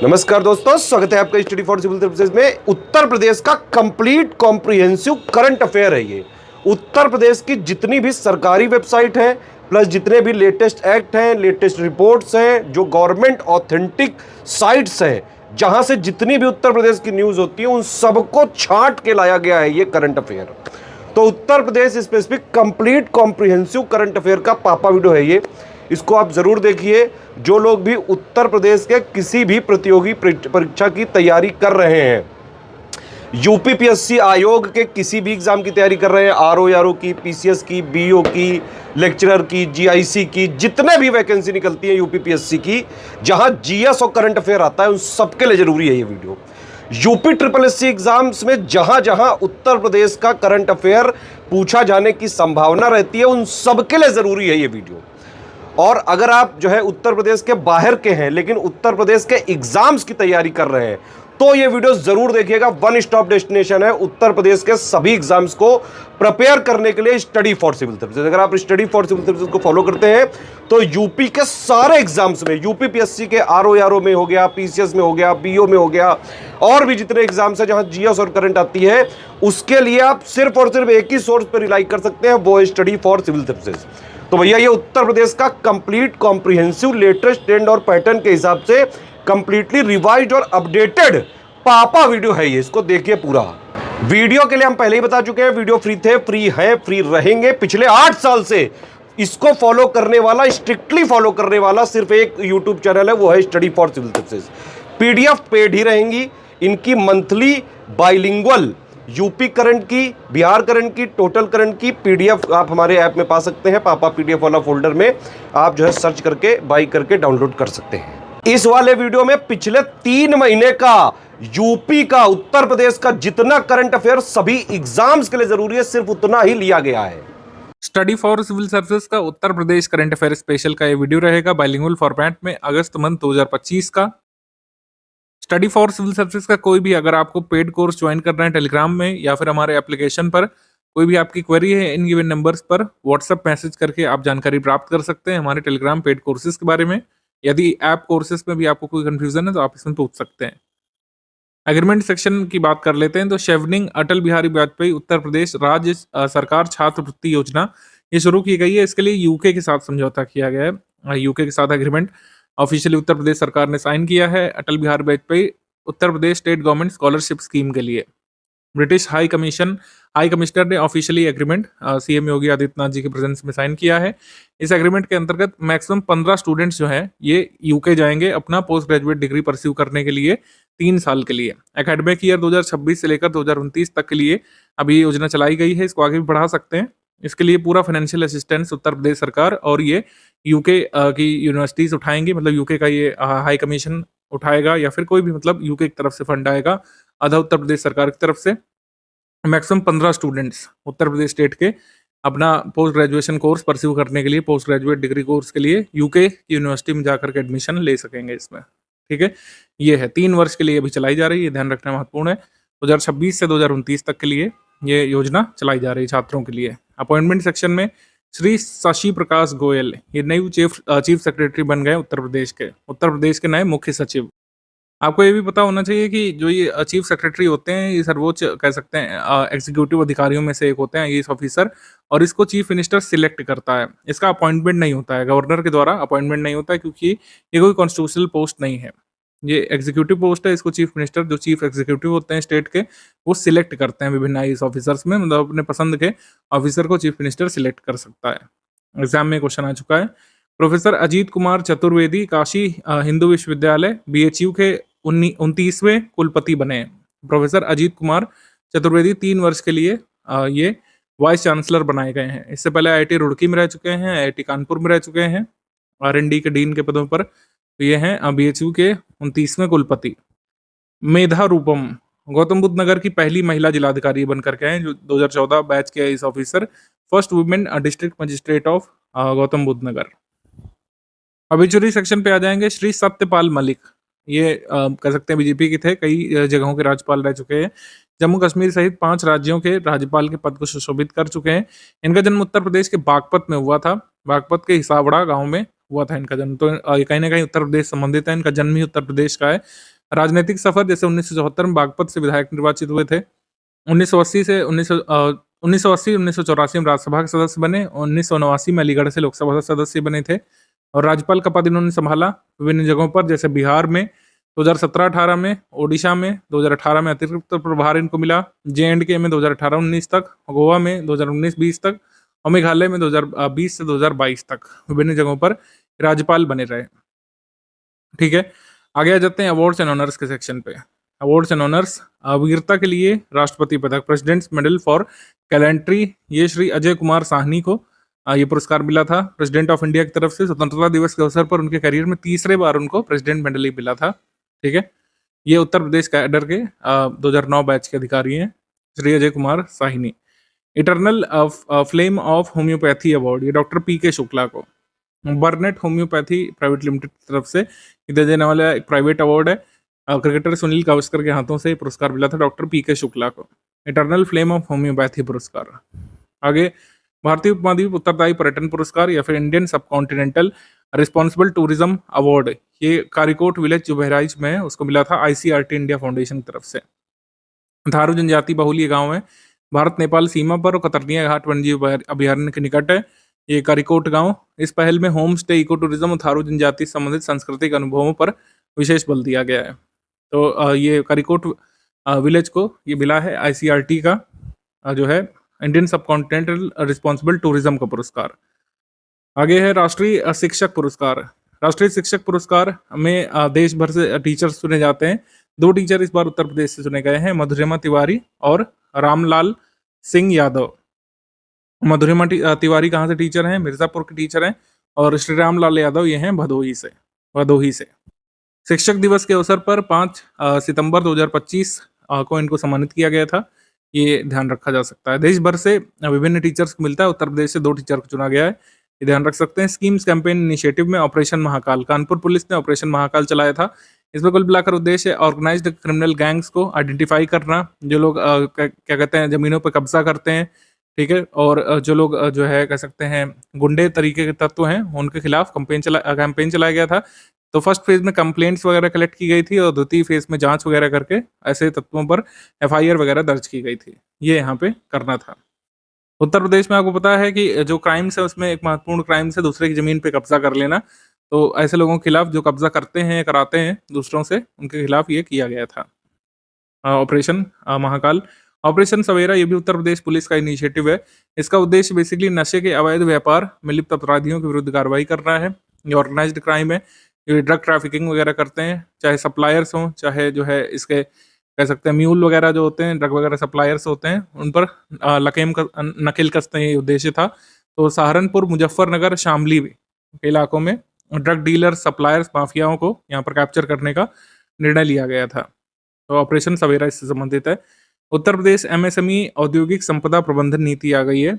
नमस्कार दोस्तों, स्वागत है आपका स्टडी फॉर सिविल सर्विसेज में। उत्तर प्रदेश का कंप्लीट कॉम्प्रिहेंसिव करंट अफेयर है ये। उत्तर प्रदेश की जितनी भी सरकारी वेबसाइट है प्लस जितने भी लेटेस्ट एक्ट हैं, लेटेस्ट रिपोर्ट्स हैं, जो गवर्नमेंट ऑथेंटिक साइट्स हैं, जहां से जितनी भी उत्तर प्रदेश की न्यूज होती है उन सबको छांट के लाया गया है ये करंट अफेयर। तो Uttar Pradesh specific complete comprehensive current affair का पापा वीडियो है ये। इसको आप जरूर देखिए। जो लोग भी उत्तर प्रदेश के किसी भी प्रतियोगी परीक्षा की तैयारी कर रहे हैं, यूपीपीएससी आयोग के किसी भी एग्जाम की तैयारी कर रहे हैं, आरओ की, पीसीएस की, बीओ की, लेक्चरर की, जीआईसी की, जितने भी वैकेंसी निकलती है यूपीपीएससी की, जहां जीएस और करंट अफेयर आता है, उन सबके लिए जरूरी है ये video. UP triple SC exams में जहां जहां उत्तर प्रदेश का करंट अफेयर पूछा जाने की संभावना रहती है, उन सबके लिए जरूरी है ये वीडियो। और अगर आप जो है उत्तर प्रदेश के बाहर के हैं लेकिन उत्तर प्रदेश के एग्जाम्स की तैयारी कर रहे हैं, तो ये वीडियो जरूर देखिएगा। वन स्टॉप डेस्टिनेशन है उत्तर प्रदेश के सभी एग्जाम्स को प्रिपेयर करने के लिए, स्टडी फॉर सिविल सर्विसेज। अगर आप स्टडी फॉर सिविल सर्विसेज को फॉलो करते हैं तो यूपी के सारे एग्जाम्स में, यूपीपीएससी के आरओ में हो गया, पीसीएस में हो गया, बीओ में हो गया, और भी जितने एग्जाम्स हैं जहां जीएस और करंट आती है, उसके लिए आप सिर्फ और सिर्फ एक ही सोर्स पर रिलाई कर सकते हैं, वो है स्टडी फॉर सिविल सर्विसेज। तो भैया ये उत्तर प्रदेश का कंप्लीट कॉम्प्रिहेंसिव लेटेस्ट ट्रेंड और पैटर्न के हिसाब से कंप्लीटली रिवाइज्ड और अपडेटेड पापा वीडियो है ये। इसको देखिए पूरा। वीडियो के लिए हम पहले ही बता चुके हैं, वीडियो फ्री थे, फ्री है, फ्री रहेंगे। पिछले 8 साल से इसको फॉलो करने वाला, स्ट्रिक्टली फॉलो करने वाला सिर्फ एक यूट्यूब चैनल है, वो है study for civil services. PDF paid ही रहेंगी इनकी। मंथली बाइलिंगुअल यूपी करंट की, बिहार करंट की, टोटल करंट की पीडीएफ आप हमारे ऐप में पा सकते हैं। पापा पीडीएफ वाला फोल्डर में आप जो है सर्च करके बाई करके डाउनलोड कर सकते हैं। इस वाले वीडियो में पिछले 3 महीने का यूपी का, उत्तर प्रदेश का जितना करंट अफेयर सभी एग्जाम्स के लिए जरूरी है, सिर्फ उतना ही लिया गया है। स्टडी फॉर सिविल सर्विसेज का Uttar Pradesh current affair special का ये वीडियो रहेगा बाइलिंगुअल फॉर्मेट में, अगस्त मंथ 2025 का। स्टडी फॉर सिविल सर्विसेज का कोई भी अगर आपको पेड कोर्स ज्वाइन करना है टेलीग्राम में या फिर हमारे एप्लीकेशन पर, कोई भी आपकी क्वेरी है, इन गिवन नंबर्स पर व्हाट्सएप मैसेज करके आप जानकारी प्राप्त कर सकते हैं हमारे टेलीग्राम पेड कोर्सेज के बारे में। यदि ऐप कोर्सेज में भी आपको कोई कंफ्यूजन है तो आप इसमें पूछ सकते हैं। एग्रीमेंट सेक्शन की बात कर लेते हैं तो शेवनिंग अटल बिहारी वाजपेयी उत्तर प्रदेश राज्य सरकार छात्रवृत्ति योजना ये शुरू की गई है। इसके लिए यूके के साथ समझौता किया गया है। यूके के साथ एग्रीमेंट ऑफिशियली उत्तर प्रदेश सरकार ने साइन किया है अटल बिहारी वाजपेयी उत्तर Pradesh state government scholarship scheme के लिए। ब्रिटिश हाई कमिश्नर ने ऑफिशियली एग्रीमेंट सीएम योगी आदित्यनाथ जी के प्रेजेंस में साइन किया है। इस एग्रीमेंट के अंतर्गत मैक्सिमम 15 स्टूडेंट्स जो हैं ये यूके जाएंगे अपना पोस्ट ग्रेजुएट डिग्री परस्यू करने के लिए 3 साल के लिए। एकेडमिक ईयर 2026 से लेकर 2029 तक के लिए अभी ये योजना चलाई गई है। इसको आगे भी बढ़ा सकते हैं। इसके लिए पूरा फाइनेंशियल असिस्टेंस उत्तर प्रदेश सरकार और ये यूके की यूनिवर्सिटीज उठाएंगी, मतलब यूके का ये हाई कमीशन उठाएगा या फिर कोई भी, मतलब यूके की तरफ से फंड आएगा, आधा उत्तर प्रदेश सरकार की तरफ से। मैक्सिमम 15 स्टूडेंट्स उत्तर प्रदेश स्टेट के अपना पोस्ट ग्रेजुएशन कोर्स परस्यू करने के लिए, पोस्ट ग्रेजुएट डिग्री कोर्स के लिए यूके की यूनिवर्सिटी में जाकर के एडमिशन ले सकेंगे इसमें। ठीक है, ये है 3 वर्ष के लिए अभी चलाई जा रही है, ध्यान रखना महत्वपूर्ण है। 2026 से 2029 तक के लिए ये योजना चलाई जा रही है छात्रों के लिए। अपॉइंटमेंट सेक्शन में श्री शशि प्रकाश गोयल ये नई चीफ सेक्रेटरी बन गए उत्तर प्रदेश के नए मुख्य सचिव। आपको ये भी पता होना चाहिए कि जो ये चीफ सेक्रेटरी होते हैं ये सर्वोच्च कह सकते हैं एग्जीक्यूटिव अधिकारियों में से एक होते हैं ये ऑफिसर, और इसको चीफ मिनिस्टर सिलेक्ट करता है। इसका अपॉइंटमेंट नहीं होता है, गवर्नर के द्वारा अपॉइंटमेंट नहीं होता है, क्योंकि ये कोई कॉन्स्टिट्यूशनल पोस्ट नहीं है, ये एग्जीक्यूटिव पोस्ट है। इसको चीफ मिनिस्टर, जो चीफ एग्जीक्यूटिव होते हैं स्टेट के, वो सिलेक्ट करते हैं विभिन्न आईएएस ऑफिसर्स में, मतलब अपने पसंद के ऑफिसर को चीफ मिनिस्टर सिलेक्ट कर सकता है। एग्जाम में क्वेश्चन आ चुका है। प्रोफेसर अजीत कुमार चतुर्वेदी काशी हिंदू विश्वविद्यालय बीएचयू के 29वें कुलपति बने। प्रोफेसर अजीत कुमार चतुर्वेदी 3 वर्ष के लिए ये वाइस चांसलर बनाए गए हैं। इससे पहले आईआईटी रुड़की में रह चुके हैं, आईआईटी कानपुर में रह चुके हैं, आरएनडी के डीन के पदों पर। तो ये हैं बीएचयू के 29वें कुलपति। मेधा रूपम गौतम बुद्ध नगर की पहली महिला जिलाधिकारी बनकर के हैं, जो 2014 बैच के IAS officer, first women district magistrate of Gautam Buddh Nagar. Obituary section पे आ जाएंगे। श्री सत्यपाल मलिक ये कह सकते हैं बीजेपी के थे, कई जगहों के राज्यपाल रह चुके हैं, जम्मू कश्मीर सहित 5 राज्यों के राज्यपाल के पद को सुशोभित कर चुके हैं। इनका जन्म उत्तर प्रदेश के बागपत में हुआ था। बागपत के हिसावड़ा गांव में हुआ था इनका जन्म। तो ये कहीं न कहीं उत्तर प्रदेश संबंधित है, इनका जन्म ही उत्तर प्रदेश का है। राजनीतिक सफ़र जैसे 1974 में बागपत से विधायक निर्वाचित हुए थे। 1980 से 1984 में राज्यसभा के सदस्य बने, 1989 में अलीगढ़ से लोकसभा सदस्य बने थे और राज्यपाल का पद इन्होंने संभाला विभिन्न जगहों पर, जैसे बिहार में 2017-18 में, ओडिशा में 2018 में अतिरिक्त प्रभार इनको मिला, जे-एंड-के में 2018-19 तक, गोवा में 2019-20 तक और मेघालय में 2020 से 2022 तक विभिन्न जगहों पर राज्यपाल बने रहे। ठीक है, आगे आ जाते हैं अवार्ड्स एंड ऑनर्स के सेक्शन पे। अवार्ड्स एंड ऑनर्स, वीरता के लिए राष्ट्रपति पदक प्रेसिडेंट्स मेडल फॉर गैलेंट्री, ये श्री अजय कुमार साहनी को ये पुरस्कार मिला था प्रेसिडेंट ऑफ इंडिया की तरफ से। स्वतंत्रता दिवस के अवसर पर उनके करियर में तीसरे बार उनको प्रेसिडेंट मेडल ही मिला था। ठीक है, ये उत्तर प्रदेश कैडर के 2009 बैच के अधिकारी हैं, Shri Ajay Kumar Sahni. Eternal flame of homeopathy award, ये डॉक्टर पी.के. शुक्ला को। बर्नेट होम्योपैथी प्राइवेट लिमिटेड की तरफ से दिया जाने वाला एक प्राइवेट अवार्ड है। क्रिकेटर सुनील गावस्कर के हाथों से पुरस्कार मिला था डॉक्टर पी.के. शुक्ला को, इटर्नल फ्लेम ऑफ होम्योपैथी पुरस्कार। आगे भारतीय उपमहाद्वीप उत्तरदायी पर्यटन पुरस्कार या फिर इंडियन सबकॉन्टिनेंटल रिस्पॉन्सिबल टूरिज्म अवार्ड, ये कारिकोट विलेज जो बहराइच में है उसको मिला था ICRT इंडिया फाउंडेशन की तरफ से। थारू जनजाति बहुल ये गाँव है, भारत नेपाल सीमा पर और कतरनिया घाट वन्यजीव अभयारण्य के निकट है ये कारिकोट गांव। इस पहल में होम स्टे, इको टूरिज्म और थारू जनजाति से संबंधित सांस्कृतिक अनुभवों पर विशेष बल दिया गया है। तो ये कारिकोट विलेज को ये मिला है ICRT का जो है इंडियन सबकॉन्टिनेंटल रिस्पॉन्सिबल टूरिज्म का पुरस्कार। आगे है राष्ट्रीय शिक्षक पुरस्कार। राष्ट्रीय शिक्षक पुरस्कार में देश भर से टीचर्स चुने जाते हैं। 2 टीचर इस बार उत्तर प्रदेश से चुने गए हैं, मधुरिमा तिवारी और रामलाल सिंह यादव। मधुरिमा तिवारी कहाँ से टीचर हैं? मिर्जापुर के टीचर हैं और श्री रामलाल यादव ये हैं भदोही से। शिक्षक दिवस के अवसर पर 5 सितंबर 2025 को इनको सम्मानित किया गया था, ये ध्यान रखा जा सकता है। देश भर से विभिन्न टीचर्स को मिलता है, उत्तर प्रदेश से 2 टीचर को चुना गया है, ये ध्यान रख सकते हैं। स्कीम्स कैंपेन इनिशिएटिव में ऑपरेशन महाकाल, कानपुर पुलिस ने ऑपरेशन महाकाल चलाया था। इसमें कुल मिलाकर उद्देश्य आर्गेनाइज्ड क्रिमिनल गैंग्स को आइडेंटिफाई करना, जो लोग क्या कहते हैं जमीनों पर कब्जा करते हैं, ठीक है, और जो लोग जो है कह सकते हैं गुंडे तरीके के तत्व हैं, उनके खिलाफ कैंपेन चलाया गया था। तो फर्स्ट फेज में कंप्लेंट्स वगैरह कलेक्ट की गई थी और द्वितीय फेज में जांच वगैरह करके ऐसे तत्वों पर FIR वगैरह दर्ज की गई थी, ये यहाँ पे करना था। उत्तर प्रदेश में आपको पता है कि जो क्राइम्स है उसमें एक महत्वपूर्ण क्राइम्स है दूसरे की जमीन पे कब्जा कर लेना। तो ऐसे लोगों के खिलाफ जो कब्जा करते हैं, कराते हैं दूसरों से, उनके खिलाफ ये किया गया था ऑपरेशन महाकाल। ऑपरेशन सवेरा ये भी उत्तर प्रदेश पुलिस का इनिशिएटिव है। इसका उद्देश्य बेसिकली नशे के अवैध व्यापार में लिप्त अपराधियों के विरुद्ध कार्रवाई करना है। ये ऑर्गेनाइज्ड क्राइम है, ये ड्रग ट्रैफिकिंग वगैरह करते हैं, चाहे सप्लायर्स हों, चाहे जो है इसके कह सकते हैं म्यूल वगैरह जो होते हैं, ड्रग वगैरह सप्लायर्स होते हैं, उन पर नकेल कसते हैं, ये उद्देश्य था। तो सहारनपुर, मुजफ्फरनगर, शामली के इलाकों में ड्रग डीलर, सप्लायर्स, माफियाओं को यहाँ पर कैप्चर करने का निर्णय लिया गया था। तो ऑपरेशन सवेरा इससे संबंधित है। उत्तर प्रदेश MSME औद्योगिक संपदा प्रबंधन नीति आ गई है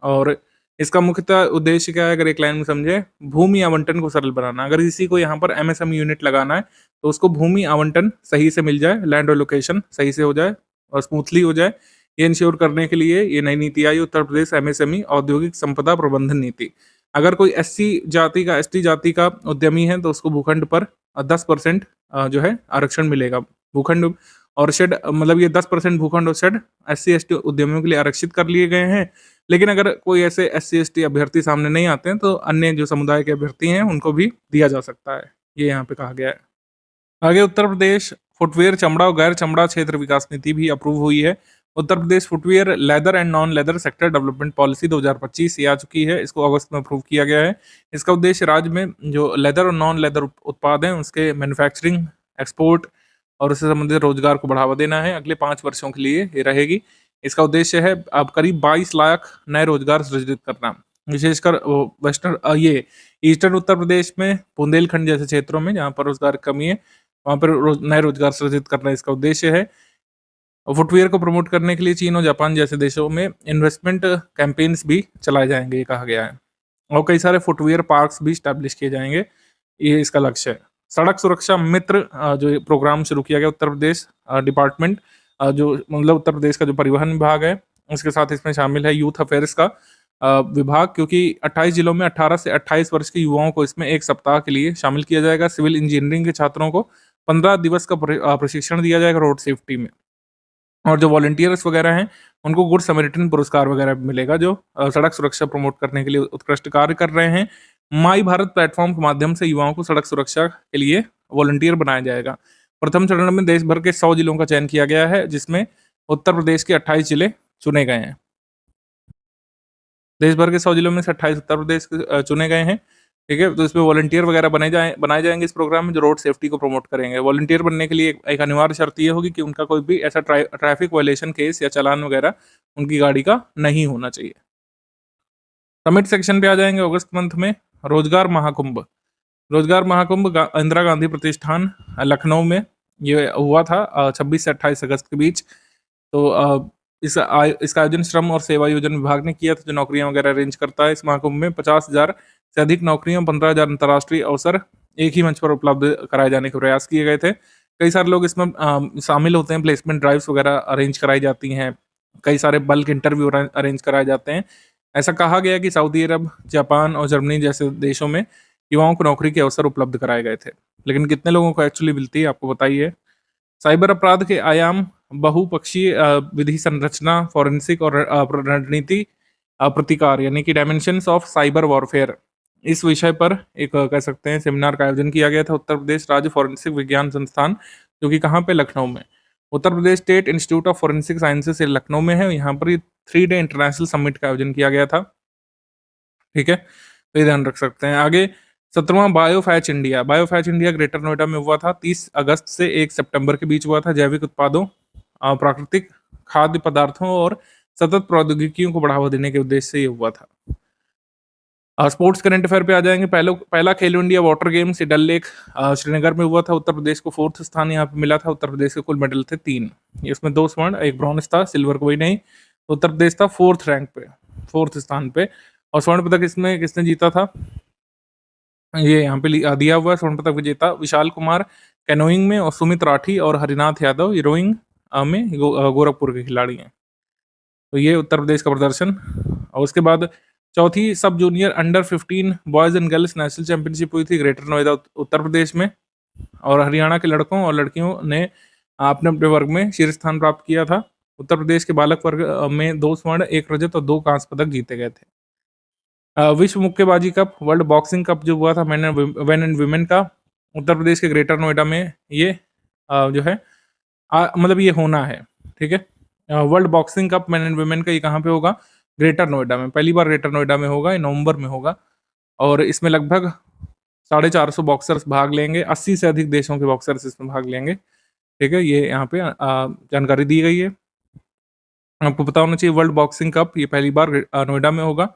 और इसका मुख्यतः उद्देश्य क्या है, अगर एक लाइन में समझे, भूमि आवंटन को सरल बनाना। अगर किसी को यहाँ पर MSME यूनिट लगाना है तो उसको भूमि आवंटन सही से मिल जाए, लैंड एलोकेशन सही से हो जाए और स्मूथली हो जाए, ये इंश्योर करने के लिए ये नई नीति आई, उत्तर प्रदेश MSME औद्योगिक संपदा प्रबंधन नीति। अगर कोई SC जाति का, ST जाति का उद्यमी है तो उसको भूखंड पर 10% जो है आरक्षण मिलेगा। भूखंड और शेड, मतलब ये 10% भूखंड और शेड SC-ST उद्यमियों के लिए आरक्षित कर लिए गए हैं। लेकिन अगर कोई ऐसे SC-ST अभ्यर्थी सामने नहीं आते हैं तो अन्य जो समुदाय के अभ्यर्थी हैं उनको भी दिया जा सकता है, ये यहाँ पे कहा गया है। आगे उत्तर प्रदेश फुटवेयर, चमड़ा और गैर चमड़ा क्षेत्र विकास नीति भी अप्रूव हुई है। Uttar Pradesh footwear, leather and non leather sector development policy 2025 ये आ चुकी है, इसको अगस्त में अप्रूव किया गया है। इसका उद्देश्य राज्य में जो लेदर और नॉन लेदर उत्पाद हैं उसके मैन्युफैक्चरिंग, एक्सपोर्ट और उससे संबंधित रोजगार को बढ़ावा देना है। अगले 5 वर्षों के लिए ये रहेगी। इसका उद्देश्य है अब करीब 22 लाख नए रोजगार सृजित करना, विशेषकर वेस्टर्न ये ईस्टर्न उत्तर प्रदेश में, बुंदेलखंड जैसे क्षेत्रों में जहाँ पर रोजगार कमी है वहाँ पर नए रोजगार सृजित करना इसका उद्देश्य है। फुटवेयर को प्रमोट करने के लिए चीन और जापान जैसे देशों में इन्वेस्टमेंट कैंपेन्स भी चलाए जाएंगे, ये कहा गया है, और कई सारे फुटवेयर पार्क्स भी स्टैब्लिश किए जाएंगे, ये इसका लक्ष्य है। सड़क सुरक्षा मित्र जो प्रोग्राम शुरू किया गया उत्तर प्रदेश डिपार्टमेंट, जो मतलब उत्तर प्रदेश का जो परिवहन विभाग है उसके साथ इसमें शामिल है यूथ अफेयर्स का विभाग, क्योंकि 28 जिलों में 18 से 28 वर्ष के युवाओं को इसमें 1 सप्ताह के लिए शामिल किया जाएगा। सिविल इंजीनियरिंग के छात्रों को 15 दिवस का प्रशिक्षण दिया जाएगा रोड सेफ्टी में। और जो वॉलंटियर्स वगैरह हैं, उनको गुड समैरिटन पुरस्कार वगैरह भी मिलेगा, जो सड़क सुरक्षा प्रमोट करने के लिए उत्कृष्ट कार्य कर रहे हैं। माई भारत प्लेटफॉर्म के माध्यम से युवाओं को सड़क सुरक्षा के लिए वॉलंटियर बनाया जाएगा। प्रथम चरण में देश भर के 100 जिलों का चयन किया गया है, जिसमें उत्तर प्रदेश के 28 जिले चुने गए हैं। देश भर के 100 जिलों में से 28 उत्तर प्रदेश के चुने गए हैं। ठीक है, तो इसमें वॉलंटियर वगैरह बनाए जाएंगे इस प्रोग्राम में, जो रोड सेफ्टी को प्रमोट करेंगे। वॉलंटियर बनने के लिए एक अनिवार्य शर्त ये होगी कि उनका कोई भी ऐसा ट्रैफिक वायलेशन केस या चालान वगैरह उनकी गाड़ी का नहीं होना चाहिए। समिट सेक्शन पे आ जाएंगे। अगस्त मंथ में रोजगार महाकुंभ इंदिरा गांधी प्रतिष्ठान लखनऊ में ये हुआ था 26 से 28 अगस्त के बीच। तो इसका आयोजन श्रम और सेवा योजन विभाग ने किया था, जो नौकरियां वगैरह अरेंज करता है। इस महाकुंभ में 50,000 से अधिक नौकरियों, 15,000 अंतर्राष्ट्रीय अवसर एक ही मंच पर उपलब्ध कराए जाने के प्रयास किए गए थे। कई सारे लोग इसमें शामिल होते हैं। प्लेसमेंट ड्राइव्स वगैरह अरेंज कराई जाती हैं, कई सारे बल्क इंटरव्यू अरेंज कराए जाते हैं। ऐसा कहा गया कि सऊदी अरब, जापान और जर्मनी जैसे देशों में युवाओं को नौकरी के अवसर उपलब्ध कराए गए थे, लेकिन कितने लोगों को एक्चुअली मिलती है, आपको बताइए। साइबर अपराध के आयाम, बहुपक्षीय विधि संरचना, फॉरेंसिक और रणनीति प्रतिकार, यानी कि डायमेंशंस ऑफ साइबर वॉरफेयर, इस विषय पर एक कह सकते हैं सेमिनार का आयोजन किया गया था। उत्तर प्रदेश राज्य फॉरेंसिक विज्ञान संस्थान, जो कि कहाँ पे, लखनऊ में। Uttar Pradesh state institute of forensic sciences Lucknow में है। यहाँ पर 3 डे इंटरनेशनल समिट का आयोजन किया गया था। ठीक है, तो ये ध्यान रख सकते हैं। आगे 17वां बायोफैच इंडिया ग्रेटर नोएडा में हुआ था। 30 अगस्त से 1 सितंबर के बीच हुआ था। जैविक उत्पादों, प्राकृतिक खाद्य पदार्थों और सतत प्रौद्योगिकियों को बढ़ावा देने के उद्देश्य से ये हुआ था। स्पोर्ट्स करंट अफेयर पे आ जाएंगे। पहला खेलो इंडिया वाटर गेम्स डल लेक श्रीनगर में हुआ था। उत्तर प्रदेश को 4th स्थान यहाँ पे मिला था। उत्तर प्रदेश के कुल मेडल थे 3, इसमें 2 स्वर्ण, 1 ब्रॉन्ज था, सिल्वर कोई नहीं। तो उत्तर प्रदेश था 4th रैंक पे, 4th स्थान पे। और स्वर्ण पदक इसमें किसने जीता था, ये यहाँ पे दिया हुआ है। स्वर्ण पदक विजेता विशाल कुमार कैनोइंग में, और सुमित राठी और हरिनाथ यादव रोइंग में गोरखपुर के खिलाड़ी हैं। तो ये उत्तर प्रदेश का प्रदर्शन। और उसके बाद चौथी सब junior under 15 boys and girls national championship हुई थी ग्रेटर नोएडा उत्तर प्रदेश में। और हरियाणा के लड़कों और लड़कियों ने अपने अपने वर्ग में शीर्ष स्थान प्राप्त किया था। उत्तर प्रदेश के बालक वर्ग में 2 स्वर्ण, 1 रजत और 2 कांस्य पदक जीते गए थे। विश्व मुक्केबाजी कप, वर्ल्ड बॉक्सिंग कप जो हुआ था मैन एंड वुमेन का, उत्तर प्रदेश के ग्रेटर नोएडा में ये जो है मतलब ये होना है। ठीक है, world boxing cup man and women का ये कहाँ पे होगा, ग्रेटर नोएडा में। पहली बार ग्रेटर नोएडा में होगा, ये नवंबर में होगा। और इसमें लगभग 450 बॉक्सर्स भाग लेंगे। 80 से अधिक देशों के बॉक्सर्स इसमें भाग लेंगे। ठीक है, ये यहाँ पे जानकारी दी गई है। आपको पता होना चाहिए वर्ल्ड बॉक्सिंग कप ये पहली बार नोएडा में होगा,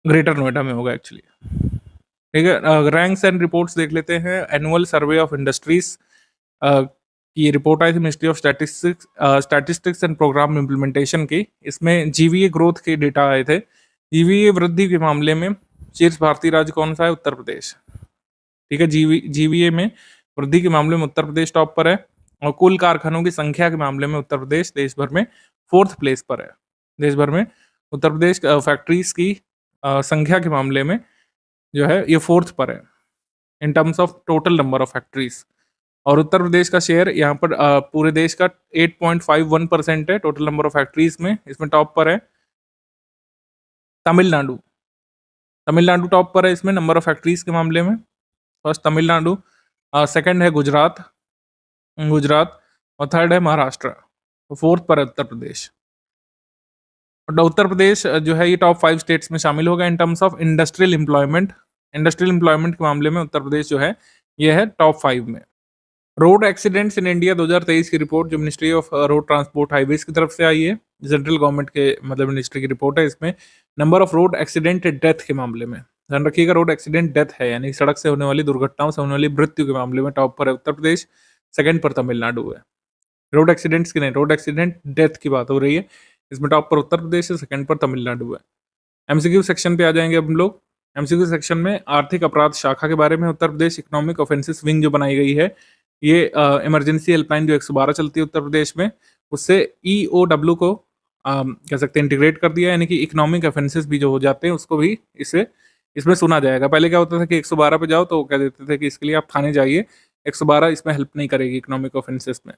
ग्रेटर नोएडा में होगा एक्चुअली। ठीक है, रैंक्स एंड रिपोर्ट्स देख लेते हैं। एनुअल सर्वे ऑफ इंडस्ट्रीज की ये रिपोर्ट आई थी ministry of statistics and programme implementation की। इसमें जीवीए ग्रोथ के डेटा आए थे। जीवीए वृद्धि के मामले में शीर्ष भारतीय राज्य कौन सा है, उत्तर प्रदेश। ठीक है, जीवीए में वृद्धि के मामले में उत्तर प्रदेश टॉप पर है। और कुल कारखानों की संख्या के मामले में उत्तर प्रदेश देश भर में 4th प्लेस पर है। देश भर में उत्तर प्रदेश फैक्ट्रीज की संख्या के मामले में जो है ये 4th पर है इन terms of total number of factories. और उत्तर प्रदेश का शेयर यहाँ पर पूरे देश का 8.51% है टोटल नंबर ऑफ फैक्ट्रीज में। इसमें टॉप पर है तमिलनाडु। तमिलनाडु टॉप पर है इसमें नंबर ऑफ फैक्ट्रीज के मामले में। फर्स्ट तमिलनाडु, सेकंड है गुजरात, और थर्ड है महाराष्ट्र। तो 4th पर है उत्तर प्रदेश। उत्तर प्रदेश जो है ये टॉप 5 स्टेट्स में शामिल होगा इन terms of industrial employment. Industrial employment के मामले में उत्तर प्रदेश जो है ये है टॉप 5 में। रोड एक्सीडेंट्स इन इंडिया 2023 की रिपोर्ट जो ministry of road transport highways की तरफ से आई है, सेंट्रल गवर्नमेंट के मतलब मिनिस्ट्री की रिपोर्ट है। इसमें number of road accident death के मामले में ध्यान रखिएगा, रोड एक्सीडेंट डेथ है यानी सड़क से होने वाली दुर्घटनाओं से होने वाली मृत्यु के मामले में टॉप पर है उत्तर प्रदेश, सेकंड पर तमिलनाडु है। रोड एक्सीडेंट्स की नहीं, रोड एक्सीडेंट डेथ की बात हो रही है। इसमें टॉप पर उत्तर प्रदेश है, सेकंड पर तमिलनाडु है। एमसीक्यू सेक्शन पे आ जाएंगे अब हम लोग। एमसीक्यू सेक्शन में आर्थिक अपराध शाखा के बारे में उत्तर प्रदेश इकोनॉमिक ऑफेंसेस विंग जो बनाई गई है, ये इमरजेंसी हेल्पलाइन जो 112 चलती है उत्तर प्रदेश में, उससे ईओडब्ल्यू को कह सकते हैं इंटीग्रेट कर दिया, यानी कि इकोनॉमिक ऑफेंसेस भी जो हो जाते हैं उसको भी इसमें सुना जाएगा। पहले क्या होता था कि 112 पे जाओ तो वो कह देते थे कि इसके लिए आप थाने जाइए, 112 इसमें हेल्प नहीं करेगी इकोनॉमिक ऑफेंसेस में।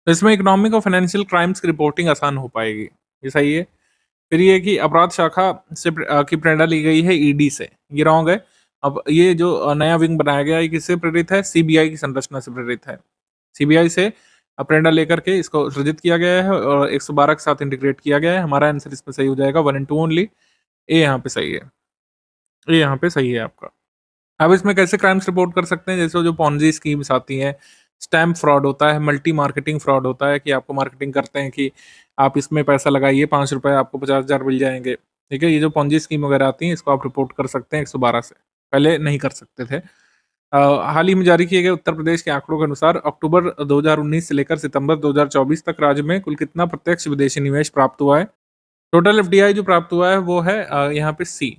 तो इसमें इकोनॉमिक और फाइनेंशियल क्राइम्स की रिपोर्टिंग आसान हो पाएगी, ये सही है। फिर ये है कि अपराध शाखा की प्रेरणा ली गई है ईडी से, ये रॉन्ग है। अब ये जो नया विंग बनाया गया है, ये किससे प्रेरित है? सीबीआई की संरचना से प्रेरित है। सीबीआई से प्रेरणा लेकर के इसको सृजित किया गया है और 112 के साथ इंटीग्रेट किया गया है। हमारा आंसर इसमें सही हो जाएगा 1 एंड 2 ओनली। ए यहाँ पे सही है, ए यहाँ पे सही है आपका। अब इसमें कैसे क्राइम्स रिपोर्ट कर सकते हैं? जैसे जो पॉन्जी स्कीम्स आती हैं, स्टैम्प फ्रॉड होता है, मल्टी मार्केटिंग फ्रॉड होता है कि आपको मार्केटिंग करते हैं कि आप इसमें पैसा लगाइए, ₹5 आपको 50,000 मिल जाएँगे। ठीक है? ये जो पॉन्जी स्कीम वगैरह आती हैं, इसको आप रिपोर्ट कर सकते हैं 112 से। पहले नहीं कर सकते थे। हाल ही में जारी किए गए उत्तर प्रदेश के आंकड़ों के अनुसार अक्टूबर 2019 से लेकर सितंबर 2024 तक राज्य में कुल कितना प्रत्यक्ष विदेशी निवेश प्राप्त हुआ है? टोटल एफडीआई जो प्राप्त हुआ है वो है यहाँ पे सी,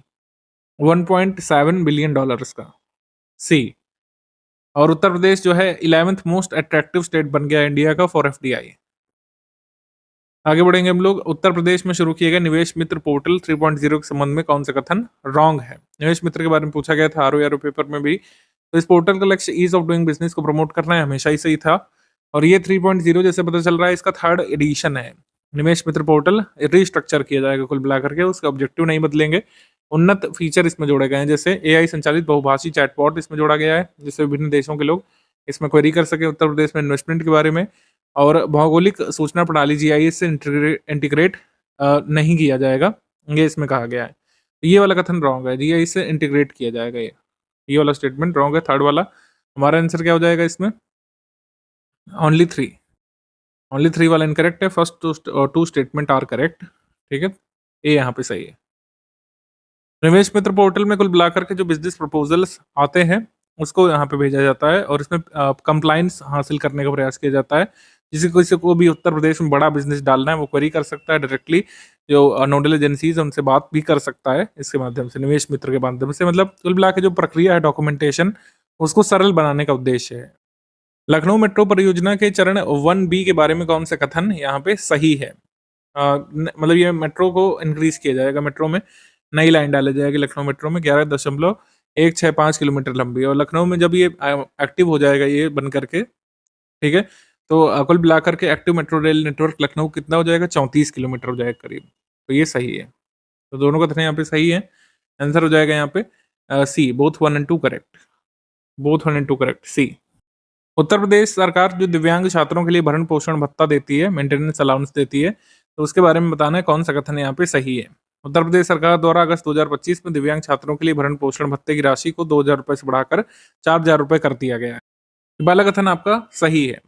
$1.7 बिलियन का, सी। और उत्तर प्रदेश जो है 11th मोस्ट अट्रैक्टिव स्टेट बन गया इंडिया का फॉर एफडीआई। आगे बढ़ेंगे हम लोग। उत्तर प्रदेश में शुरू किए गए निवेश मित्र पोर्टल 3.0 के संबंध में कौन सा कथन रॉन्ग है? निवेश मित्र के बारे में पूछा गया था आरओ पेपर में भी। तो इस पोर्टल का लक्ष्य ईज ऑफ डूइंग बिजनेस को प्रमोट करना है, हमेशा ही सही था। और ये 3.0 जैसे पता चल रहा है इसका 3rd एडिशन है। निवेश मित्र पोर्टल रिस्ट्रक्चर किया जाएगा कुल मिलाकर के, उसके ऑब्जेक्टिव नहीं बदलेंगे। उन्नत फीचर इसमें जोड़े गए हैं, जैसे एआई संचालित बहुभाषी चैटबॉट इसमें जोड़ा गया है, जिससे विभिन्न देशों के लोग इसमें क्वेरी कर सके उत्तर प्रदेश में इन्वेस्टमेंट के बारे में। और भौगोलिक सूचना प्रणाली जीआईएस से इंटीग्रेट नहीं किया जाएगा, ये इसमें कहा गया है। ये वाला कथन रॉन्ग है, जीआईएस से इंटीग्रेट किया जाएगा, ये वाला स्टेटमेंट रॉन्ग है, 3rd वाला। हमारा आंसर क्या हो जाएगा इसमें? ओनली 3, ओनली 3 वाला इनकरेक्ट है। First 2 statement are correct. ठीक है, ए यहाँ पे सही है। निवेश मित्र पोर्टल में कुल मिलाकर के जो बिजनेस प्रपोजल्स आते हैं उसको यहाँ पे भेजा जाता है और इसमें कंप्लाइंस हासिल करने का प्रयास किया जाता है। जिसे किसी को भी उत्तर प्रदेश में बड़ा बिजनेस डालना है वो क्वेरी कर सकता है डायरेक्टली, जो नोडल एजेंसीज है उनसे बात भी कर सकता है इसके माध्यम से, निवेश मित्र के माध्यम से। मतलब कुल मिला के जो प्रक्रिया है डॉक्यूमेंटेशन, उसको सरल बनाने का उद्देश्य है। लखनऊ मेट्रो परियोजना के चरण 1B के बारे में कौन सा कथन यहाँ पे सही है? मतलब ये मेट्रो को इंक्रीज किया जाएगा, मेट्रो में नई लाइन डाली जाएगी लखनऊ मेट्रो में 11.165 किलोमीटर लंबी। और लखनऊ में जब ये एक्टिव हो जाएगा ये बन करके, ठीक है, तो कुल मिलाकर के active metro rail network Lucknow कितना हो जाएगा? 34 किलोमीटर हो जाएगा करीब। तो ये सही है, तो दोनों कथन यहाँ पे सही है। आंसर हो जाएगा यहाँ पे C, both 1 and 2 correct, both 1 and 2 correct, C. Uttar Pradesh सरकार जो दिव्यांग छात्रों के लिए भरण पोषण भत्ता देती है, मेंटेनेंस अलाउंस देती है, तो उसके बारे में बताना है कौन सा कथन यहाँ पे सही है। उत्तर प्रदेश सरकार द्वारा अगस्त 2025 में दिव्यांग छात्रों के लिए भरण पोषण भत्ते की राशि को 2,000 रुपए से बढ़ाकर 4,000 रुपए कर दिया गया है। ये वाला कथन आपका सही है,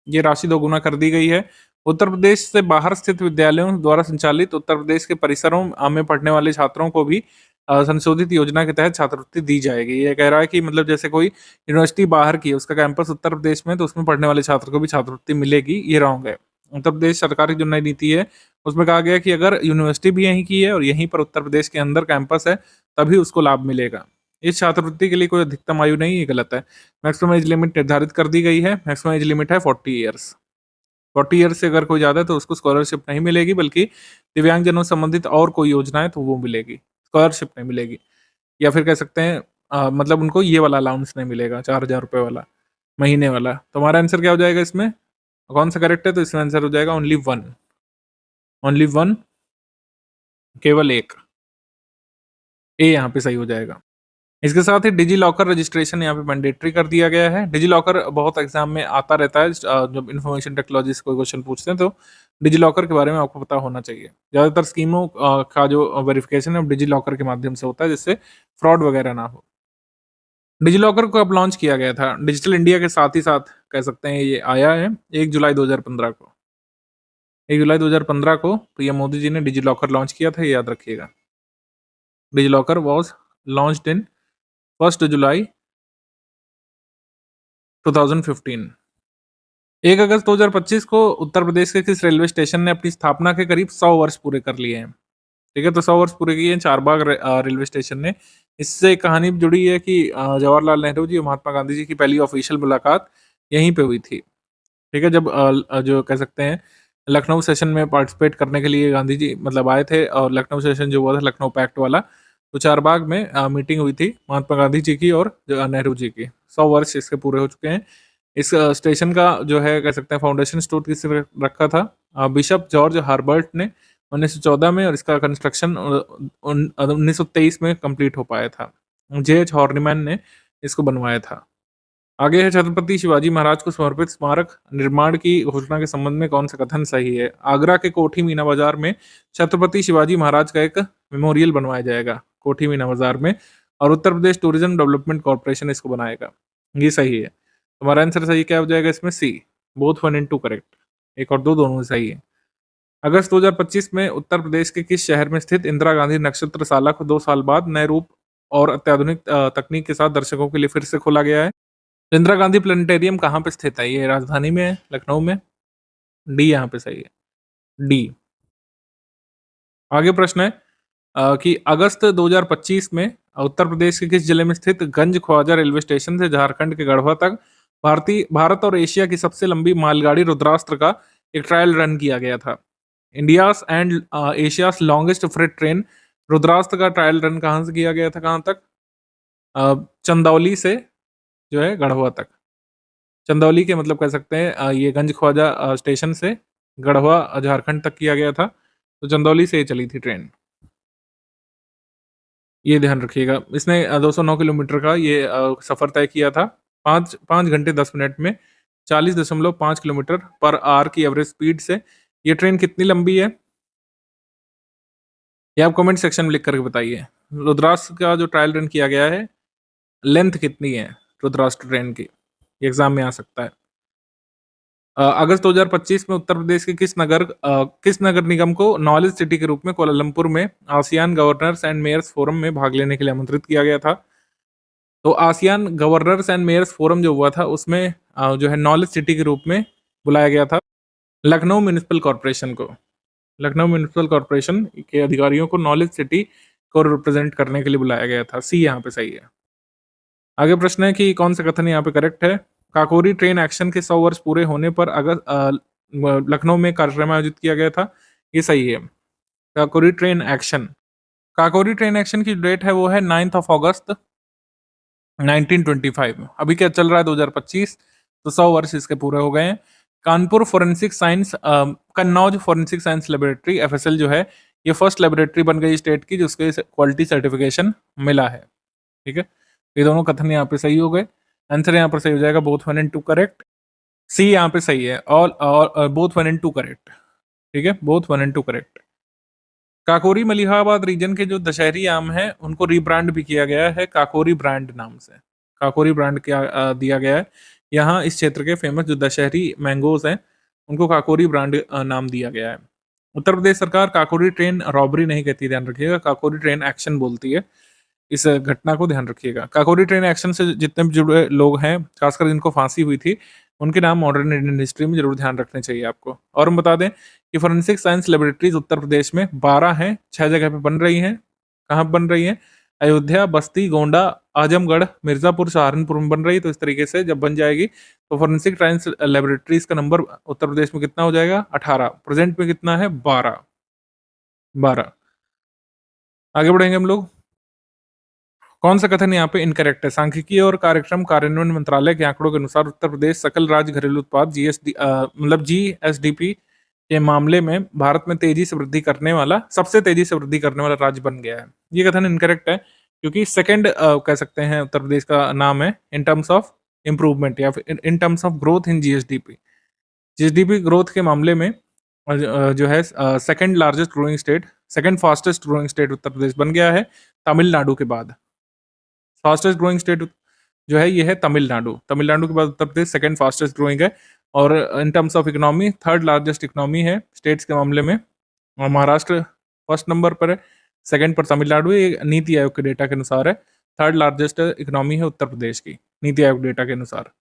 ये राशि 2 गुना कर दी गई है। उत्तर प्रदेश से बाहर स्थित विद्यालयों द्वारा संचालित उत्तर प्रदेश के परिसरों में पढ़ने वाले छात्रों को भी संशोधित योजना के तहत छात्रवृत्ति दी जाएगी। ये कह रहा है कि मतलब जैसे कोई यूनिवर्सिटी बाहर की है, उसका कैंपस उत्तर प्रदेश में, तो उसमें पढ़ने वाले छात्र को भी छात्रवृत्ति मिलेगी, ये रॉन्ग है। उत्तर प्रदेश सरकार की जो नई नीति है उसमें कहा गया कि अगर यूनिवर्सिटी भी यहीं की है और यहीं पर उत्तर प्रदेश के अंदर कैंपस है तभी उसको लाभ मिलेगा। इस छात्रवृत्ति के लिए कोई अधिकतम आयु नहीं, ये गलत है। मैक्सिमम एज लिमिट निर्धारित कर दी गई है, मैक्सिमम एज लिमिट है 40 ईयर्स। 40 ईयर्स से अगर कोई ज़्यादा है तो उसको स्कॉलरशिप नहीं मिलेगी, बल्कि दिव्यांगजनों से संबंधित और कोई योजना है तो वो मिलेगी, स्कॉलरशिप नहीं मिलेगी। या फिर कह सकते हैं मतलब उनको ये वाला अलाउंस नहीं मिलेगा, 4,000 रुपये वाला, महीने वाला। तो हमारा आंसर क्या हो जाएगा इसमें? कौन सा करेक्ट है? तो इसमें आंसर हो जाएगा ओनली 1, ओनली 1, केवल 1, ए यहाँ पे सही हो जाएगा। इसके साथ ही डिजी लॉकर रजिस्ट्रेशन यहाँ पे मैंडेटरी कर दिया गया है। डिजी लॉकर बहुत एग्जाम में आता रहता है, जब इन्फॉर्मेशन टेक्नोलॉजी से कोई क्वेश्चन पूछते हैं तो डिजी लॉकर के बारे में आपको पता होना चाहिए। ज़्यादातर स्कीमों का जो वेरिफिकेशन है डिजी लॉकर के माध्यम से होता है, जिससे फ्रॉड वगैरह ना हो। डिजी लॉकर को अब लॉन्च किया गया था, डिजिटल इंडिया के साथ ही साथ कह सकते हैं ये आया है 1 जुलाई 2015 को। 1 जुलाई 2015 को पीएम मोदी जी ने डिजी लॉकर लॉन्च किया था, ये याद रखिएगा। Digi locker was launched in 1 जुलाई 2015। 1 अगस्त 2025 को उत्तर प्रदेश के किस रेलवे स्टेशन ने अपनी स्थापना के करीब 100 वर्ष पूरे कर लिए हैं? ठीक है, तो 100 वर्ष पूरे किए हैं चारबाग रेलवे स्टेशन ने। इससे एक कहानी भी जुड़ी है कि जवाहरलाल नेहरू जी और महात्मा गांधी जी की पहली ऑफिशियल मुलाकात यहीं पे हुई थी। ठीक है, जब जो कह सकते हैं लखनऊ सेशन में पार्टिसिपेट करने के लिए गांधी जी मतलब आए थे, और लखनऊ सेशन जो हुआ था लखनऊ पैक्ट वाला, तो चारबाग में मीटिंग हुई थी महात्मा गांधी जी की और नेहरू जी की। 100 वर्ष इसके पूरे हो चुके हैं। इस स्टेशन का जो है कह सकते हैं फाउंडेशन स्टोन किसने रखा था? बिशप जॉर्ज हार्बर्ट ने 1914 में, और इसका कंस्ट्रक्शन 1923 में कंप्लीट हो पाया था। J.H. हॉर्निमैन ने इसको बनवाया था। आगे है, छत्रपति शिवाजी महाराज को समर्पित स्मारक निर्माण की घोषणा के संबंध में कौन सा कथन सही है? आगरा के कोठी मीना बाजार में छत्रपति शिवाजी महाराज का एक मेमोरियल बनवाया जाएगा, कोठी मीना बाजार में, और Uttar Pradesh tourism development corporation इसको बनाएगा। ये सही है। तुम्हारा आंसर सही क्या हो जाएगा इसमें? C, both 1 and 2 correct. एक और दो दोनों सही है। अगस्त 2025 में उत्तर प्रदेश के किस शहर में स्थित इंदिरा गांधी नक्षत्रशाला को 2 साल बाद नए रूप और अत्याधुनिक तकनीक के साथ दर्शकों के लिए फिर से खोला गया है? इंदिरा गांधी प्लेनेटेरियम कहाँ पे स्थित है? ये राजधानी में है, लखनऊ में। डी यहाँ पे सही है, डी। आगे प्रश्न है कि अगस्त 2025 में उत्तर प्रदेश के किस जिले में स्थित गंज ख्वाजा रेलवे स्टेशन से झारखंड के गढ़वा तक भारत और एशिया की सबसे लंबी मालगाड़ी रुद्रास्त्र का एक ट्रायल रन किया गया था? India's and Asia's longest freight train Rudrastra का ट्रायल रन कहाँ से किया गया था, कहाँ तक? चंदौली से जो है गढ़वा तक। चंदौली के मतलब कह सकते हैं ये गंज ख्वाजा स्टेशन से गढ़वा झारखंड तक किया गया था, तो चंदौली से ये चली थी ट्रेन। ये ध्यान रखिएगा। इसने 209 किलोमीटर का ये सफ़र तय किया था 5 घंटे 10 मिनट में 40.5 किलोमीटर पर आवर की एवरेज स्पीड से। ये ट्रेन कितनी लंबी है, ये आप कमेंट सेक्शन में लिख करके बताइए। रुद्रास्त्र का जो ट्रायल रन किया गया है, लेंथ कितनी है रुद्रास्त्र ट्रेन की? एग्जाम में आ सकता है। अगस्त 2025 में उत्तर प्रदेश के किस नगर निगम को नॉलेज सिटी के रूप में कोलालमपुर में ASEAN governors and mayors forum में भाग लेने के लिए आमंत्रित किया गया था? तो ASEAN governors and mayors forum जो हुआ था उसमें जो है नॉलेज सिटी के रूप में बुलाया गया था लखनऊ म्यूनिसिपल कॉरपोरेशन को। लखनऊ म्यूनिसिपल कॉरपोरेशन के अधिकारियों को नॉलेज सिटी को रिप्रेजेंट करने के लिए बुलाया गया था। सी यहाँ पे सही है। आगे प्रश्न है कि कौन सा कथन यहाँ पे करेक्ट है? काकोरी ट्रेन एक्शन के 100 वर्ष पूरे होने पर लखनऊ में कार्यक्रम आयोजित किया गया था। ये सही है। काकोरी ट्रेन एक्शन की डेट है वो है 9 अगस्त 1925। अभी क्या चल रहा है 2025, तो 100 वर्ष इसके पूरे हो गए हैं। Kanpur forensic science Kannauj forensic science laboratory FSL जो है, ये फर्स्ट लेबोरेटरी बन गई स्टेट की जिसके क्वालिटी सर्टिफिकेशन मिला है। ठीक है, ये दोनों कथन यहाँ पे सही हो गए। आंसर यहाँ पर सही हो जाएगा बोथ 1 and 2 करेक्ट। सी यहाँ पे सही है, और बोथ 1 and 2 करेक्ट। ठीक है, both 1 and 2 correct. Kakori Malihabad region के जो दशहरी आम है उनको रीब्रांड भी किया गया है काकोरी ब्रांड नाम से। काकोरी ब्रांड क्या दिया गया है यहाँ, इस क्षेत्र के फेमस जो दशहरी मैंगोज हैं उनको काकोरी ब्रांड नाम दिया गया है। उत्तर प्रदेश सरकार काकोरी ट्रेन रॉबरी नहीं कहती, ध्यान रखिएगा, काकोरी ट्रेन एक्शन बोलती है। इस घटना को ध्यान रखिएगा। काकोरी ट्रेन एक्शन से जितने भी जुड़े लोग हैं, खासकर जिनको फांसी हुई थी, उनके नाम मॉडर्न इंडियन हिस्ट्री में जरूर ध्यान रखने चाहिए आपको। और हम बता दें कि forensic science laboratories Uttar Pradesh में 12 हैं, 6 जगह पे बन रही हैं। कहाँ बन रही हैं? अयोध्या, बस्ती, गोंडा, आजमगढ़, मिर्जापुर, सहारनपुर में बन रही। तो इस तरीके से जब बन जाएगी तो फोरेंसिक साइंस लेबोरेटरीज का नंबर उत्तर प्रदेश में कितना हो जाएगा? 18। प्रेजेंट में कितना है? 12। आगे बढ़ेंगे हम लोग। कौन सा कथन यहाँ पे इनकरेक्ट है? सांख्यिकी और कार्यक्रम कार्यान्वयन मंत्रालय के आंकड़ों के अनुसार उत्तर प्रदेश सकल राज्य घरेलू उत्पाद GSDP के मामले में भारत में सबसे तेजी से वृद्धि करने वाला राज्य बन गया है। ये कथन इनकरेक्ट है क्योंकि सेकंड कह सकते हैं उत्तर प्रदेश का नाम है इन टर्म्स ऑफ इम्प्रूवमेंट या फिर in terms of growth in GSDP growth के मामले में जो है second largest growing state, second fastest growing state Uttar Pradesh बन गया है तमिलनाडु के बाद। फास्टेस्ट ग्रोइंग स्टेट जो है ये है तमिलनाडु के बाद Uttar Pradesh second fastest growing है। और इन terms of economy third largest economy है स्टेट्स के मामले में। और महाराष्ट्र फर्स्ट नंबर पर है, सेकंड पर तमिलनाडु। ये नीति आयोग के डेटा के अनुसार है। थर्ड लार्जेस्ट इकोनॉमी है उत्तर प्रदेश की नीति आयोग डेटा के अनुसार।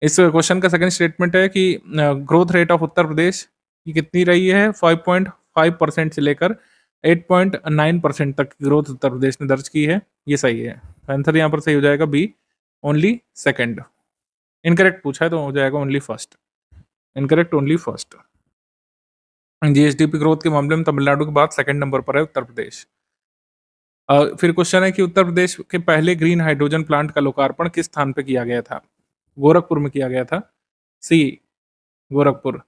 इस क्वेश्चन का सेकंड स्टेटमेंट है कि ग्रोथ रेट ऑफ उत्तर प्रदेश की कितनी रही है? 5.5% से लेकर 8.9% तक की ग्रोथ उत्तर प्रदेश ने दर्ज की है। ये सही है। आंसर यहाँ पर सही हो जाएगा बी, ओनली सेकंड। इनकरेक्ट पूछा है तो हो जाएगा only first. Incorrect only first. GSDP growth के मामले में तमिलनाडु के बाद सेकंड नंबर पर है उत्तर प्रदेश। फिर क्वेश्चन है कि उत्तर प्रदेश के पहले ग्रीन हाइड्रोजन प्लांट का लोकार्पण किस स्थान पे किया गया था? गोरखपुर में किया गया था। सी, गोरखपुर।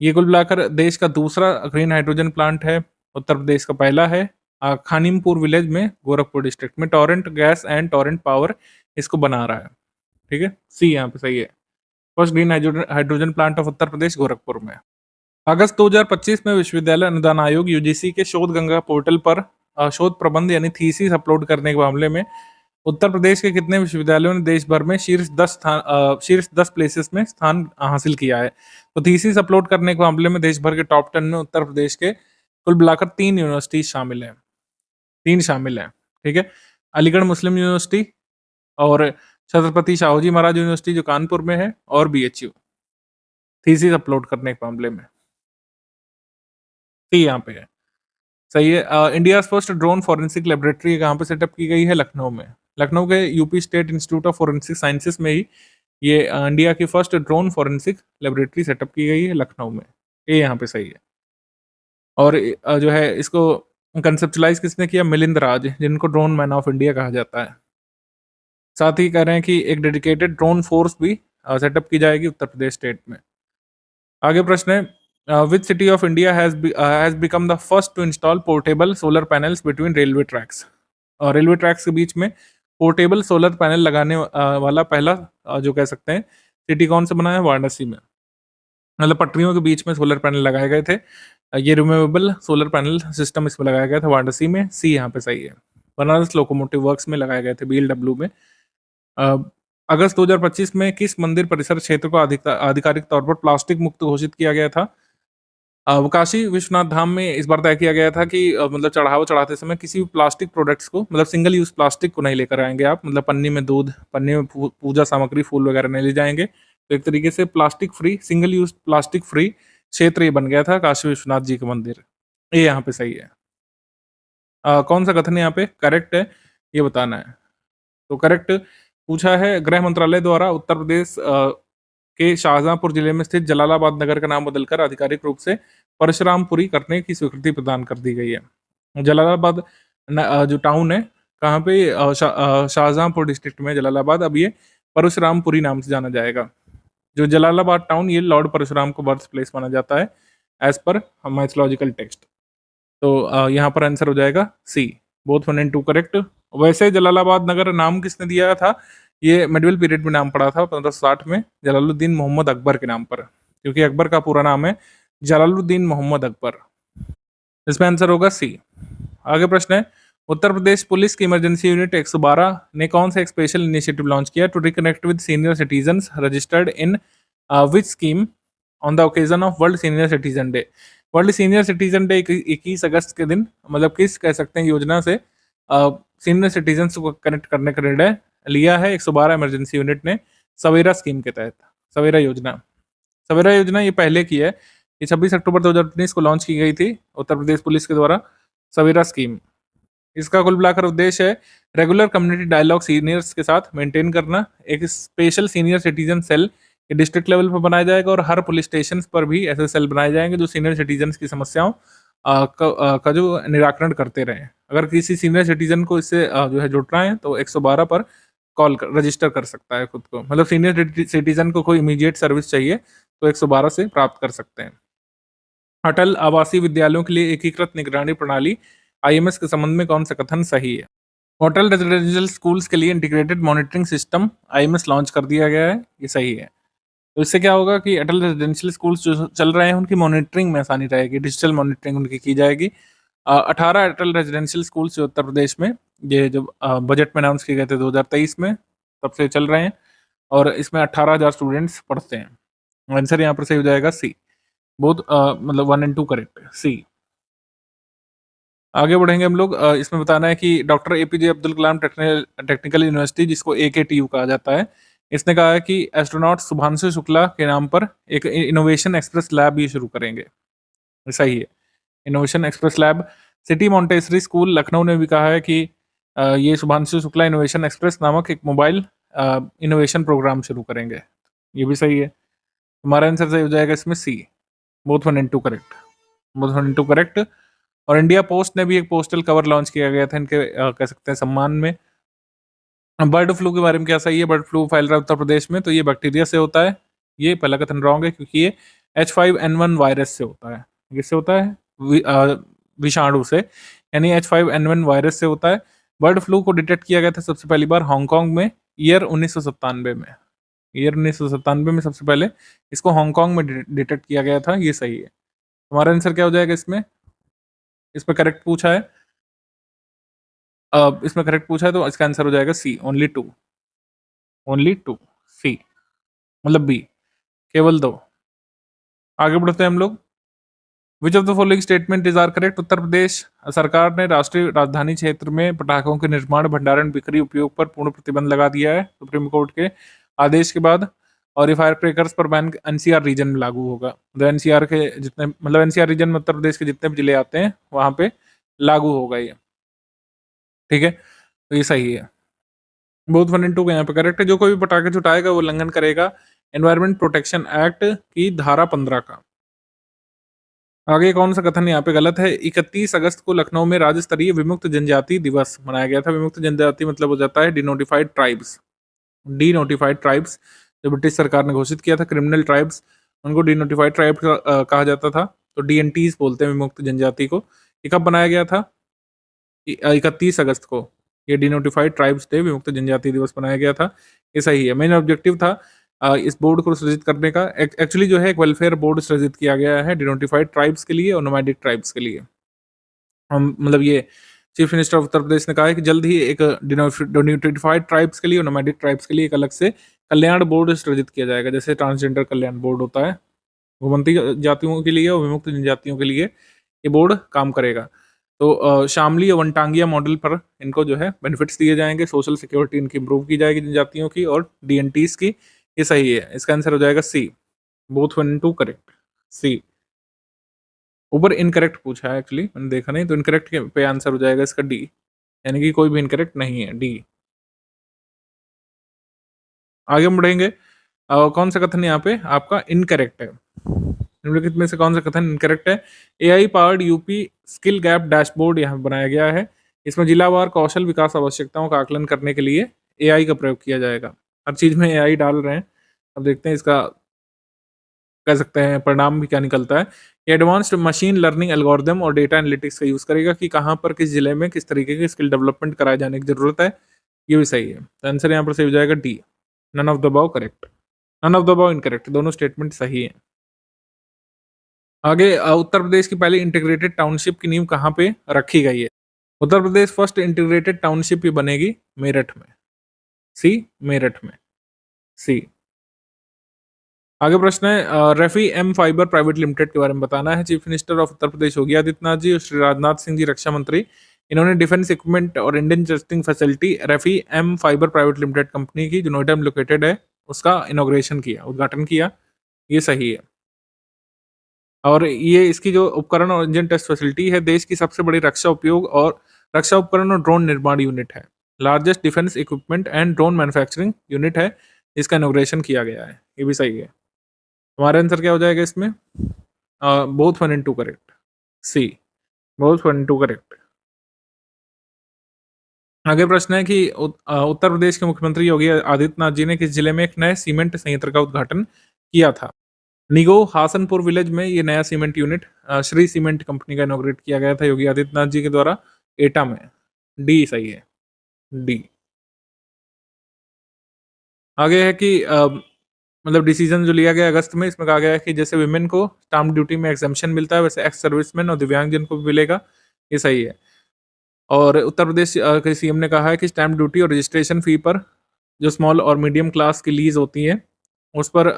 ये कुल मिलाकर देश का दूसरा ग्रीन हाइड्रोजन प्लांट है। उत्तर प्रदेश का पहला है खानिमपुर विलेज में, गोरखपुर डिस्ट्रिक्ट में। Torrent gas and torrent power इसको बना रहा है। ठीक है, सी यहाँ पे सही है। First green hydrogen plant of Uttar Pradesh Gorakhpur में। अगस्त 2025 में विश्वविद्यालय अनुदान आयोग यूजीसी के शोध गंगा पोर्टल पर शोध प्रबंध यानी थीसिस अपलोड करने के मामले में उत्तर प्रदेश के कितने विश्वविद्यालयों ने देश भर में शीर्ष 10 प्लेसेस में स्थान हासिल किया है? तो थीसिस अपलोड करने के मामले में देश भर के टॉप 10 में उत्तर प्रदेश के कुल मिलाकर 3 यूनिवर्सिटी शामिल हैं। 3 शामिल हैं। ठीक है, अलीगढ़ मुस्लिम यूनिवर्सिटी और छत्रपति शाहूजी महाराज यूनिवर्सिटी जो कानपुर में है, और बीएचयू थीसिस अपलोड करने के मामले में। सी यहाँ पे है, सही है। India first drone forensic laboratory कहाँ पे सेटअप की गई है? लखनऊ में। लखनऊ के UP state institute of forensic sciences में ही ये इंडिया की first drone forensic laboratory setup की गई है लखनऊ में। ये यहाँ पे सही है। और जो है इसको कंसेप्चुलाइज किसने किया? मिलिंद राज, जिनको ड्रोन मैन ऑफ इंडिया कहा जाता है। साथ ही कह रहे हैं कि एक डेडिकेटेड ड्रोन फोर्स भी सेटअप की जाएगी उत्तर प्रदेश स्टेट में। आगे प्रश्न है, which city of India has become the first to install portable solar panels between railway tracks? और रेलवे ट्रैक्स के बीच में पोर्टेबल सोलर पैनल लगाने वाला पहला जो कह सकते हैं सिटी कौन से बना है? वाराणसी में। मतलब पटरियों के बीच में सोलर पैनल लगाए गए थे। ये रिमूवेबल सोलर पैनल सिस्टम इसमें लगाया गया था वाराणसी में। सी यहाँ पे सही है। बनारस लोकोमोटिव वर्क्स में लगाए गए थे, बीएलडब्ल्यू में। अगस्त 2025 में किस मंदिर परिसर क्षेत्र को आधिकारिक तौर पर प्लास्टिक मुक्त घोषित किया गया था? काशी विश्वनाथ धाम में इस बार तय किया गया था कि मतलब चढ़ावा चढ़ाते समय किसी भी प्लास्टिक प्रोडक्ट्स को, मतलब सिंगल यूज प्लास्टिक को नहीं लेकर आएंगे आप। मतलब पन्नी में दूध, पन्नी में पूजा सामग्री, फूल वगैरह नहीं ले जाएंगे। तो एक तरीके से plastic free, single use plastic free क्षेत्र ये बन गया था काशी विश्वनाथ जी का मंदिर। ये यहाँ पे सही है। कौन सा कथन यहाँ पे करेक्ट है ये बताना है। तो करेक्ट पूछा है, गृह मंत्रालय द्वारा उत्तर प्रदेश के शाहजहांपुर जिले में स्थित जलालाबाद नगर का नाम बदलकर आधिकारिक रूप से परशुरामपुरी करने की स्वीकृति प्रदान कर दी गई है। जलालाबाद जो टाउन है, कहाँ पे? शाहजहांपुर डिस्ट्रिक्ट में जलालाबाद। अब ये परशुरामपुरी नाम से जाना जाएगा। जो जलालाबाद टाउन, ये लॉर्ड परशुराम को बर्थ प्लेस माना जाता है एज पर माइथोलॉजिकल टेक्स्ट। तो यहाँ पर आंसर हो जाएगा सी, बोथ 1 and 2 करेक्ट। वैसे जलालाबाद नगर नाम किसने दिया था? ये मिडिवल पीरियड में नाम पड़ा था 1560 में, जलालुद्दीन मोहम्मद अकबर के नाम पर, क्योंकि अकबर का पूरा नाम है जलालुद्दीन मोहम्मद अकबर। इसमें आंसर होगा सी। आगे प्रश्न है, उत्तर प्रदेश पुलिस की इमरजेंसी यूनिट 112 ने कौन सा एक स्पेशल इनिशिएटिव लॉन्च किया to reconnect with senior citizens registered in which scheme on the occasion of world senior citizen day? World senior citizen day 21 अगस्त के दिन, मतलब किस कह सकते हैं योजना से सीनियर सिटीजन्स को कनेक्ट करने का निर्णय लिया है 112 इमरजेंसी यूनिट ने? सवेरा स्कीम के तहत, सवेरा योजना। सवेरा योजना ये पहले की है, ये 26 अक्टूबर 2019 को लॉन्च की गई थी उत्तर प्रदेश पुलिस के द्वारा, सवेरा स्कीम। इसका कुल मिलाकर उद्देश्य है रेगुलर कम्युनिटी डायलॉग सीनियर्स के साथ मेंटेन करना। एक special senior citizen cell district level पर बनाया जाएगा और हर पुलिस स्टेशन पर भी ऐसे सेल बनाए जाएंगे जो सीनियर सिटीजन की समस्याओं का जो निराकरण करते रहे। अगर किसी सीनियर सिटीजन को इससे जो है जुड़ना है तो 112 पर रजिस्टर कर सकता है खुद को। मतलब सीनियर सिटीजन को कोई इमीडिएट सर्विस चाहिए तो 112 से प्राप्त कर सकते हैं। अटल आवासीय विद्यालयों के लिए एकीकृत निगरानी प्रणाली आईएमएस के संबंध में कौन सा कथन सही है? होटल रेजिडेंशियल स्कूल्स के लिए integrated monitoring system IMS launch कर दिया गया है, ये सही है। तो इससे क्या होगा कि अटल रेजिडेंशियल स्कूल्स जो चल रहे हैं उनकी मॉनिटरिंग में आसानी रहेगी, डिजिटल मॉनिटरिंग उनकी की जाएगी। 18 अटल रेजिडेंशियल स्कूल्स जो उत्तर प्रदेश में, ये जो बजट में अनाउंस किए गए थे 2023 में, तब से चल रहे हैं और इसमें 18,000 स्टूडेंट्स पढ़ते हैं। आंसर यहाँ पर सही हो जाएगा सी, बहुत मतलब 1 and 2 करेक्ट है, सी। आगे बढ़ेंगे हम लोग। इसमें बताना है कि doctor APJ Abdul Kalam technical university, जिसको एकेटीयू कहा जाता है, इसने कहा है कि एस्ट्रोनॉट शुभांशु शुक्ला के नाम पर एक इनोवेशन एक्सप्रेस लैब ये शुरू करेंगे। सही है, innovation express lab. City Montessori school Lucknow ने भी कहा है कि ये शुभांशु शुक्ला इनोवेशन एक्सप्रेस नामक एक मोबाइल इनोवेशन प्रोग्राम शुरू करेंगे। ये भी सही है। हमारा आंसर सही हो जाएगा इसमें C, both 1 and 2 correct. Both 1 and 2 correct. और इंडिया पोस्ट ने भी एक पोस्टल कवर लॉन्च किया गया था इनके कह सकते हैं सम्मान में। बर्ड फ्लू के बारे में क्या सही है? बर्ड फ्लू फैल रहा है उत्तर प्रदेश में, तो ये बैक्टीरिया से होता है। ये पहला कथन रॉन्ग है, क्योंकि ये H5N1 वायरस से होता है। किससे होता है? विषाणु से, यानी H5N1 वायरस से होता है। बर्ड फ्लू को डिटेक्ट किया गया था सबसे पहली बार हांगकांग में ईयर 1997 में। ईयर 1997 में सबसे पहले इसको हांगकांग में डिटेक्ट किया गया था। ये सही है। हमारा आंसर क्या हो जाएगा इसमें? इसमें करेक्ट पूछा है, इसमें करेक्ट पूछा है, तो इसका आंसर हो जाएगा C, only two. Only two, C मतलब बी, केवल 2। आगे बढ़ते हैं हम लोग। Which of the following statement is are correct? Uttar Pradesh सरकार ने राष्ट्रीय राजधानी क्षेत्र में पटाखों के निर्माण, भंडारण, बिक्री, उपयोग पर पूर्ण प्रतिबंध लगा दिया है सुप्रीम कोर्ट के आदेश के बाद। और ये फायर क्रेकर्स पर बैन एनसीआर रीजन में लागू होगा। तो एनसीआर के जितने, मतलब एनसीआर रीजन में उत्तर प्रदेश के जितने भी जिले आते हैं वहां पे लागू होगा ये। ठीक है, तो ये सही है। बोथ 1 and 2 का यहाँ पे करेक्ट है। जो कोई भी पटाखे छुटाएगा वो उल्लंघन करेगा एनवायरमेंट प्रोटेक्शन एक्ट की धारा 15 का। आगे कौन सा कथन यहाँ पे गलत है? 31 अगस्त को लखनऊ में राज्य स्तरीय विमुक्त जनजाति दिवस मनाया गया था। विमुक्त जनजाति मतलब हो जाता है डिनोटिफाइड ट्राइब्स। डिनोटिफाइड ट्राइब्स जो ब्रिटिश सरकार ने घोषित किया था, क्रिमिनल ट्राइब्स, उनको डिनोटिफाइड ट्राइब कहा जाता था। तो डीएनटीज बोलते हैं विमुक्त जनजाति को। ये कब बनाया गया था? 31 अगस्त को। ये डिनोटिफाइड ट्राइब्स डे, विमुक्त जनजाति दिवस बनाया गया था। ये सही है। मेन ऑब्जेक्टिव था इस बोर्ड को सृजित करने का। एक्चुअली जो है एक वेलफेयर बोर्ड सृजित किया गया है डिनोटिफाइड ट्राइब्स के लिए और नोमैडिक ट्राइब्स के लिए। हम मतलब ये चीफ मिनिस्टर ऑफ उत्तर प्रदेश ने कहा है कि जल्द ही एक डिनोटिफाइड ट्राइब्स के लिए और नोमैडिक ट्राइब्स के लिए एक अलग से कल्याण बोर्ड सृजित किया जाएगा, जैसे ट्रांसजेंडर कल्याण बोर्ड होता है। घुमंती जातियों के लिए और विमुक्त जनजातियों के लिए ये बोर्ड काम करेगा। तो शामली और वनटांगिया मॉडल पर इनको जो है बेनिफिट्स दिए जाएंगे, सोशल सिक्योरिटी इनकी इंप्रूव की जाएगी जनजातियों की और डीएनटीज की। ये सही है। इसका आंसर हो जाएगा सी, बोथ 1 and 2 करेक्ट, सी। ऊपर इनकरेक्ट पूछा है, एक्चुअली मैंने देखा नहीं, तो इनकरेक्ट पे आंसर हो जाएगा इसका डी, यानी कि कोई भी इनकरेक्ट नहीं है, डी। आगे हम बढ़ेंगे। कौन सा कथन यहाँ पे आपका इनकरेक्ट है? निम्नलिखित में से कौन सा कथन इनकरेक्ट है? AI powered UP skill gap dashboard यहाँ बनाया गया है। इसमें जिलावार कौशल विकास आवश्यकताओं का आकलन करने के लिए एआई का प्रयोग किया जाएगा। हर चीज में एआई डाल रहे हैं। अब देखते हैं इसका कह सकते हैं परिणाम भी क्या निकलता है। ये एडवांस्ड मशीन लर्निंग एल्गोरिदम और डेटा एनालिटिक्स का यूज करेगा कि कहाँ पर किस जिले में किस तरीके की स्किल डेवलपमेंट कराए जाने की जरूरत है। ये भी सही है। तो आंसर यहाँ पर सही हो जाएगा D, none of the above correct. None of the above incorrect, दोनों स्टेटमेंट सही है। आगे उत्तर प्रदेश की पहली इंटीग्रेटेड टाउनशिप की नींव कहाँ पे रखी गई है? उत्तर प्रदेश फर्स्ट इंटीग्रेटेड टाउनशिप ही बनेगी मेरठ में। सी, मेरठ में, सी। आगे प्रश्न है Refee M fibre private limited के बारे में बताना है। Chief minister of Uttar Pradesh Yogi Adityanath ji और श्री राजनाथ सिंह जी रक्षा मंत्री, इन्होंने डिफेंस इक्विपमेंट और Indian testing facility Refee M fibre private limited company की जो नोएडा में लोकेटेड है उसका इनोग्रेशन किया, उद्घाटन किया। ये सही है। और ये इसकी जो उपकरण और इंजन टेस्ट फैसिलिटी है देश की सबसे बड़ी रक्षा उपयोग और रक्षा उपकरण और ड्रोन निर्माण यूनिट है। Largest defence equipment and drone manufacturing unit है, इसका इनोग्रेशन किया गया है। ये भी सही है। हमारा आंसर क्या हो जाएगा इसमें? Both 1 and 2 correct, C, both 1 and 2 correct. आगे प्रश्न है कि उत्तर प्रदेश के मुख्यमंत्री योगी आदित्यनाथ जी ने किस जिले में एक नए सीमेंट संयंत्र का उद्घाटन किया था? निगो हासनपुर विलेज में ये नया cement unit Shri cement company का इनोग्रेट किया गया था योगी आदित्यनाथ जी के द्वारा, एटा में। डी सही है, डी। आगे है कि मतलब डिसीजन जो लिया गया अगस्त में, इसमें कहा गया है कि जैसे विमेन को स्टाम्प ड्यूटी में एग्जाम्पशन मिलता है वैसे एक्स सर्विसमैन और दिव्यांगजन को भी मिलेगा। ये सही है। और उत्तर प्रदेश के सीएम ने कहा है कि स्टैंप ड्यूटी और रजिस्ट्रेशन फी पर जो स्मॉल और मीडियम क्लास की लीज होती है उस पर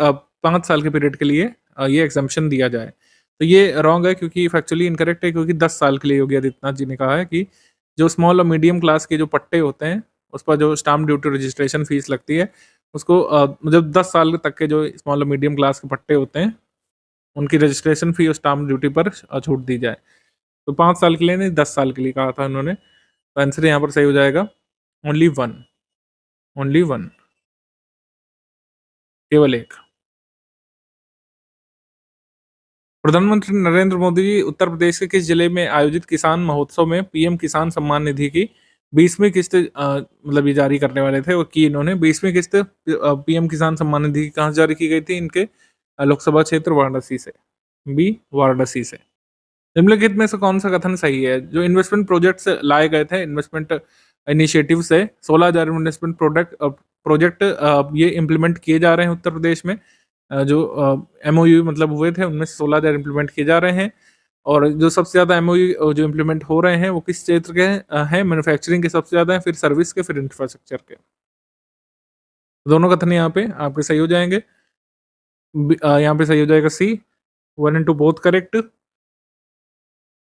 5 साल के पीरियड के लिए ये एग्जाम्पशन दिया जाए। तो ये रॉन्ग है, क्योंकि फैक्चुअली इनकरेक्ट है, क्योंकि 10 साल के लिए योगी आदित्यनाथ जी ने कहा है कि जो स्मॉल और मीडियम क्लास के जो पट्टे होते हैं उस पर जो स्टाम्प ड्यूटी रजिस्ट्रेशन फीस लगती है उसको मतलब 10 साल तक के जो स्मॉल और मीडियम क्लास के पट्टे होते हैं उनकी रजिस्ट्रेशन फी और स्टाम्प ड्यूटी पर छूट दी जाए। तो 5 साल के लिए नहीं, 10 साल के लिए कहा था उन्होंने। तो आंसर यहाँ पर सही हो जाएगा ओनली वन, ओनली वन, केवल एक। प्रधानमंत्री नरेंद्र मोदी जी उत्तर प्रदेश के किस जिले में आयोजित किसान महोत्सव में पीएम किसान सम्मान निधि की 20वीं किस्त मतलब ये जारी करने वाले थे, और की इन्होंने 20वीं किस्त पीएम किसान सम्मान निधि कहाँ से जारी की गई थी? इनके लोकसभा क्षेत्र वाराणसी से। बी, वाराणसी से। निम्नलिखित में से कौन सा कथन सही है? जो इन्वेस्टमेंट प्रोजेक्ट्स लाए गए थे इन्वेस्टमेंट इनिशिएटिव से 16,000 इन्वेस्टमेंट प्रोजेक्ट ये इम्प्लीमेंट किए जा रहे हैं उत्तर प्रदेश में। जो एमओयू मतलब हुए थे उनमें से 16,000 इम्प्लीमेंट किए जा रहे हैं, और जो सबसे ज़्यादा एमओयू जो इम्प्लीमेंट हो रहे हैं वो किस क्षेत्र के हैं? मैन्युफैक्चरिंग के सबसे ज़्यादा हैं, फिर सर्विस के, फिर इंफ्रास्ट्रक्चर के। दोनों कथन यहाँ पे आपके सही हो जाएंगे। यहाँ पे सही हो जाएगा सी, 1 and 2 बोथ करेक्ट।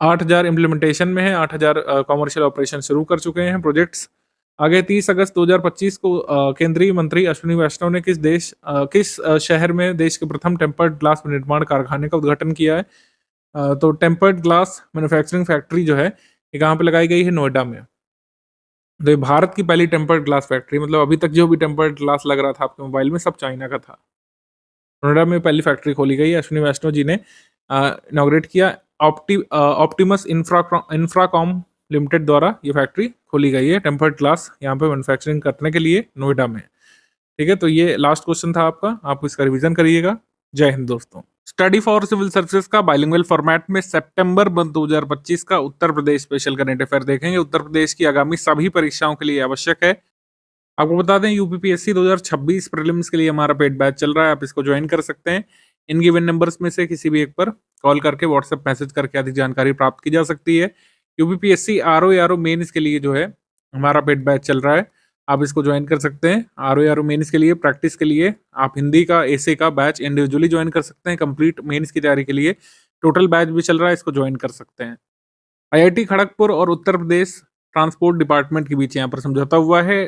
8,000 इम्प्लीमेंटेशन में है, 8,000 कॉमर्शियल ऑपरेशन शुरू कर चुके हैं प्रोजेक्ट्स। आगे 30 अगस्त 2025 को केंद्रीय मंत्री अश्विनी वैष्णव ने किस शहर में देश के प्रथम टेम्पर्ड ग्लास निर्माण कारखाने का उद्घाटन किया है? तो टेम्पर्ड ग्लास मैन्युफैक्चरिंग फैक्ट्री जो है ये कहाँ पे लगाई गई है? नोएडा में। तो ये भारत की पहली टेम्पर्ड ग्लास फैक्ट्री, मतलब अभी तक जो भी टेम्पर्ड ग्लास लग रहा था आपके मोबाइल में सब चाइना का था। नोएडा में पहली फैक्ट्री खोली गई है, अश्विनी वैष्णव जी ने इनॉग्रेट किया। ऑप्टिमस इंफ्राकॉम लिमिटेड द्वारा ये फैक्ट्री खोली गई है टेम्पर्ड ग्लास यहाँ पे मैन्युफैक्चरिंग करने के लिए नोएडा में। ठीक है, तो ये लास्ट क्वेश्चन था आपका, आप इसका रिवीजन करिएगा। जय हिंद दोस्तों। स्टडी फॉर सिविल सर्विसेज का बाइलिंगुअल फॉर्मेट में सितंबर 2025 का Uttar Pradesh special current affair देखेंगे। उत्तर प्रदेश की आगामी सभी परीक्षाओं के लिए आवश्यक है। आपको बता दें यूपीपीएससी 2026 प्रीलिम्स के लिए हमारा पेड बैच चल रहा है, आप इसको ज्वाइन कर सकते हैं। इन गिवन नंबर्स में से किसी भी एक पर कॉल करके व्हाट्सएप मैसेज करके अधिक जानकारी प्राप्त की जा सकती है। यूपीपीएससी आरओ मेंस के लिए जो है हमारा पेड बैच चल रहा है, आप इसको ज्वाइन कर सकते हैं। आरओ मेंस के लिए प्रैक्टिस के लिए आप हिंदी का एसे का बैच इंडिविजुअली ज्वाइन कर सकते हैं। कंप्लीट मेंस की तैयारी के लिए टोटल बैच भी चल रहा है, इसको ज्वाइन कर सकते हैं। आईआईटी खड़गपुर और उत्तर प्रदेश ट्रांसपोर्ट डिपार्टमेंट के बीच यहाँ पर समझौता हुआ है।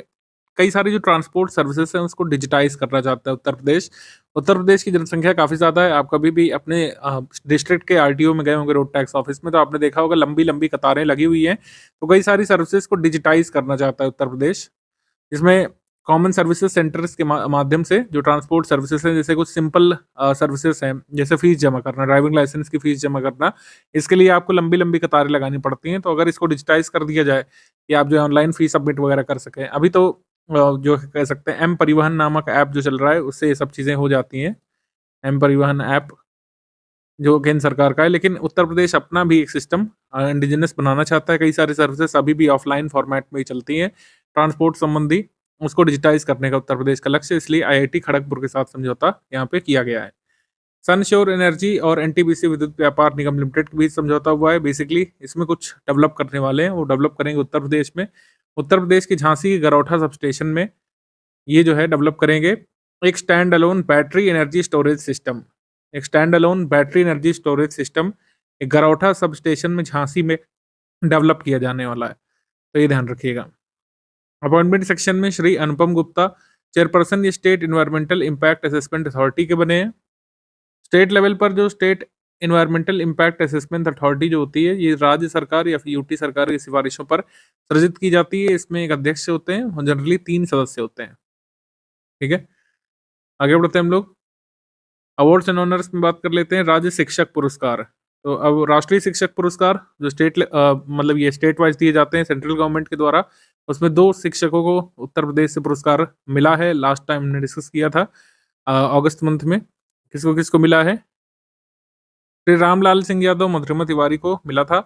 कई सारी जो ट्रांसपोर्ट सर्विसेज हैं उसको डिजिटाइज करना चाहता है उत्तर प्रदेश। उत्तर प्रदेश की जनसंख्या काफ़ी ज़्यादा है। आप कभी भी अपने डिस्ट्रिक्ट के आरटीओ में गए होंगे, रोड टैक्स ऑफिस में, तो आपने देखा होगा लंबी लंबी कतारें लगी हुई हैं। तो कई सारी सर्विसेज को डिजिटाइज करना चाहता है उत्तर प्रदेश, जिसमें कॉमन सर्विसेज सेंटर्स के माध्यम से जो ट्रांसपोर्ट सर्विसेज हैं, जैसे कुछ सिंपल सर्विसेज हैं, जैसे फीस जमा करना, ड्राइविंग लाइसेंस की फीस जमा करना, इसके लिए आपको लंबी लंबी कतारें लगानी पड़ती हैं। तो अगर इसको डिजिटाइज कर दिया जाए कि आप जो है ऑनलाइन फीस सबमिट वगैरह कर सकें, अभी तो जो कह सकते हैं एम परिवहन नामक ऐप जो चल रहा है उससे ये सब चीज़ें हो जाती हैं। एम परिवहन ऐप जो केंद्र सरकार का है, लेकिन उत्तर प्रदेश अपना भी एक सिस्टम इंडिजिनस बनाना चाहता है। कई सारी सर्विसेज अभी भी ऑफलाइन फॉर्मेट में ही चलती हैं ट्रांसपोर्ट संबंधी, उसको डिजिटाइज करने का उत्तर प्रदेश का लक्ष्य, इसलिए आईआईटी खड़गपुर के साथ समझौता यहाँ पे किया गया है। सनश्योर एनर्जी और एनटीपीसी विद्युत व्यापार निगम लिमिटेड के बीच समझौता हुआ है। बेसिकली इसमें कुछ डेवलप करने वाले हैं, वो डेवलप करेंगे उत्तर प्रदेश में। उत्तर प्रदेश की झांसी के गरौठा सब स्टेशन में ये जो है डेवलप करेंगे एक stand alone battery energy storage system. एक stand alone battery energy storage system एक गरौठा सब स्टेशन में झांसी में डेवलप किया जाने वाला है, तो ये ध्यान रखिएगा। अपॉइंटमेंट सेक्शन में Shri Anupam Gupta chairperson state environmental impact assessment authority के बने हैं। स्टेट लेवल पर जो state environmental impact assessment authority जो होती है, ये राज्य सरकार या फिर यूटी सरकार की सिफारिशों पर सृजित की जाती है। इसमें एक अध्यक्ष होते हैं और जनरली 3 सदस्य होते हैं। ठीक है, आगे बढ़ते हैं हम लोग। अवार्ड्स एंड ऑनर्स में बात कर लेते हैं। राज्य शिक्षक पुरस्कार, तो अब राष्ट्रीय शिक्षक पुरस्कार जो मतलब ये स्टेट वाइज दिए जाते हैं सेंट्रल गवर्नमेंट के द्वारा, उसमें 2 शिक्षकों को उत्तर प्रदेश से पुरस्कार मिला है। लास्ट टाइम हमने डिस्कस किया था अगस्त मंथ में। किसको किसको मिला है? श्री रामलाल सिंह यादव, मधुरिमा तिवारी को मिला था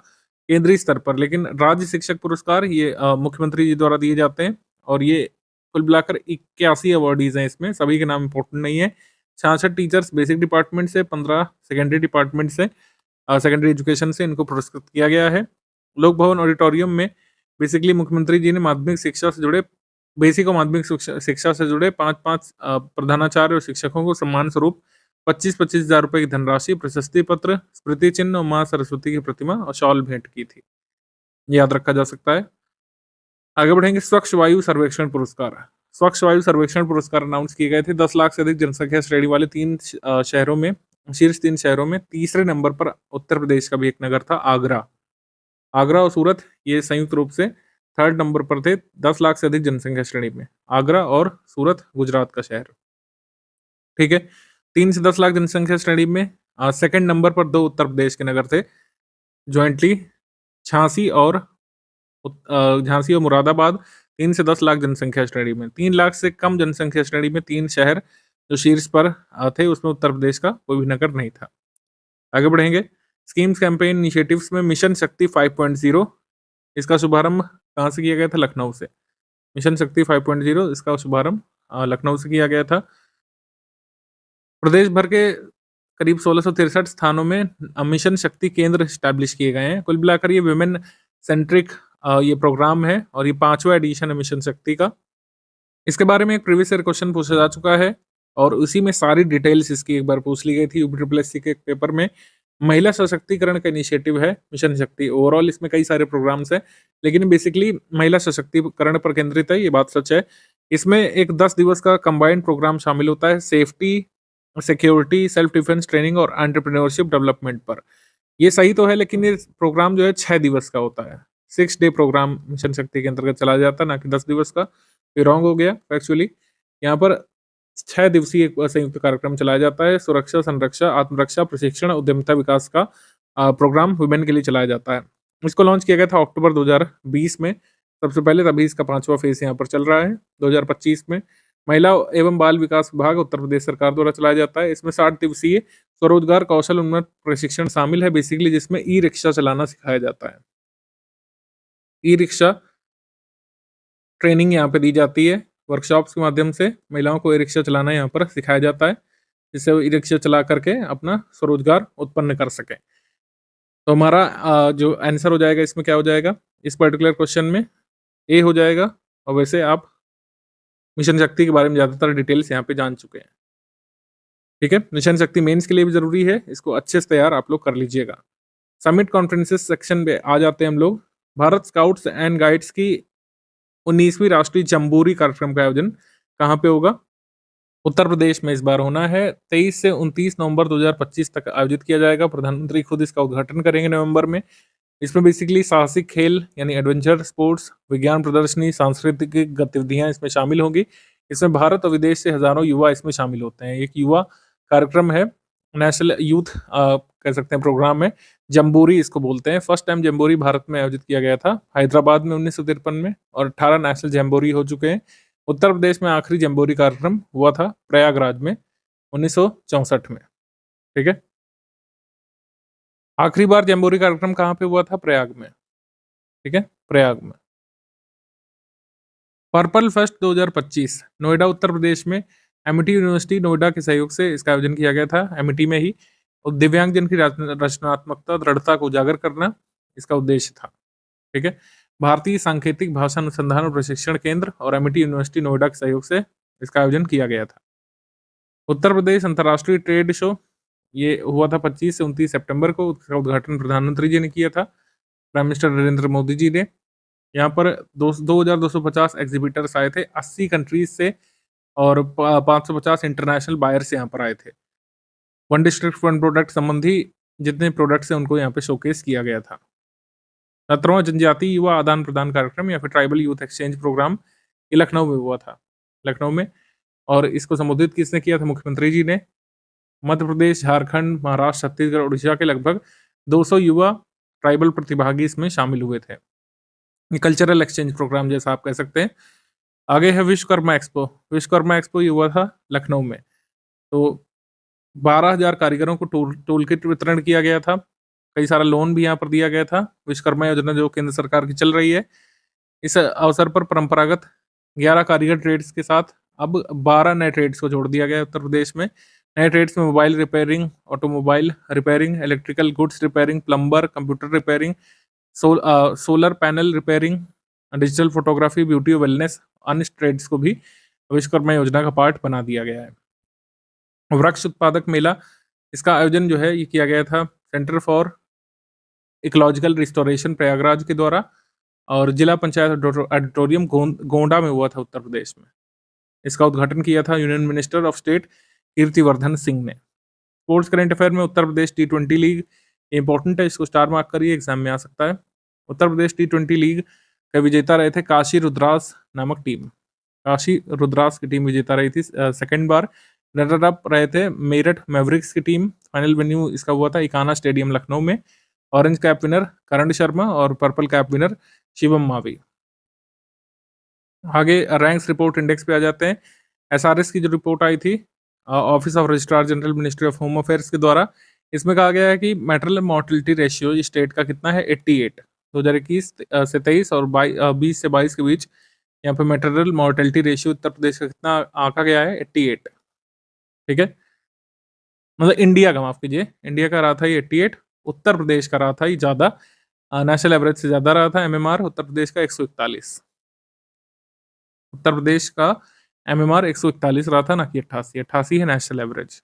केंद्रीय स्तर पर, लेकिन राज्य शिक्षक पुरस्कार ये मुख्यमंत्री जी द्वारा दिए जाते हैं, और ये कुल मिलाकर 81 अवार्डीज हैं। इसमें सभी के नाम इंपॉर्टेंट नहीं है। 66 टीचर्स बेसिक डिपार्टमेंट से, 15 सेकेंडरी डिपार्टमेंट से, सेकेंडरी एजुकेशन से इनको पुरस्कृत किया गया है। लोक भवन ऑडिटोरियम में बेसिकली मुख्यमंत्री जी ने माध्यमिक शिक्षा से जुड़े बेसिक और माध्यमिक शिक्षा से जुड़े 5 प्रधानाचार्य और शिक्षकों को सम्मान स्वरूप 25-25 हजार रुपए की धनराशि, प्रशस्ति पत्र, स्मृति चिन्ह और माँ सरस्वती की प्रतिमा और शॉल भेंट की थी। याद रखा जा सकता है। आगे बढ़ेंगे। स्वच्छ वायु सर्वेक्षण पुरस्कार। स्वच्छ वायु सर्वेक्षण पुरस्कार अनाउंस किए गए थे। 10 लाख से अधिक जनसंख्या श्रेणी वाले 3 शहरों में, शीर्ष 3 शहरों में तीसरे नंबर पर उत्तर प्रदेश का भी एक नगर था, आगरा। आगरा और सूरत ये संयुक्त रूप से 3rd नंबर पर थे 10 लाख से अधिक जनसंख्या श्रेणी में। आगरा और सूरत गुजरात का शहर। ठीक है, 3 से 10 लाख जनसंख्या श्रेणी में सेकंड नंबर पर 2 उत्तर प्रदेश के नगर थे जॉइंटली, झांसी और झांसी और मुरादाबाद। 3 से 10 लाख जनसंख्या श्रेणी में, 3 लाख से कम जनसंख्या श्रेणी में 3 शहर जो शीर्ष पर थे, उसमें उत्तर प्रदेश का कोई भी नगर नहीं था। आगे बढ़ेंगे, स्कीम्स, कैंपेन, इनिशिएटिव्स में मिशन शक्ति 5.0 इसका शुभारंभ कहाँ से किया गया था? लखनऊ से। मिशन शक्ति 5.0 इसका शुभारंभ लखनऊ से किया गया था। प्रदेश भर के करीब 1663 स्थानों में मिशन शक्ति केंद्र स्टैब्लिश किए गए हैं। कुल मिलाकर ये विमेन सेंट्रिक ये प्रोग्राम है और ये 5वां एडिशन है मिशन शक्ति का। इसके बारे में एक प्रीवियस ईयर क्वेश्चन पूछा जा चुका है और उसी में सारी डिटेल्स इसकी एक बार पूछ ली गई थी यूपीएससी के एक पेपर में। महिला सशक्तिकरण का इनिशिएटिव है मिशन शक्ति। ओवरऑल इसमें कई सारे प्रोग्राम्स हैं, लेकिन बेसिकली महिला सशक्तिकरण पर केंद्रित है, ये बात सच है। इसमें एक 10 दिवस का कंबाइंड प्रोग्राम शामिल होता है safety, security, self defence training और एंटरप्रेन्योरशिप डेवलपमेंट पर। ये सही तो है, लेकिन ये प्रोग्राम जो है 6 दिवस का होता है। 6 डे प्रोग्राम मिशन शक्ति के अंतर्गत चला जाता है, ना कि 10 दिवस का। ये रॉन्ग हो गया फैक्चुअली। यहाँ पर 6 दिवसीय एक संयुक्त कार्यक्रम चलाया जाता है। सुरक्षा, संरक्षा, आत्मरक्षा, प्रशिक्षण, उद्यमिता विकास का प्रोग्राम वुमेन के लिए चलाया जाता है। इसको लॉन्च किया गया था अक्टूबर 2020 में सबसे पहले, तभी इसका 5वां फेज यहाँ पर चल रहा है 2025 में। महिला एवं बाल विकास विभाग उत्तर प्रदेश सरकार द्वारा चलाया जाता है। इसमें 60 दिवसीय स्वरोजगार कौशल उन्नत प्रशिक्षण शामिल है बेसिकली, जिसमें ई रिक्शा चलाना सिखाया जाता है। ई रिक्शा ट्रेनिंग यहाँ पे दी जाती है, वर्कशॉप्स के माध्यम से महिलाओं को ई रिक्शा चलाना यहाँ पर सिखाया जाता है, जिससे वो ई रिक्शा चला करके अपना स्वरोजगार उत्पन्न कर सकें। तो हमारा जो आंसर हो जाएगा इसमें क्या हो जाएगा इस पर्टिकुलर क्वेश्चन में? ए हो जाएगा। और वैसे आप मिशन शक्ति के बारे में ज़्यादातर डिटेल्स यहाँ पे जान चुके हैं। ठीक है, मिशन शक्ति मेंस के लिए भी जरूरी है, इसको अच्छे से तैयार आप लोग कर लीजिएगा। समिट कॉन्फ्रेंसेस सेक्शन में आ जाते हैं हम लोग। भारत स्काउट्स एंड गाइड्स की 19वीं राष्ट्रीय जम्बूरी कार्यक्रम का आयोजन कहाँ पे होगा? उत्तर प्रदेश में इस बार होना है। 23 से 29 नवंबर 2025 तक आयोजित किया जाएगा। प्रधानमंत्री खुद इसका उद्घाटन करेंगे नवंबर में। इसमें बेसिकली साहसिक खेल यानी एडवेंचर स्पोर्ट्स, विज्ञान प्रदर्शनी, सांस्कृतिक गतिविधियां इसमें शामिल होंगी। इसमें भारत और विदेश से हजारों युवा इसमें शामिल होते हैं। एक युवा कार्यक्रम है, नेशनल यूथ कह सकते हैं प्रोग्राम है, जम्बूरी इसको बोलते हैं। फर्स्ट टाइम जम्बूरी भारत में आयोजित किया गया था हैदराबाद में 1953 में, और 18 नेशनल जम्बूरी हो चुके हैं। उत्तर प्रदेश में आखिरी जम्बूरी कार्यक्रम हुआ था प्रयागराज में 1964 में। ठीक है, आखिरी बार जम्बूरी कार्यक्रम कहाँ पे हुआ था? प्रयाग में। ठीक है, प्रयाग में। पर्पल फेस्ट 2025 नोएडा उत्तर प्रदेश में एमिटी यूनिवर्सिटी नोएडा के सहयोग से इसका आयोजन किया गया था, एमिटी में ही। और दिव्यांगजन की रचनात्मकता, दृढ़ता को उजागर करना इसका उद्देश्य था। ठीक है, भारतीय सांकेतिक भाषा अनुसंधान और प्रशिक्षण केंद्र और एमिटी यूनिवर्सिटी नोएडा के सहयोग से इसका आयोजन किया गया था। उत्तर प्रदेश अंतर्राष्ट्रीय ट्रेड शो ये हुआ था 25 से 29 सितंबर को। उसका उद्घाटन प्रधानमंत्री जी ने किया था, प्राइम मिनिस्टर नरेंद्र मोदी जी ने। यहाँ पर 2250 एग्जीबिटर्स आए थे 80 कंट्रीज से, और 550 इंटरनेशनल बायर्स यहाँ पर आए थे। वन डिस्ट्रिक्ट वन प्रोडक्ट संबंधी जितने प्रोडक्ट्स हैं उनको यहाँ पे शोकेस किया गया था। 17वां जनजातीय युवा आदान प्रदान कार्यक्रम या फिर ट्राइबल यूथ एक्सचेंज प्रोग्राम ये लखनऊ में हुआ था, लखनऊ में। और इसको संबोधित किसने किया था? मुख्यमंत्री जी ने। मध्य प्रदेश, झारखंड, महाराष्ट्र, छत्तीसगढ़, उड़ीसा के लगभग 200 युवा ट्राइबल प्रतिभागी इसमें शामिल हुए थे। कल्चरल एक्सचेंज प्रोग्राम जैसा आप कह सकते हैं। आगे है विश्वकर्मा एक्सपो। विश्वकर्मा एक्सपो ये हुआ था लखनऊ में। तो 12,000 कारीगरों को टूल किट वितरण किया गया था। कई सारा लोन भी यहाँ पर दिया गया था। विश्वकर्मा योजना जो केंद्र सरकार की चल रही है, इस अवसर पर परंपरागत 11 कारीगर ट्रेड्स के साथ अब 12 नए ट्रेड्स को जोड़ दिया गया है उत्तर प्रदेश में। नए ट्रेड्स में mobile repairing, automobile repairing, electrical goods repairing, plumber, computer repairing, solar panel repairing, digital photography, beauty और वेलनेस, अन्य ट्रेड्स को भी विश्वकर्मा योजना का पार्ट बना दिया गया है। वृक्ष उत्पादक मेला, इसका आयोजन जो है ये किया गया था centre for ecological restoration Prayagraj के द्वारा, और जिला पंचायत ऑडिटोरियम गोंडा में हुआ था उत्तर प्रदेश में। इसका उद्घाटन किया था union minister of state Kirtivardhan Singh ने। स्पोर्ट्स करंट अफेयर में उत्तर प्रदेश T20 लीग इंपॉर्टेंट है, इसको स्टार मार्क करिए, एग्जाम में आ सकता है। उत्तर प्रदेश T20 लीग के विजेता रहे थे काशी रुद्रास नामक टीम। काशी रुद्रास की टीम विजेता रही थी सेकंड बार। रनर अप रहे थे मेरठ मैवरिक्स की टीम फाइनल वेन्यू इसका हुआ था इकाना स्टेडियम लखनऊ में। ऑरेंज कैप विनर करण शर्मा और purple cap winner Shivam Mavi. आगे रैंक्स रिपोर्ट इंडेक्स पे आ जाते हैं। एसआरएस की जो रिपोर्ट आई थी office of registrar general ministry of home affairs के द्वारा, इसमें कहा गया है कि मैटरल मोर्टेलिटी रेशियो स्टेट का कितना है 88। 2021 से 23 और 20 से 22 के बीच यहाँ पे material mortality ratio Uttar Pradesh का कितना आंका गया है 88। ठीक है, मतलब इंडिया का, माफ कीजिए, इंडिया का रहा था ये 88, उत्तर प्रदेश का रहा था ये ज़्यादा, नेशनल एवरेज से ज़्यादा रहा था। एमएमआर उत्तर प्रदेश का 141, उत्तर प्रदेश का एमएमआर 141 रहा था, ना कि 88। 88 है नेशनल एवरेज।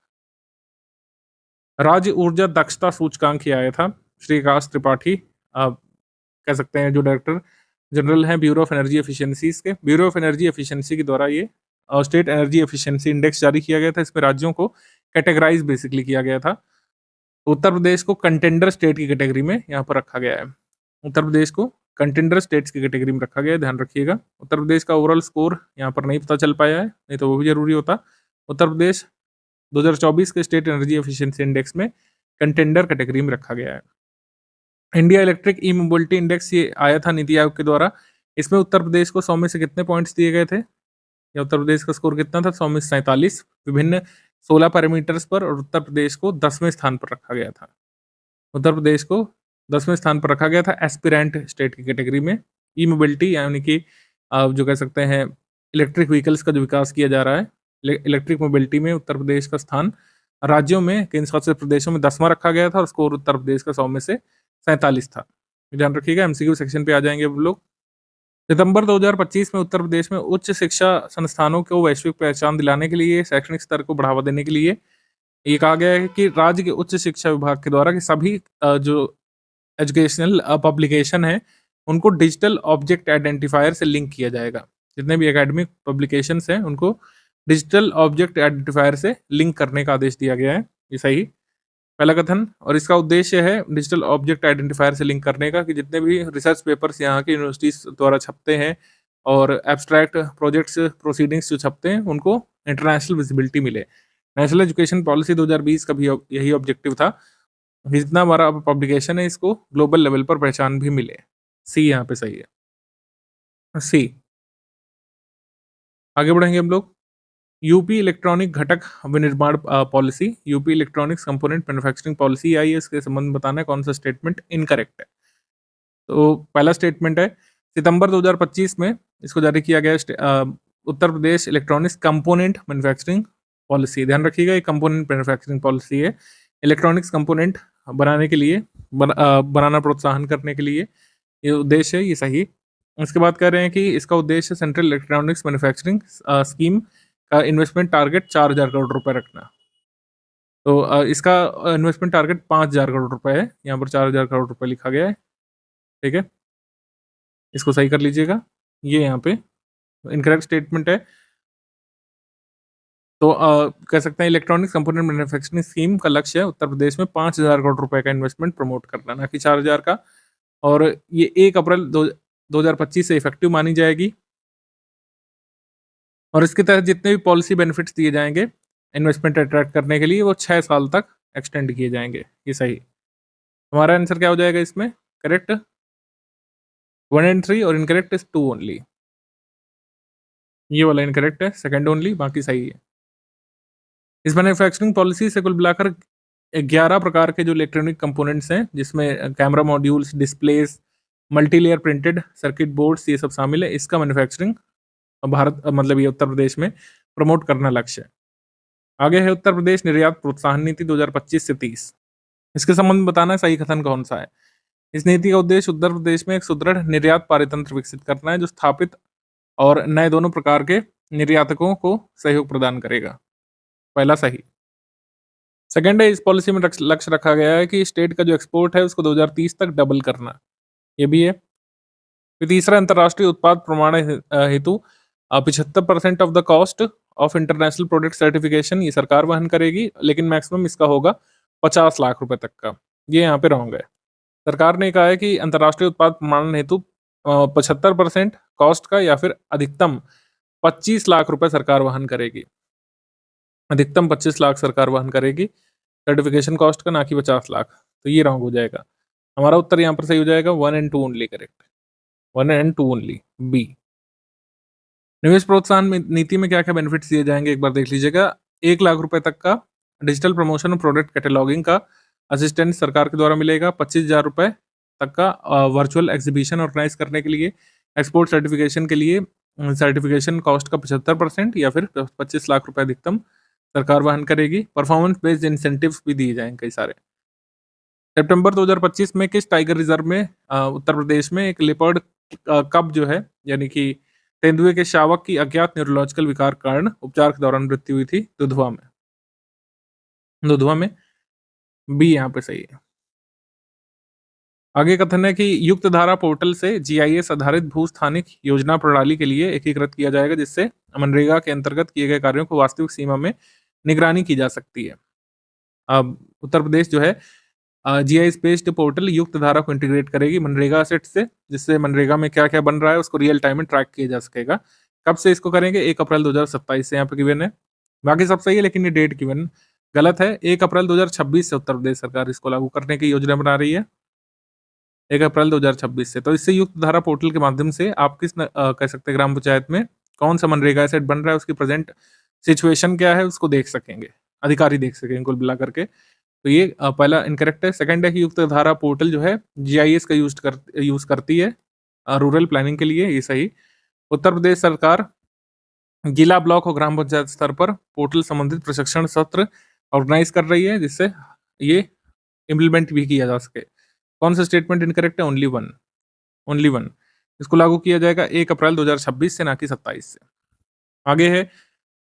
राज्य ऊर्जा दक्षता सूचकांक ही आया था। श्री आकाश त्रिपाठी कह सकते हैं जो डायरेक्टर जनरल हैं ब्यूरो ऑफ एनर्जी एफिशिएंसीज के, ब्यूरो ऑफ एनर्जी एफिशिएंसी के द्वारा ये स्टेट एनर्जी एफिशिएंसी इंडेक्स जारी किया गया था। इसमें राज्यों को कैटेगराइज बेसिकली किया गया था। उत्तर प्रदेश को कंटेंडर स्टेट की कैटेगरी में यहाँ पर रखा गया है। उत्तर प्रदेश को कंटेंडर स्टेट्स की कैटेगरी में रखा गया है, ध्यान रखिएगा। उत्तर प्रदेश का ओवरऑल स्कोर यहाँ पर नहीं पता चल पाया है, नहीं तो वो भी जरूरी होता। उत्तर प्रदेश 2024 के स्टेट एनर्जी एफिशिएंसी इंडेक्स में कंटेंडर कैटेगरी में रखा गया है। इंडिया इलेक्ट्रिक ई मोबिलिटी इंडेक्स ये आया था नीति आयोग के द्वारा। इसमें उत्तर प्रदेश को 100 में से कितने पॉइंट्स दिए गए थे, या उत्तर प्रदेश का स्कोर कितना था, 100 में से 47 विभिन्न 16 पैरामीटर्स पर, और उत्तर प्रदेश को 10वें स्थान पर रखा गया था। उत्तर प्रदेश को 10वें स्थान पर रखा गया था एस्पिरेंट स्टेट की कैटेगरी में। ई मोबिलिटी यानी कि जो कह सकते हैं इलेक्ट्रिक व्हीकल्स का जो विकास किया जा रहा है, इलेक्ट्रिक मोबिलिटी में उत्तर प्रदेश का स्थान राज्यों में, केंद्र शासित प्रदेशों में 10वां रखा गया था, और स्कोर उत्तर प्रदेश का 100 में से 47 था। ध्यान रखिएगा, एमसीक्यू सेक्शन पे आ जाएंगे वो लोग। सितंबर 2025 में उत्तर प्रदेश में उच्च शिक्षा संस्थानों को वैश्विक पहचान दिलाने के लिए, शैक्षणिक स्तर को बढ़ावा देने के लिए ये कहा गया है कि राज्य के उच्च शिक्षा विभाग के द्वारा कि सभी जो एजुकेशनल पब्लिकेशन है उनको डिजिटल ऑब्जेक्ट आइडेंटिफायर से लिंक किया जाएगा। जितने भी एकेडमिक पब्लिकेशंस हैं उनको डिजिटल ऑब्जेक्ट आइडेंटिफायर से लिंक करने का आदेश दिया गया है। ये सही पहला कथन, और इसका उद्देश्य है डिजिटल ऑब्जेक्ट आइडेंटिफायर से लिंक करने का कि जितने भी रिसर्च पेपर्स यहाँ की यूनिवर्सिटीज द्वारा छपते हैं और एब्स्ट्रैक्ट प्रोजेक्ट्स प्रोसीडिंग्स जो छपते हैं उनको इंटरनेशनल विजिबिलिटी मिले। नेशनल एजुकेशन पॉलिसी 2020 का भी यही ऑब्जेक्टिव था, जितना हमारा पब्लिकेशन है इसको ग्लोबल लेवल पर पहचान भी मिले। सी यहाँ पे सही है, सी। आगे बढ़ेंगे हम लोग। यूपी इलेक्ट्रॉनिक घटक विनिर्माण policy, UP electronics component manufacturing policy आई है, इसके संबंध में बताना है कौन सा स्टेटमेंट इनकरेक्ट है। तो पहला स्टेटमेंट है सितंबर 2025 में इसको जारी किया गया Uttar Pradesh electronics component manufacturing policy. ध्यान रखिएगा, ये कंपोनेंट मैन्युफैक्चरिंग पॉलिसी है, इलेक्ट्रॉनिक्स कंपोनेंट बनाने के लिए, बनाना प्रोत्साहन करने के लिए ये उद्देश्य है, ये सही। उसके बाद कह रहे हैं कि इसका उद्देश्य सेंट्रल इलेक्ट्रॉनिक्स मैन्युफैक्चरिंग स्कीम का इन्वेस्टमेंट टारगेट 4,000 करोड़ रुपए रखना। तो इसका इन्वेस्टमेंट टारगेट 5,000 करोड़ रुपए है, यहाँ पर 4,000 करोड़ रुपए लिखा गया है। ठीक है, इसको सही कर लीजिएगा, ये यहाँ पे इनकरेक्ट स्टेटमेंट है। तो कह सकते हैं इलेक्ट्रॉनिक्स कंपोनेंट मैन्युफैक्चरिंग स्कीम का लक्ष्य है उत्तर प्रदेश में 5,000 करोड़ रुपए का इन्वेस्टमेंट प्रमोट करना, ना कि 4,000 का। और ये 1 अप्रैल 2025 से इफेक्टिव मानी जाएगी, और इसके तहत जितने भी पॉलिसी बेनिफिट्स दिए जाएंगे इन्वेस्टमेंट अट्रैक्ट करने के लिए वो 6 साल तक एक्सटेंड किए जाएंगे। ये सही। हमारा आंसर क्या हो जाएगा इसमें, करेक्ट 1 and 3, और इनकरेक्ट इज 2 ओनली। ये वाला इनकरेक्ट है, सेकंड ओनली, बाकी सही है। इस मैन्युफैक्चरिंग पॉलिसी से कुल मिलाकर 11 प्रकार के जो इलेक्ट्रॉनिक कंपोनेंट्स हैं, जिसमें camera modules, displace, multilayer printed circuit boards, ये सब शामिल है। इसका मैन्युफैक्चरिंग भारत मतलब ये उत्तर प्रदेश में प्रमोट करना लक्ष्य है। आगे है उत्तर प्रदेश निर्यात प्रोत्साहन नीति 2025 से 30। इसके संबंध में बताना है सही कथन कौन सा है। इस नीति का उद्देश्य उत्तर प्रदेश में एक सुदृढ़ निर्यात पारितंत्र विकसित करना है, जो स्थापित और नए दोनों प्रकार के निर्यातकों को सहयोग प्रदान करेगा। पहला सही। सेकंड है, इस पॉलिसी में लक्ष्य रखा गया है कि स्टेट का जो एक्सपोर्ट है उसको 2030 तक डबल करना, ये भी है। फिर तीसरा, अंतर्राष्ट्रीय उत्पाद प्रमाण हेतु 75% of the cost of international product certification ये सरकार वहन करेगी, लेकिन मैक्सिमम इसका होगा 50 लाख रुपए तक का। ये यहाँ पे रॉन्ग है। सरकार ने कहा है कि अंतर्राष्ट्रीय उत्पाद प्रमाणन हेतु 75% कॉस्ट का या फिर अधिकतम 25 लाख रुपए सरकार वहन करेगी। अधिकतम 25 लाख सरकार वहन करेगी। सर्टिफिकेशन कॉस्ट का, ना कि 50 लाख। तो ये रॉन्ग हो जाएगा। हमारा उत्तर यहाँ पर सही हो जाएगा 1 and 2 only correct. 1 and 2 only B. निवेश प्रोत्साहन में नीति में क्या क्या बेनिफिट्स दिए जाएंगे एक बार देख लीजिएगा। 1 लाख रुपए तक का डिजिटल प्रमोशन और प्रोडक्ट कैटेलॉगिंग का असिस्टेंट सरकार के द्वारा मिलेगा। 25,000 रुपए तक का वर्चुअल एग्जीबिशन ऑर्गेनाइज करने के लिए। एक्सपोर्ट सर्टिफिकेशन के लिए सर्टिफिकेशन कॉस्ट का 75% या फिर 25 लाख रुपए अधिकतम सरकार वहन करेगी। परफॉर्मेंस बेस्ड इंसेंटिव्स भी दिए जाएंगे कई सारे। सितंबर 2025 में किस टाइगर रिजर्व में उत्तर प्रदेश में एक लेपर्ड कब जो है, यानी कि तेंदुए के शावक की अज्ञात न्यूरोलॉजिकल विकार कारण उपचार के दौरान मृत्यु हुई थी? दुधवा में। दुधवा में बी यहाँ पे सही है। आगे कथन है कि युक्त धारा पोर्टल से जीआईएस आधारित भू स्थानिक योजना प्रणाली के लिए एकीकृत किया जाएगा, जिससे मनरेगा के अंतर्गत किए गए कार्यों को वास्तविक सीमा में निगरानी की जा सकती है। अब उत्तर प्रदेश जो है जीआईएस बेस्ड पोर्टल युक्त धारा को इंटीग्रेट करेगी मनरेगा असेट से, जिससे मनरेगा में क्या क्या बन रहा है उसको रियल टाइम में ट्रैक किया जा सकेगा। कब से इसको करेंगे? 1 अप्रैल 2027 से यहाँ पे गिवन है। बाकी सब सही है, लेकिन ये डेट गिवन गलत है। 1 अप्रैल 2026 से उत्तर प्रदेश सरकार इसको लागू करने की योजना बना रही है। 1 अप्रैल 2026 से। तो इससे युक्त धारा पोर्टल के माध्यम से आप कह सकते हैं ग्राम पंचायत में कौन सा मनरेगा एसेट बन रहा है, उसकी प्रेजेंट सिचुएशन क्या है उसको देख सकेंगे, अधिकारी देख सकेंगे कुल मिला करके। तो ये पहला इनकरेक्ट है। सेकंड है कि युक्त धारा पोर्टल जो है जीआईएस का यूज करती है रूरल प्लानिंग के लिए, ये सही। उत्तर प्रदेश सरकार जिला, ब्लॉक और ग्राम पंचायत स्तर पर पोर्टल संबंधित प्रशिक्षण सत्र ऑर्गेनाइज कर रही है, जिससे ये इम्प्लीमेंट भी किया जा सके। कौन सा स्टेटमेंट इनकरेक्ट है? Only one, only one. इसको लागू किया जाएगा 1 अप्रैल 2026 से, ना कि 27 से। आगे है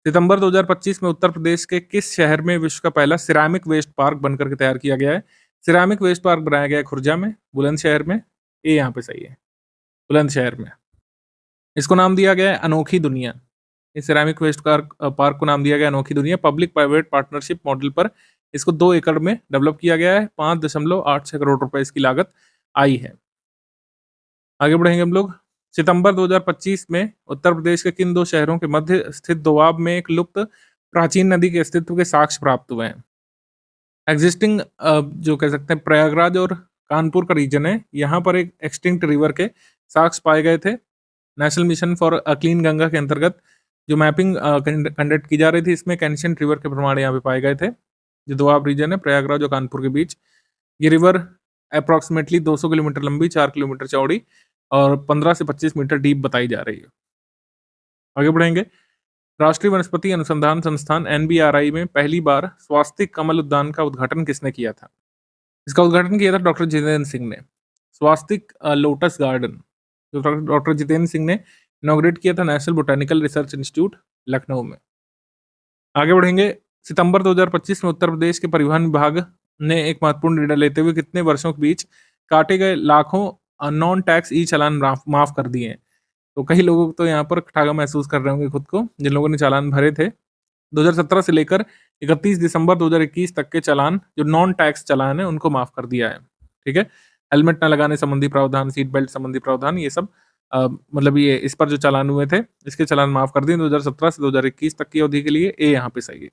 सितंबर 2025 में उत्तर प्रदेश के किस शहर में विश्व का पहला सिरामिक वेस्ट पार्क बनकर के तैयार किया गया है? सिरामिक वेस्ट पार्क बनाया गया है खुर्जा में, बुलंदशहर में। ये यहाँ पे सही है, बुलंदशहर में। इसको नाम दिया गया है अनोखी दुनिया। इस सिरामिक वेस्ट पार्क को नाम दिया गया अनोखी दुनिया। पब्लिक प्राइवेट पार्टनरशिप मॉडल पर इसको 2 एकड़ में डेवलप किया गया है। 5.86 करोड़ रुपए इसकी लागत आई है। आगे बढ़ेंगे हम लोग। सितंबर 2025 में उत्तर प्रदेश के किन 2 शहरों के मध्य स्थित दोआब में एक लुप्त प्राचीन नदी के अस्तित्व के साक्ष्य प्राप्त हुए हैं? एग्जिस्टिंग जो कह सकते हैं प्रयागराज और कानपुर का रीजन है, यहाँ पर एक एक्सटिंक्ट रिवर के साक्ष्य पाए गए थे। National mission for clean Ganga के अंतर्गत जो मैपिंग कंडक्ट की जा रही थी, इसमें एक एंशिएंट रिवर के प्रमाण यहाँ पे पाए गए थे। जो दोआब रीजन है प्रयागराज और कानपुर के बीच, ये रिवर अप्रॉक्सीमेटली 200 किलोमीटर लंबी, 4 किलोमीटर चौड़ी और 15 से 25 मीटर डीप बताई जा रही है। आगे बढ़ेंगे। राष्ट्रीय वनस्पति अनुसंधान संस्थान एनबीआरआई में पहली बार स्वास्तिक कमल उद्यान का उद्घाटन किसने किया था? इसका उद्घाटन किया था डॉक्टर जितेंद्र सिंह ने। स्वास्तिक लोटस गार्डन जो डॉक्टर जितेंद्र सिंह ने इनॉग्रेट किया था national botanical research institute Lucknow में। आगे बढ़ेंगे। सितंबर 2025 में उत्तर प्रदेश के परिवहन विभाग ने एक महत्वपूर्ण निर्णय लेते हुए कितने वर्षों के बीच काटे गए लाखों नॉन टैक्स ई चालान माफ कर दिए हैं? तो कई लोग तो यहाँ पर ठगा महसूस कर रहे होंगे खुद को, जिन लोगों ने चालान भरे थे। 2017 से लेकर 31 दिसंबर 2021 तक के चालान जो नॉन टैक्स चालान है उनको माफ कर दिया है। ठीक है। हेलमेट न लगाने संबंधी प्रावधान, सीट बेल्ट संबंधी प्रावधान, ये सब मतलब ये इस पर जो चालान हुए थे इसके चालान माफ कर दिए 2017 से 2021 तक की अवधि के लिए। ए यहाँ पे सही है।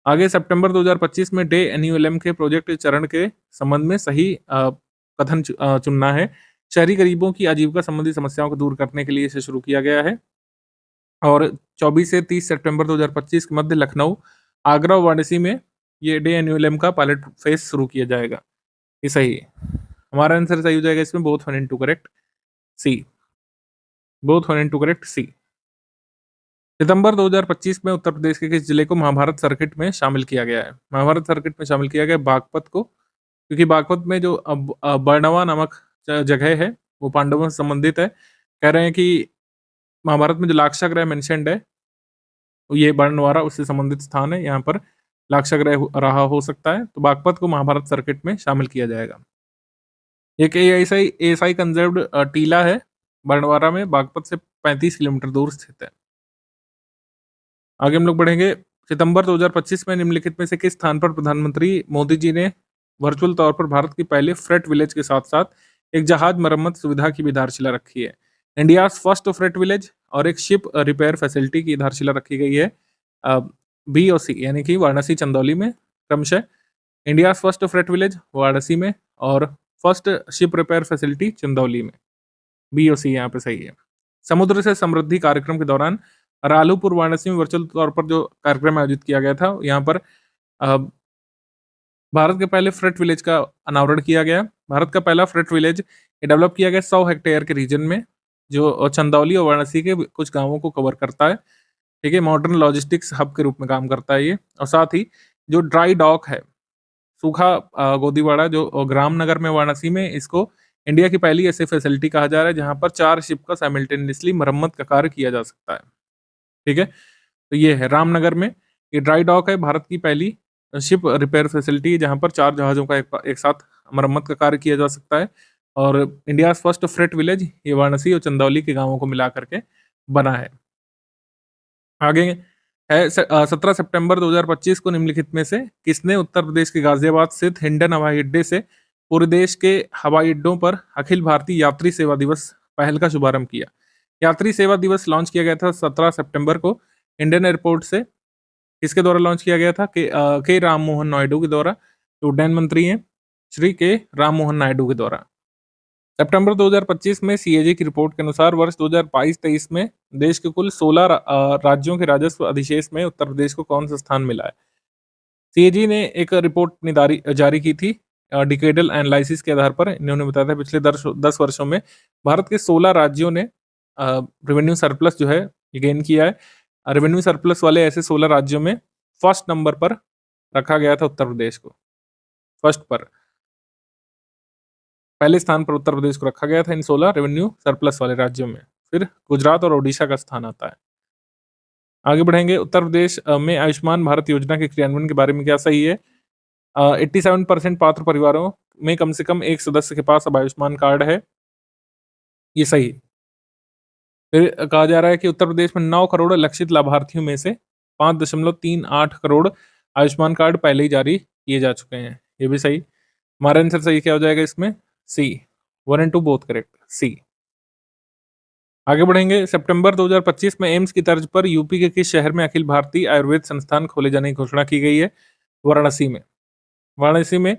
आगे सितंबर 2025 में डे एनयूएलएम के प्रोजेक्ट चरण के संबंध में सही कथन चुनना है। शहरी गरीबों की आजीविका संबंधी समस्याओं को दूर करने के लिए इसे शुरू किया गया है और 24 से 30 सितंबर 2025 के मध्य लखनऊ, आगरा और वाराणसी में ये डे एनयूएलएम का पायलट फेज शुरू किया जाएगा। ये सही है। हमारा आंसर सही हो जाएगा इसमें both 1 and 2 correct, C. Both 1 and 2 correct, C. सितंबर 2025 में उत्तर प्रदेश के किस जिले को महाभारत सर्किट में शामिल किया गया है? महाभारत सर्किट में शामिल किया गया बागपत को, क्योंकि बागपत में जो बर्णवा नामक जगह है वो पांडवों से संबंधित है। कह रहे हैं कि महाभारत में जो लाक्षागृह मेंशन्ड है ये बर्णवारा उससे संबंधित स्थान है, यहाँ पर लाक्षागृह रहा हो सकता है। तो बागपत को महाभारत सर्किट में शामिल किया जाएगा। एक एएसआई कंजर्व्ड टीला है बर्णवारा में, बागपत से 35 किलोमीटर दूर स्थित है। आगे हम लोग बढ़ेंगे। सितंबर 2025 में निम्नलिखित में से किस स्थान पर प्रधानमंत्री मोदी जी ने वर्चुअल तौर पर भारत की पहले फ्रेट विलेज के साथ साथ एक जहाज मरम्मत सुविधा की भी आधारशिला रखी है? इंडिया फर्स्ट फ्रेट विलेज और एक शिप रिपेयर फैसिलिटी की आधारशिला रखी गई है बी और सी, यानी कि वाराणसी चंदौली में क्रमशः India first freight village Varanasi में और first ship repair facility Chandauli में। बी और सी यहाँ पे सही है। समुद्र से समृद्धि कार्यक्रम के दौरान रालूपुर वाराणसी में वर्चुअल तौर पर जो कार्यक्रम आयोजित किया गया था, यहाँ पर अ, भारत के पहले फ्रेट विलेज का अनावरण किया गया। भारत का पहला फ्रेट विलेज डेवलप किया गया 100 हेक्टेयर के रीजन में, जो चंदौली और वाराणसी के कुछ गांवों को कवर करता है। ठीक है, मॉडर्न लॉजिस्टिक्स हब के रूप में काम करता है ये। और साथ ही जो ड्राई डॉक है, सूखा गोदीवाड़ा जो ग्राम नगर में वाराणसी में, इसको इंडिया की पहली ऐसी फैसिलिटी कहा जा रहा है जहां पर 4 शिप का साइमल्टेनियसली मरम्मत का कार्य किया जा सकता है। ठीक है, तो ये है रामनगर में, ये ड्राई डॉक है, भारत की पहली शिप रिपेयर फैसिलिटी है जहां पर 4 जहाजों का एक साथ मरम्मत का कार्य किया जा सकता है। और इंडिया फर्स्ट फ्रेट विलेज ये वाराणसी और चंदौली के गांवों को मिला करके बना है। आगे है 17 सितंबर 2025 को निम्नलिखित में से किसने उत्तर प्रदेश के गाजियाबाद स्थित हिंडन हवाई अड्डे से पूरे देश के हवाई अड्डों पर अखिल भारतीय यात्री सेवा दिवस पहल का शुभारंभ किया। यात्री सेवा दिवस लॉन्च किया गया था 17 सितंबर को इंडियन एयरपोर्ट से। किसके द्वारा लॉन्च किया गया था? के राम मोहन नायडू के द्वारा, जो उड्डयन मंत्री हैं, श्री के राम मोहन नायडू के द्वारा। सितंबर 2025 में सीएजी की रिपोर्ट के अनुसार वर्ष 2022-23 में देश के कुल 16 राज्यों के राजस्व अधिशेष में उत्तर प्रदेश को कौन सा स्थान मिला है? सीएजी ने एक रिपोर्ट जारी की थी डिकेडल एनालिसिस के आधार पर। इन्होंने बताया था पिछले 10 वर्षों में भारत के 16 राज्यों ने रेवेन्यू सरप्लस जो है ये गेन किया है। रेवेन्यू सरप्लस वाले ऐसे 16 राज्यों में फर्स्ट नंबर पर रखा गया था उत्तर प्रदेश को। फर्स्ट पर, पहले स्थान पर उत्तर प्रदेश को रखा गया था इन 16 रेवेन्यू सरप्लस वाले राज्यों में। फिर गुजरात और ओडिशा का स्थान आता है। आगे बढ़ेंगे। उत्तर प्रदेश में आयुष्मान भारत योजना के क्रियान्वयन के बारे में क्या सही है? 87% पात्र परिवारों में कम से कम एक सदस्य के पास अब आयुष्मान कार्ड है, ये सही। फिर कहा जा रहा है कि उत्तर प्रदेश में 9 करोड़ लक्षित लाभार्थियों में से 5.38 करोड़ आयुष्मान कार्ड पहले ही जारी किए जा चुके हैं, ये भी सही। हमारा आंसर सही क्या हो जाएगा इसमें? सी। 1 and 2 बोथ करेक्ट, सी। आगे बढ़ेंगे। सितंबर 2025 में एम्स की तर्ज पर यूपी के किस शहर में अखिल भारतीय आयुर्वेद संस्थान खोले जाने की घोषणा की गई है? वाराणसी में। वाराणसी में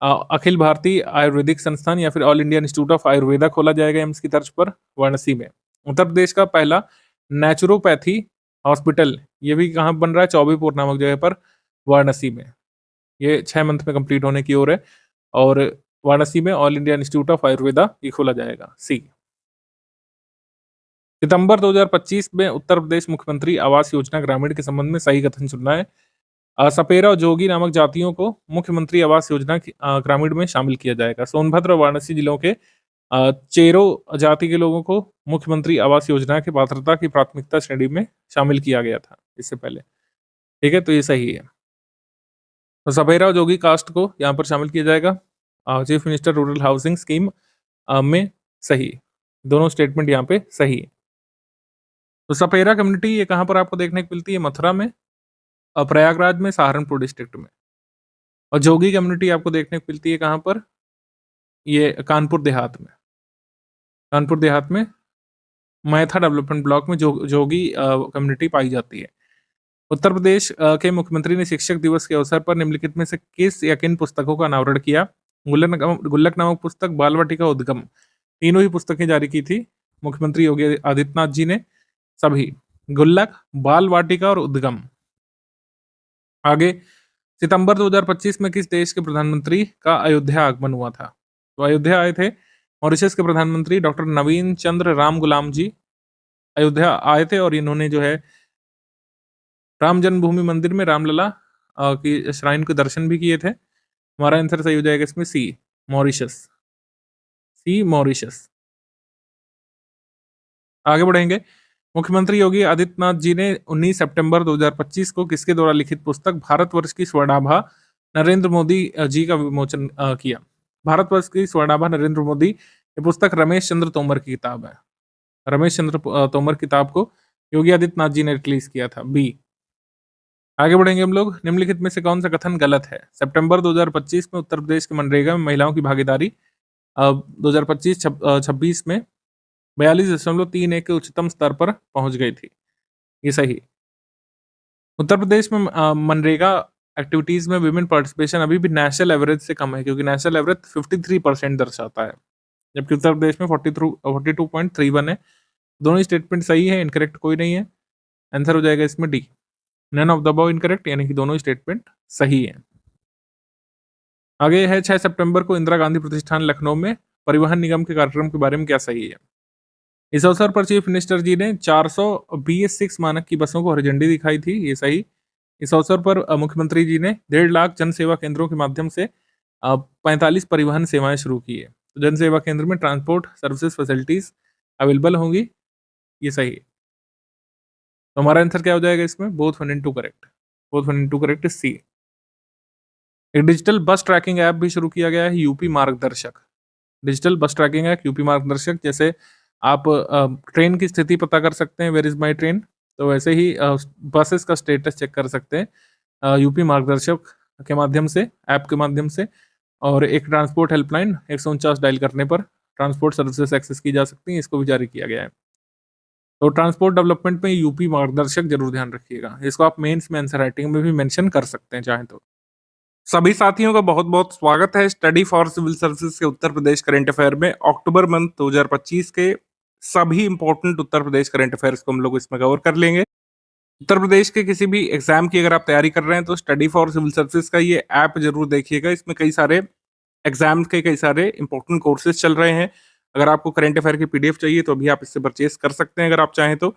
अखिल भारतीय आयुर्वेदिक संस्थान या फिर all India institute of Ayurveda खोला जाएगा एम्स की तर्ज पर, वाराणसी में। उत्तर प्रदेश का पहला नेचुरोपैथी हॉस्पिटल ये भी कहाँ बन रहा है? चौबेपुर नामक जगह पर, वाराणसी में। ये 6 मंथ में कंप्लीट होने की ओर है और वाराणसी में all India institute of Ayurveda ये खोला जाएगा, सी। सितंबर 2025 में उत्तर प्रदेश मुख्यमंत्री आवास योजना ग्रामीण के संबंध में सही कथन चुनना है। सपेरा और जोगी नामक जातियों को मुख्यमंत्री आवास योजना की ग्रामीण में शामिल किया जाएगा। सोनभद्र और वाराणसी जिलों के चेरो जाति के लोगों को मुख्यमंत्री आवास योजना की पात्रता की प्राथमिकता श्रेणी में शामिल किया गया था इससे पहले। ठीक है, तो ये सही है। तो सपेरा और जोगी कास्ट को यहाँ पर शामिल किया जाएगा chief minister rural housing scheme में, सही। दोनों स्टेटमेंट यहाँ पे सही है। तो सपेरा कम्युनिटी ये कहाँ पर आपको देखने को मिलती है? मथुरा में, प्रयागराज में, सहारनपुर डिस्ट्रिक्ट में। और जोगी कम्युनिटी आपको देखने को मिलती है कहाँ पर? ये कानपुर देहात में। कानपुर देहात में मैथा डेवलपमेंट ब्लॉक में जोगी कम्युनिटी पाई जाती है। उत्तर प्रदेश के मुख्यमंत्री ने शिक्षक दिवस के अवसर पर निम्नलिखित में से किस या किन पुस्तकों का अनावरण किया? गुल्लक नामक पुस्तक, बाल वाटिका, उद्गम, तीनों ही पुस्तकें जारी की थी मुख्यमंत्री योगी आदित्यनाथ जी ने। सभी, गुल्लक, बाल वाटिका और उद्गम। आगे, सितंबर 2025 में किस देश के प्रधानमंत्री का अयोध्या आगमन हुआ था? तो अयोध्या आए थे मॉरिशस के प्रधानमंत्री डॉक्टर नवीन चंद्र राम गुलाम जी अयोध्या आए थे और इन्होंने जो है राम जन्मभूमि मंदिर में रामलला की श्राइन के दर्शन भी किए थे। हमारा आंसर सही हो जाएगा इसमें, सी, मॉरिशस। सी, मॉरिशस। आगे बढ़ेंगे। मुख्यमंत्री योगी आदित्यनाथ जी ने 19 सितंबर 2025 को किसके द्वारा लिखित पुस्तक भारतवर्ष की स्वर्णाभा नरेंद्र मोदी जी का विमोचन किया? भारतवर्ष की स्वर्णाभा नरेंद्र मोदी, ये पुस्तक रमेश चंद्र तोमर की किताब है। रमेश चंद्र तोमर किताब को योगी आदित्यनाथ जी ने रिलीज किया था, बी। आगे बढ़ेंगे हम लोग। निम्नलिखित में से कौन सा कथन गलत है? सितंबर 2025 में उत्तर प्रदेश के मनरेगा में महिलाओं की भागीदारी 2025-26 में 42.31 के उच्चतम स्तर पर पहुंच गई थी, ये सही। उत्तर प्रदेश में मनरेगा एक्टिविटीज में विमेन पार्टिसिपेशन अभी भी नेशनल एवरेज से कम है, क्योंकि नेशनल एवरेज 53% दर्शाता है, जबकि उत्तर प्रदेश में 42.31 है। दोनों स्टेटमेंट सही है, इनकरेक्ट कोई नहीं है। आंसर हो जाएगा इसमें D, none of the above incorrect, यानी कि दोनों स्टेटमेंट सही है। आगे है 6 सितंबर को इंदिरा गांधी प्रतिष्ठान लखनऊ में परिवहन निगम के कार्यक्रम के बारे में क्या सही है। इस अवसर पर चीफ मिनिस्टर जी ने 400 BS6 मानक की बसों को हरी झंडी दिखाई थी, ये सही। इस अवसर पर मुख्यमंत्री जी ने 1.5 लाख जन सेवा केंद्रों के माध्यम से 45 परिवहन सेवाएं शुरू की है। तो जन सेवा केंद्र में ट्रांसपोर्ट सर्विसेज फैसिलिटीज अवेलेबल होंगी, ये सही है। तो हमारा आंसर क्या हो जाएगा इसमें, both 1 and 2 correct, both 1 and 2 correct is C. एक डिजिटल बस ट्रैकिंग ऐप भी शुरू किया गया है, यूपी मार्गदर्शक। Digital bus tracking app UP मार्गदर्शक, जैसे आप ट्रेन की स्थिति पता कर सकते हैं, वेयर इज माई ट्रेन, तो वैसे ही बसेस का स्टेटस चेक कर सकते हैं यूपी मार्गदर्शक के माध्यम से, ऐप के माध्यम से। और एक ट्रांसपोर्ट हेल्पलाइन 149 डायल करने पर ट्रांसपोर्ट सर्विसेज एक्सेस की जा सकती हैं, इसको भी जारी किया गया है। तो ट्रांसपोर्ट डेवलपमेंट में यूपी मार्गदर्शक जरूर ध्यान रखिएगा, इसको आप मेंस में आंसर राइटिंग में भी मेंशन कर सकते हैं चाहें तो। सभी साथियों का बहुत बहुत स्वागत है स्टडी फॉर सिविल सर्विसेज के उत्तर प्रदेश करंट अफेयर में। अक्टूबर मंथ 2025 के सभी important Uttar Pradesh current affairs को हम लोग इसमें कवर कर लेंगे। उत्तर प्रदेश के किसी भी एग्जाम की अगर आप तैयारी कर रहे हैं तो स्टडी फॉर सिविल सर्विसेज का ये ऐप जरूर देखिएगा। इसमें कई सारे एग्जाम्स के कई सारे इंपॉर्टेंट कोर्सेज चल रहे हैं। अगर आपको करंट अफेयर की PDF चाहिए तो अभी आप इससे परचेज कर सकते हैं अगर आप चाहें तो।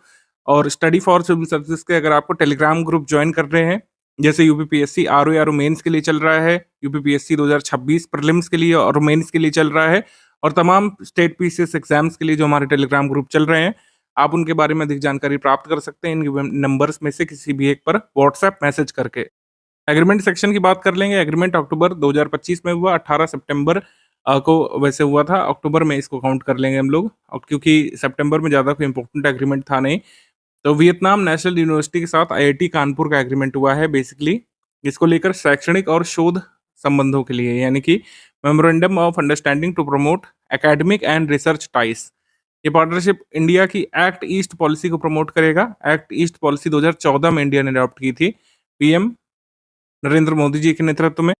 और स्टडी फॉर सिविल सर्विसेज के अगर आपको टेलीग्राम ग्रुप ज्वाइन कर रहे हैं, जैसे यूपीपीएससी आरओ मेंस के लिए चल रहा है, यूपीपीएससी 2026 प्रीलिम्स के लिए और मेंस के लिए चल रहा है, और तमाम स्टेट पीसीएस एग्जाम्स के लिए जो हमारे टेलीग्राम ग्रुप चल रहे हैं, आप उनके बारे में अधिक जानकारी प्राप्त कर सकते हैं इन नंबर्स में से किसी भी एक पर व्हाट्सएप मैसेज करके। एग्रीमेंट सेक्शन की बात कर लेंगे। एग्रीमेंट अक्टूबर 2025 में हुआ, 18 सितंबर को वैसे हुआ था, अक्टूबर में इसको काउंट कर लेंगे हम लोग, और क्योंकि सितंबर में ज़्यादा कोई इंपॉर्टेंट एग्रीमेंट था नहीं। तो वियतनाम नेशनल यूनिवर्सिटी के साथ IIT कानपुर का एग्रीमेंट हुआ है बेसिकली, इसको लेकर शैक्षणिक और शोध संबंधों के लिए, यानी कि memorandum of understanding to promote academic and research ties. ये पार्टनरशिप इंडिया की एक्ट ईस्ट पॉलिसी को प्रमोट करेगा। एक्ट ईस्ट पॉलिसी 2014 में इंडिया ने अडॉप्ट की थी, PM नरेंद्र मोदी जी के नेतृत्व में।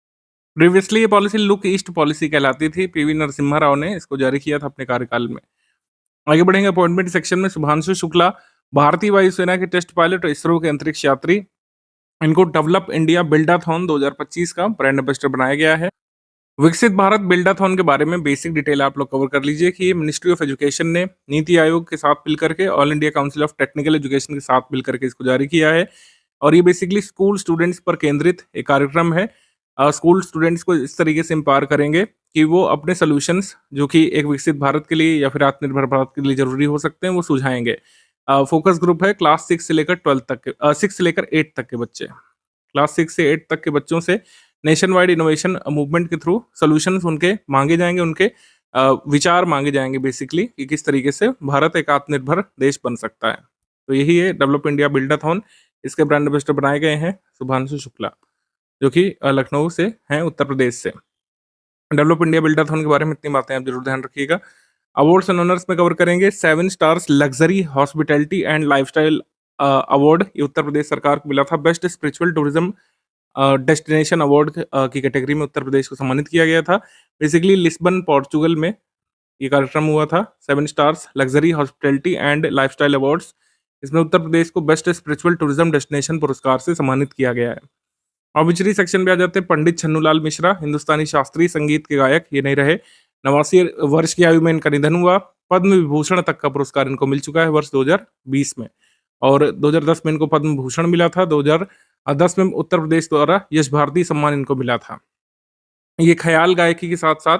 प्रीवियसली ये पॉलिसी लुक ईस्ट पॉलिसी कहलाती थी, PV नरसिम्हा राव ने इसको जारी किया था अपने कार्यकाल में। आगे बढ़ेंगे अपॉइंटमेंट सेक्शन में। शुभांशु शुक्ला भारतीय वायुसेना के टेस्ट पायलट और इसरो के अंतरिक्ष यात्री, इनको डेवलप इंडिया बिल्डाथॉन 2025 का ब्रांड एम्बेसडर बनाया गया है। विकसित भारत बिल्डाथॉन के बारे में बेसिक डिटेल आप लोग कवर कर लीजिए कि ये मिनिस्ट्री ऑफ एजुकेशन ने नीति आयोग के साथ मिल करके, all India council of technical education के साथ मिल करके इसको जारी किया है। और ये बेसिकली स्कूल स्टूडेंट्स पर केंद्रित एक कार्यक्रम है। स्कूल स्टूडेंट्स को इस तरीके से एम्पावर करेंगे कि वो अपने सोल्यूशंस जो कि एक विकसित भारत के लिए या फिर आत्मनिर्भर भारत के लिए जरूरी हो सकते हैं, वो सुझाएंगे। फोकस ग्रुप है क्लास 6 से लेकर 12 तक के, 6 से लेकर 8 तक के बच्चे, क्लास 6 से 8 तक के बच्चों से नेशन वाइड इनोवेशन मूवमेंट के थ्रू सोल्यूशंस उनके मांगे जाएंगे, उनके विचार मांगे जाएंगे बेसिकली कि किस तरीके से भारत एक आत्मनिर्भर देश बन सकता है। तो यही है डेवलप इंडिया बिल्डाथॉन। इसके ब्रांड एम्बेसडर बनाए गए हैं शुभांशु शुक्ला, जो कि लखनऊ से हैं, उत्तर प्रदेश से। डेवलप इंडिया बिल्डाथॉन के बारे में इतनी बातें आप जरूर ध्यान रखिएगा। अवार्ड्स एंड ऑनर्स में कवर करेंगे। 7 stars luxury hospitality and lifestyle award ये उत्तर प्रदेश सरकार को मिला था। Best spiritual tourism destination award की कैटेगरी में उत्तर प्रदेश को सम्मानित किया गया था। बेसिकली लिस्बन पोर्चुगल में ये कार्यक्रम हुआ था। 7 stars luxury hospitality and lifestyle awards, इसमें उत्तर प्रदेश को बेस्ट स्पिरिचुअल टूरिज्म डेस्टिनेशन पुरस्कार से सम्मानित किया गया है। ऑब्विचुअली सेक्शन में आ जाते हैं। पंडित छन्नूलाल मिश्रा हिंदुस्तानी शास्त्रीय संगीत के गायक, ये नहीं रहे। 89 वर्ष की आयु में इनका निधन हुआ। पद्म विभूषण तक का पुरस्कार इनको मिल चुका है वर्ष 2020 में, और 2010 में इनको पद्म भूषण मिला था। 2010 में उत्तर प्रदेश द्वारा यश भारती सम्मान इनको मिला था। ये ख्याल गायकी के साथ साथ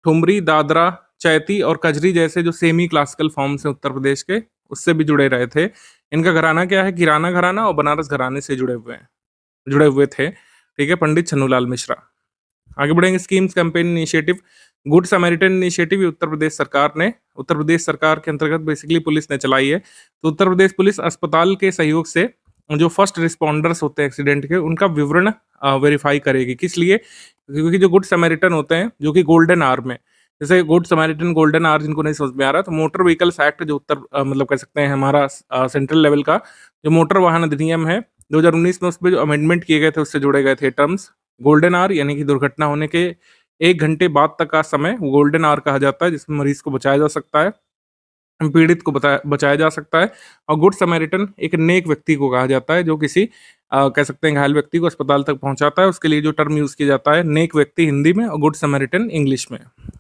ठुमरी, दादरा, चैती और कजरी जैसे जो सेमी क्लासिकल फॉर्म्स हैं उत्तर प्रदेश के, उससे भी जुड़े रहे थे। इनका घराना क्या है, किराना घराना और बनारस घराने से जुड़े हुए थे। ठीक है, पंडित छन्नूलाल मिश्रा। आगे बढ़ेंगे। Schemes campaign initiative, good samaritan initiative Uttar Pradesh सरकार के अंतर्गत बेसिकली पुलिस ने चलाई है। तो उत्तर प्रदेश पुलिस अस्पताल के सहयोग से जो फर्स्ट रिस्पॉन्डर्स होते हैं एक्सीडेंट के, उनका विवरण वेरीफाई करेगी। किस लिए? क्योंकि जो गुड समैरिटन होते हैं, जो कि गोल्डन आवर में, जैसे गुड समैरिटन गोल्डन आवर जिनको नहीं समझ में आ रहा, तो मोटर व्हीकल्स एक्ट जो मतलब कह सकते हैं हमारा सेंट्रल लेवल का जो मोटर वाहन अधिनियम है, 2019 में उसमें जो अमेंडमेंट किए गए थे उससे जोड़े गए थे टर्म्स। गोल्डन आवर यानी कि दुर्घटना होने के 1 घंटे बाद तक का समय गोल्डन आवर कहा जाता है, जिसमें मरीज को बचाया जा सकता है, पीड़ित को बचाया जा सकता है। और गुड समैरिटन एक नेक व्यक्ति को कहा जाता है जो किसी कह सकते हैं घायल व्यक्ति को अस्पताल तक पहुंचाता है। उसके लिए जो टर्म यूज किया जाता है, नेक व्यक्ति हिंदी में और गुड समैरिटन इंग्लिश में,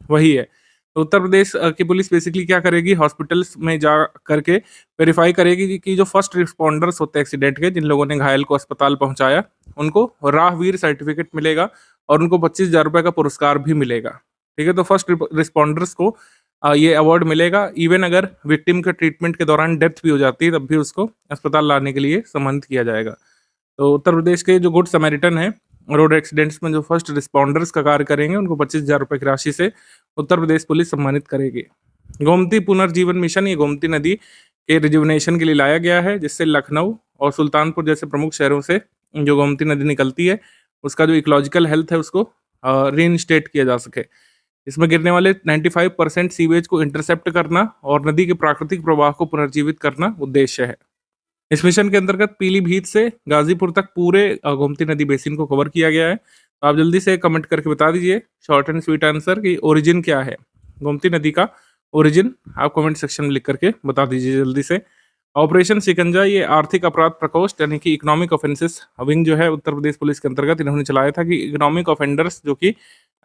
वही है। तो उत्तर प्रदेश की पुलिस बेसिकली क्या करेगी, हॉस्पिटल्स में जा करके वेरीफाई करेगी कि जो फर्स्ट रिस्पॉन्डर्स होते हैं एक्सीडेंट के, जिन लोगों ने घायल को अस्पताल पहुंचाया, उनको राहवीर सर्टिफिकेट मिलेगा और उनको 25,000 रुपए का पुरस्कार भी मिलेगा। ठीक है, तो फर्स्ट रिस्पॉन्डर्स को ये अवार्ड मिलेगा। इवन अगर विक्टिम के ट्रीटमेंट के दौरान डेथ भी हो जाती है, तब भी उसको अस्पताल लाने के लिए सम्मानित किया जाएगा। तो उत्तर प्रदेश के जो गुड समैरिटन है, रोड एक्सीडेंट्स में जो फर्स्ट रिस्पॉन्डर्स का कार्य करेंगे, उनको 25,000 रुपए की राशि से उत्तर प्रदेश पुलिस सम्मानित करेगी। गोमती पुनर्जीवन मिशन, ये गोमती नदी के रिजुवनेशन के लिए लाया गया है, जिससे लखनऊ और सुल्तानपुर जैसे प्रमुख शहरों से जो गोमती नदी निकलती है, उसका जो इकोलॉजिकल हेल्थ है उसको रीइंस्टेट किया जा सके। इसमें गिरने वाले 95% सीवेज को इंटरसेप्ट करना और नदी के प्राकृतिक प्रवाह को पुनर्जीवित करना उद्देश्य है। इस मिशन के अंतर्गत पीलीभीत से गाजीपुर तक पूरे गोमती नदी बेसिन को कवर किया गया है। तो आप जल्दी से कमेंट करके बता दीजिए शॉर्ट एंड स्वीट आंसर कि ओरिजिन क्या है, गोमती नदी का ओरिजिन आप कमेंट सेक्शन में लिख करके बता दीजिए जल्दी से। ऑपरेशन शिकंजा, ये आर्थिक अपराध प्रकोष्ठ यानी कि इकोनॉमिक ऑफेंसेस विंग जो है उत्तर प्रदेश पुलिस के अंतर्गत इन्होंने चलाया था कि इकोनॉमिक ऑफेंडर्स जो कि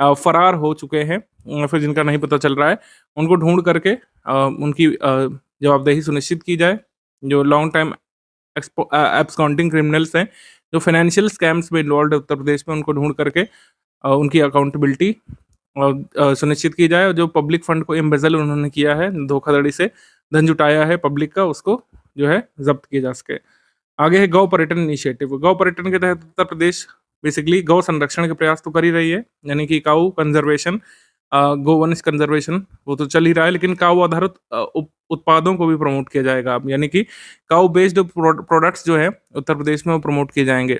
फरार हो चुके हैं या फिर जिनका नहीं पता चल रहा है, उनको ढूंढ करके उनकी जवाबदेही सुनिश्चित की जाए। जो लॉन्ग टाइम एब्सकॉन्डिंग क्रिमिनल्स हैं, जो फाइनेंशियल स्कैम्स में इन्वॉल्व है उत्तर प्रदेश में, उनको ढूंढ करके उनकी अकाउंटेबिलिटी सुनिश्चित की जाए। और जो पब्लिक फंड को एम्बेजल उन्होंने किया है, धोखाधड़ी से धन जुटाया है पब्लिक का, उसको जो है जब्त किया जा सके। आगे है गौ पर्यटन इनिशिएटिव। गौ पर्यटन के तहत उत्तर प्रदेश बेसिकली गौ संरक्षण के प्रयास तो कर ही रही है, यानी कि काऊ कंजर्वेशन, गोवंश कंजर्वेशन वो तो चल ही रहा है, लेकिन काऊ आधारित उत्पादों को भी प्रमोट किया जाएगा अब, यानी कि काऊ बेस्ड प्रोडक्ट्स जो है उत्तर प्रदेश में वो प्रमोट किए जाएंगे।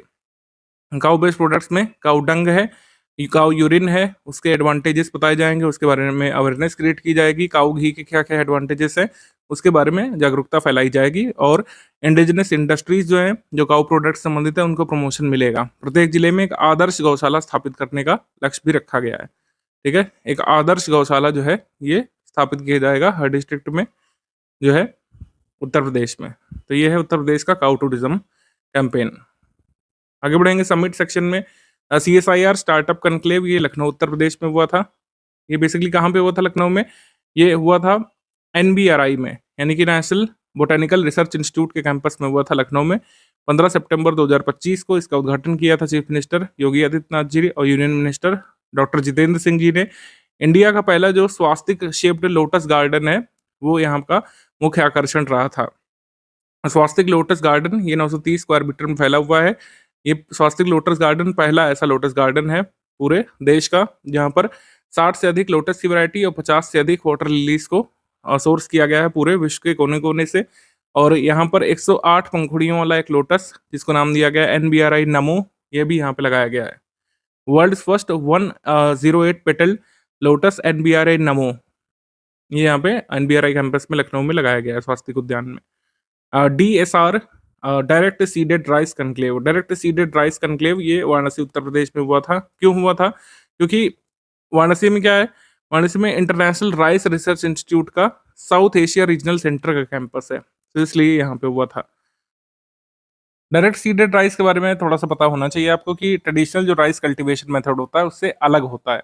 काऊ बेस्ड प्रोडक्ट्स में काऊ डंग है, काऊ यूरिन है, उसके एडवांटेजेस बताए जाएंगे, उसके बारे में अवेयरनेस क्रिएट की जाएगी। काऊ घी के क्या क्या एडवांटेजेस हैं उसके बारे में जागरूकता फैलाई जाएगी। और इंडिजिनस इंडस्ट्रीज जो है, जो काऊ प्रोडक्ट संबंधित है, उनको प्रमोशन मिलेगा। प्रत्येक जिले में एक आदर्श गौशाला स्थापित करने का लक्ष्य भी रखा गया है। ठीक है, एक आदर्श गौशाला जो है ये स्थापित किया जाएगा हर डिस्ट्रिक्ट में जो है उत्तर प्रदेश में। तो ये है उत्तर प्रदेश का काऊ टूरिज्म कैंपेन। आगे बढ़ेंगे समिट सेक्शन में। CSIR स्टार्टअप कनक्लेव, ये लखनऊ उत्तर प्रदेश में हुआ था। ये बेसिकली कहाँ पे हुआ था लखनऊ में, ये हुआ था NBRI में, यानी कि नेशनल बोटेनिकल रिसर्च इंस्टीट्यूट के कैंपस में हुआ था लखनऊ में। 15 सितंबर 2025 को इसका उद्घाटन किया था चीफ मिनिस्टर योगी आदित्यनाथ जी और union minister doctor Jitendra Singh ji ने। इंडिया का पहला जो स्वास्तिक शेप्ड लोटस गार्डन है, वो यहाँ का मुख्य आकर्षण रहा था। स्वास्तिक लोटस गार्डन ये 930 स्क्वायर मीटर में फैला हुआ है। ये स्वास्तिक लोटस गार्डन पहला ऐसा लोटस गार्डन है पूरे देश का, जहाँ पर 60 से अधिक लोटस की वैरायटी और 50 से अधिक वाटर लिलीज को सोर्स किया गया है पूरे विश्व के कोने कोने से। और यहाँ पर 108 पंखुड़ियों वाला एक लोटस, जिसको नाम दिया गया NBRI नमो, ये भी यहाँ पे लगाया गया है। World first 108 petal lotus NBRI नमो, ये यहाँ पे NBRI कैंपस में लखनऊ में लगाया गया है स्वास्तिक उद्यान में। DSR direct seeded rice conclave, direct seeded rice conclave ये वाराणसी उत्तर प्रदेश में हुआ था। क्यों हुआ था, क्योंकि वाराणसी में क्या है, वाराणसी में इंटरनेशनल राइस रिसर्च इंस्टीट्यूट का साउथ एशिया रीजनल सेंटर का कैंपस है, तो इसलिए यहाँ पे हुआ था। डायरेक्ट सीडेड राइस के बारे में थोड़ा सा पता होना चाहिए आपको कि ट्रेडिशनल जो राइस कल्टीवेशन मेथड होता है उससे अलग होता है।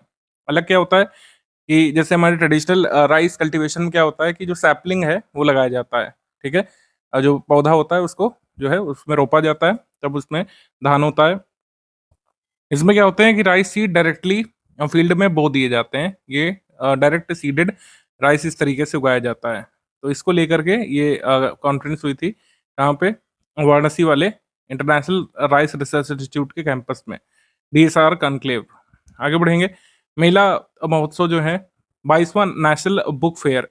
अलग क्या होता है कि जैसे हमारे ट्रेडिशनल राइस कल्टीवेशन में क्या होता है कि जो सैपलिंग है वो लगाया जाता है, ठीक है, जो पौधा होता है उसको जो है उसमें रोपा जाता है, तब उसमें धान होता है। इसमें क्या होता है कि राइस सीड डायरेक्टली फील्ड में बो दिए जाते हैं। ये डायरेक्ट सीडेड राइस इस तरीके से उगाया जाता है। तो इसको लेकर के ये कॉन्फ्रेंस हुई थी यहाँ पे वाराणसी वाले इंटरनेशनल राइस रिसर्च इंस्टीट्यूट के कैंपस में, DSR कॉन्क्लेव। आगे बढ़ेंगे। मेला महोत्सव जो है 22वां नेशनल बुक फेयर,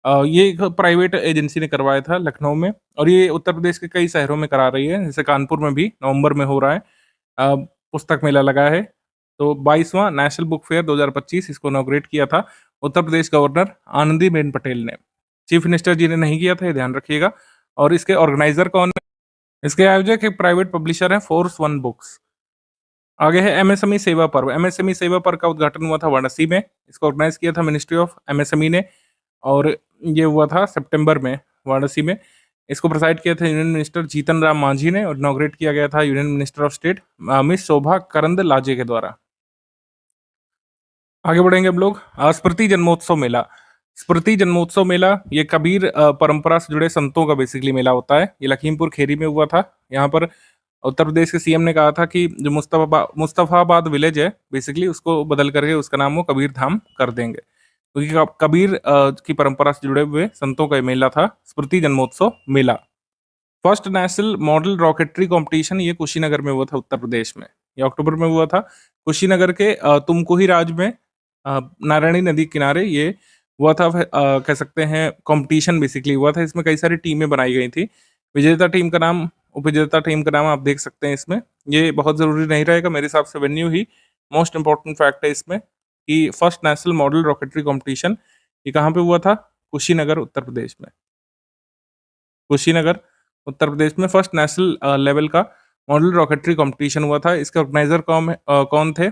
ये एक प्राइवेट एजेंसी ने करवाया था लखनऊ में, और ये उत्तर प्रदेश के कई शहरों में करा रही है, जैसे कानपुर में भी नवंबर में हो रहा है। पुस्तक मेला लगा है। तो 22वां नेशनल बुक फेयर 2025 इसको इनॉग्रेट किया था उत्तर प्रदेश गवर्नर आनंदीबेन पटेल ने। चीफ मिनिस्टर जी ने नहीं किया था, ये ध्यान रखिएगा। और इसके ऑर्गेनाइजर कौन है? इसके आयोजक एक प्राइवेट पब्लिशर है फोर्स वन बुक्स। आगे है एमएसएमई सेवा पर्व। एमएसएमई सेवा पर्व का उद्घाटन हुआ था वाराणसी में। इसको ऑर्गेनाइज किया था मिनिस्ट्री ऑफ एमएसएमई ने और ये हुआ था सितंबर में वाराणसी में। इसको प्रिसाइड किया था यूनियन मिनिस्टर जीतन राम मांझी ने और इनॉग्रेट किया गया था union minister of state miss Shobha Karandlaje के द्वारा। आगे बढ़ेंगे हम लोग। स्मृति जन्मोत्सव मेला। स्मृति जन्मोत्सव मेला ये कबीर परंपरा से जुड़े संतों का बेसिकली मेला होता है। ये लखीमपुर खीरी में हुआ था। यहाँ पर उत्तर प्रदेश के सीएम ने कहा था कि जो मुस्तफाबाद विलेज है बेसिकली उसको बदल करके उसका नाम वो कबीर धाम कर देंगे, क्योंकि कबीर की परंपरा से जुड़े हुए संतों का ये मेला था स्मृति जन्मोत्सव मेला। First national model rocketry competition ये कुशीनगर में हुआ था उत्तर प्रदेश में। ये अक्टूबर में हुआ था कुशीनगर के तुमकुही राज में नारायणी नदी किनारे ये हुआ था। कह सकते हैं कंपटीशन बेसिकली हुआ था। इसमें कई सारी टीमें बनाई गई थी। विजेता टीम का नाम, उपविजेता टीम का नाम आप देख सकते हैं इसमें। ये बहुत ज़रूरी नहीं रहेगा मेरे हिसाब से, वेन्यू ही मोस्ट इंपॉर्टेंट फैक्ट है इसमें कि first national model rocketry competition ये कहाँ पे हुआ था? कुशीनगर उत्तर प्रदेश में। कुशीनगर उत्तर प्रदेश में फर्स्ट नेशनल लेवल का मॉडल रॉकेटरी कंपटीशन हुआ था। इसके ऑर्गेनाइजर कौन थे?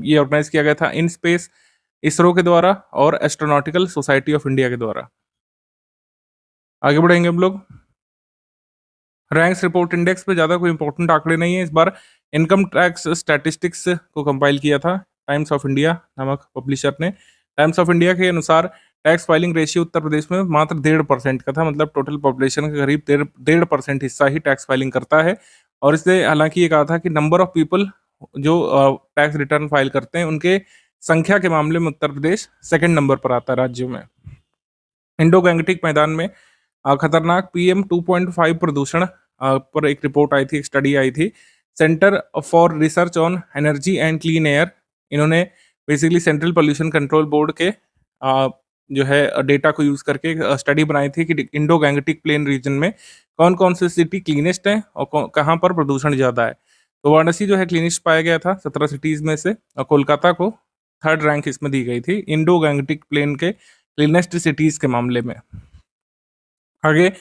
ये ऑर्गेनाइज किया गया था इन स्पेस इसरो के द्वारा और एस्ट्रोनॉटिकल सोसाइटी ऑफ इंडिया के द्वारा। आगे बढ़ेंगे हम लोग। रैंक्स रिपोर्ट इंडेक्स पे ज़्यादा कोई इंपॉर्टेंट आंकड़े नहीं है इस बार। इनकम टैक्स स्टैटिस्टिक्स को कंपाइल किया था टाइम्स ऑफ इंडिया नामक पब्लिशर ने। टाइम्स ऑफ इंडिया के अनुसार tax filing ratio Uttar Pradesh में मात्र 1.5% का था। मतलब टोटल पॉपुलेशन के करीब 1.5% हिस्सा ही टैक्स फाइलिंग करता है। और इसने हालांकि ये कहा था कि नंबर ऑफ पीपल जो टैक्स रिटर्न फाइल करते हैं उनके संख्या के मामले में उत्तर प्रदेश सेकंड नंबर पर आता है राज्यों में। इंडो गैंगटिक मैदान में खतरनाक PM 2.5 प्रदूषण पर एक रिपोर्ट आई थी, एक स्टडी आई थी। Centre for research on energy and clean air, इन्होंने basically central pollution control board के जो है डेटा को यूज करके स्टडी बनाई थी कि इंडो गैंगटिक प्लेन रीजन में कौन कौन सी सिटी क्लीनेस्ट है और कहाँ पर प्रदूषण ज़्यादा है। तो वाराणसी जो है क्लीनेस्ट पाया गया था 17 सिटीज़ में से, और कोलकाता को थर्ड रैंक इसमें दी गई थी इंडो गैंगटिक प्लेन के क्लीनेस्ट सिटीज़ के मामले में। आगे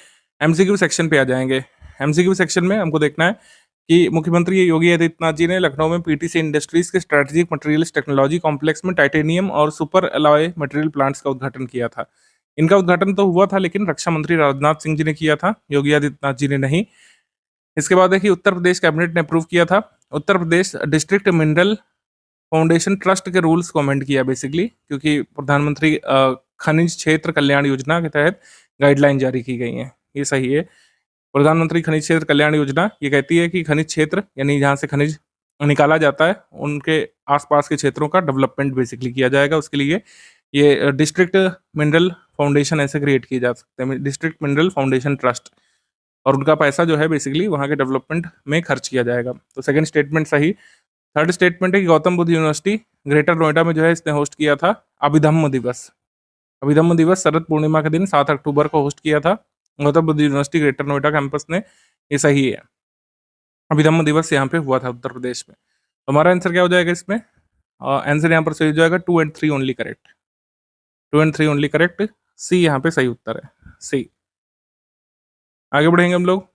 एमसीक्यू सेक्शन पे आ जाएंगे। एमसीक्यू सेक्शन में हमको देखना है कि मुख्यमंत्री योगी आदित्यनाथ जी ने लखनऊ में पीटीसी इंडस्ट्रीज के स्ट्रेटेजिक मटेरियल्स टेक्नोलॉजी कॉम्प्लेक्स में टाइटेनियम और सुपर अलॉय मटेरियल प्लांट्स का उद्घाटन किया था। इनका उद्घाटन तो हुआ था लेकिन रक्षा मंत्री राजनाथ सिंह जी ने किया था, योगी आदित्यनाथ जी ने नहीं। इसके बाद देखिए उत्तर प्रदेश कैबिनेट ने अप्रूव किया था Uttar Pradesh district mineral foundation trust के रूल्स को अमेंड किया बेसिकली, क्योंकि प्रधानमंत्री खनिज क्षेत्र कल्याण योजना के तहत गाइडलाइन जारी की गई हैं। ये सही है। प्रधानमंत्री खनिज क्षेत्र कल्याण योजना ये कहती है कि खनिज क्षेत्र यानी जहाँ से खनिज निकाला जाता है उनके आसपास के क्षेत्रों का डेवलपमेंट बेसिकली किया जाएगा। उसके लिए ये डिस्ट्रिक्ट मिनरल फाउंडेशन ऐसे क्रिएट किए जा सकते हैं, डिस्ट्रिक्ट मिनरल फाउंडेशन ट्रस्ट, और उनका पैसा जो है बेसिकली वहाँ के डेवलपमेंट में खर्च किया जाएगा। तो सेकंड स्टेटमेंट सही। थर्ड स्टेटमेंट है कि गौतम बुद्ध यूनिवर्सिटी ग्रेटर नोएडा में जो है इसने होस्ट किया था अभिधम्म दिवस। अभिधम्म दिवस शरद पूर्णिमा के दिन 7 अक्टूबर को होस्ट किया था Gautam Buddha university greater Noida campus ने। ये सही है, अभिधम्म दिवस यहाँ पे हुआ था उत्तर प्रदेश में। तो हमारा आंसर क्या हो जाएगा इसमें? आंसर यहाँ पर सही हो जाएगा 2 and 3 only correct. 2 and 3 only correct, C यहाँ पे सही उत्तर है, सी। आगे बढ़ेंगे हम लोग।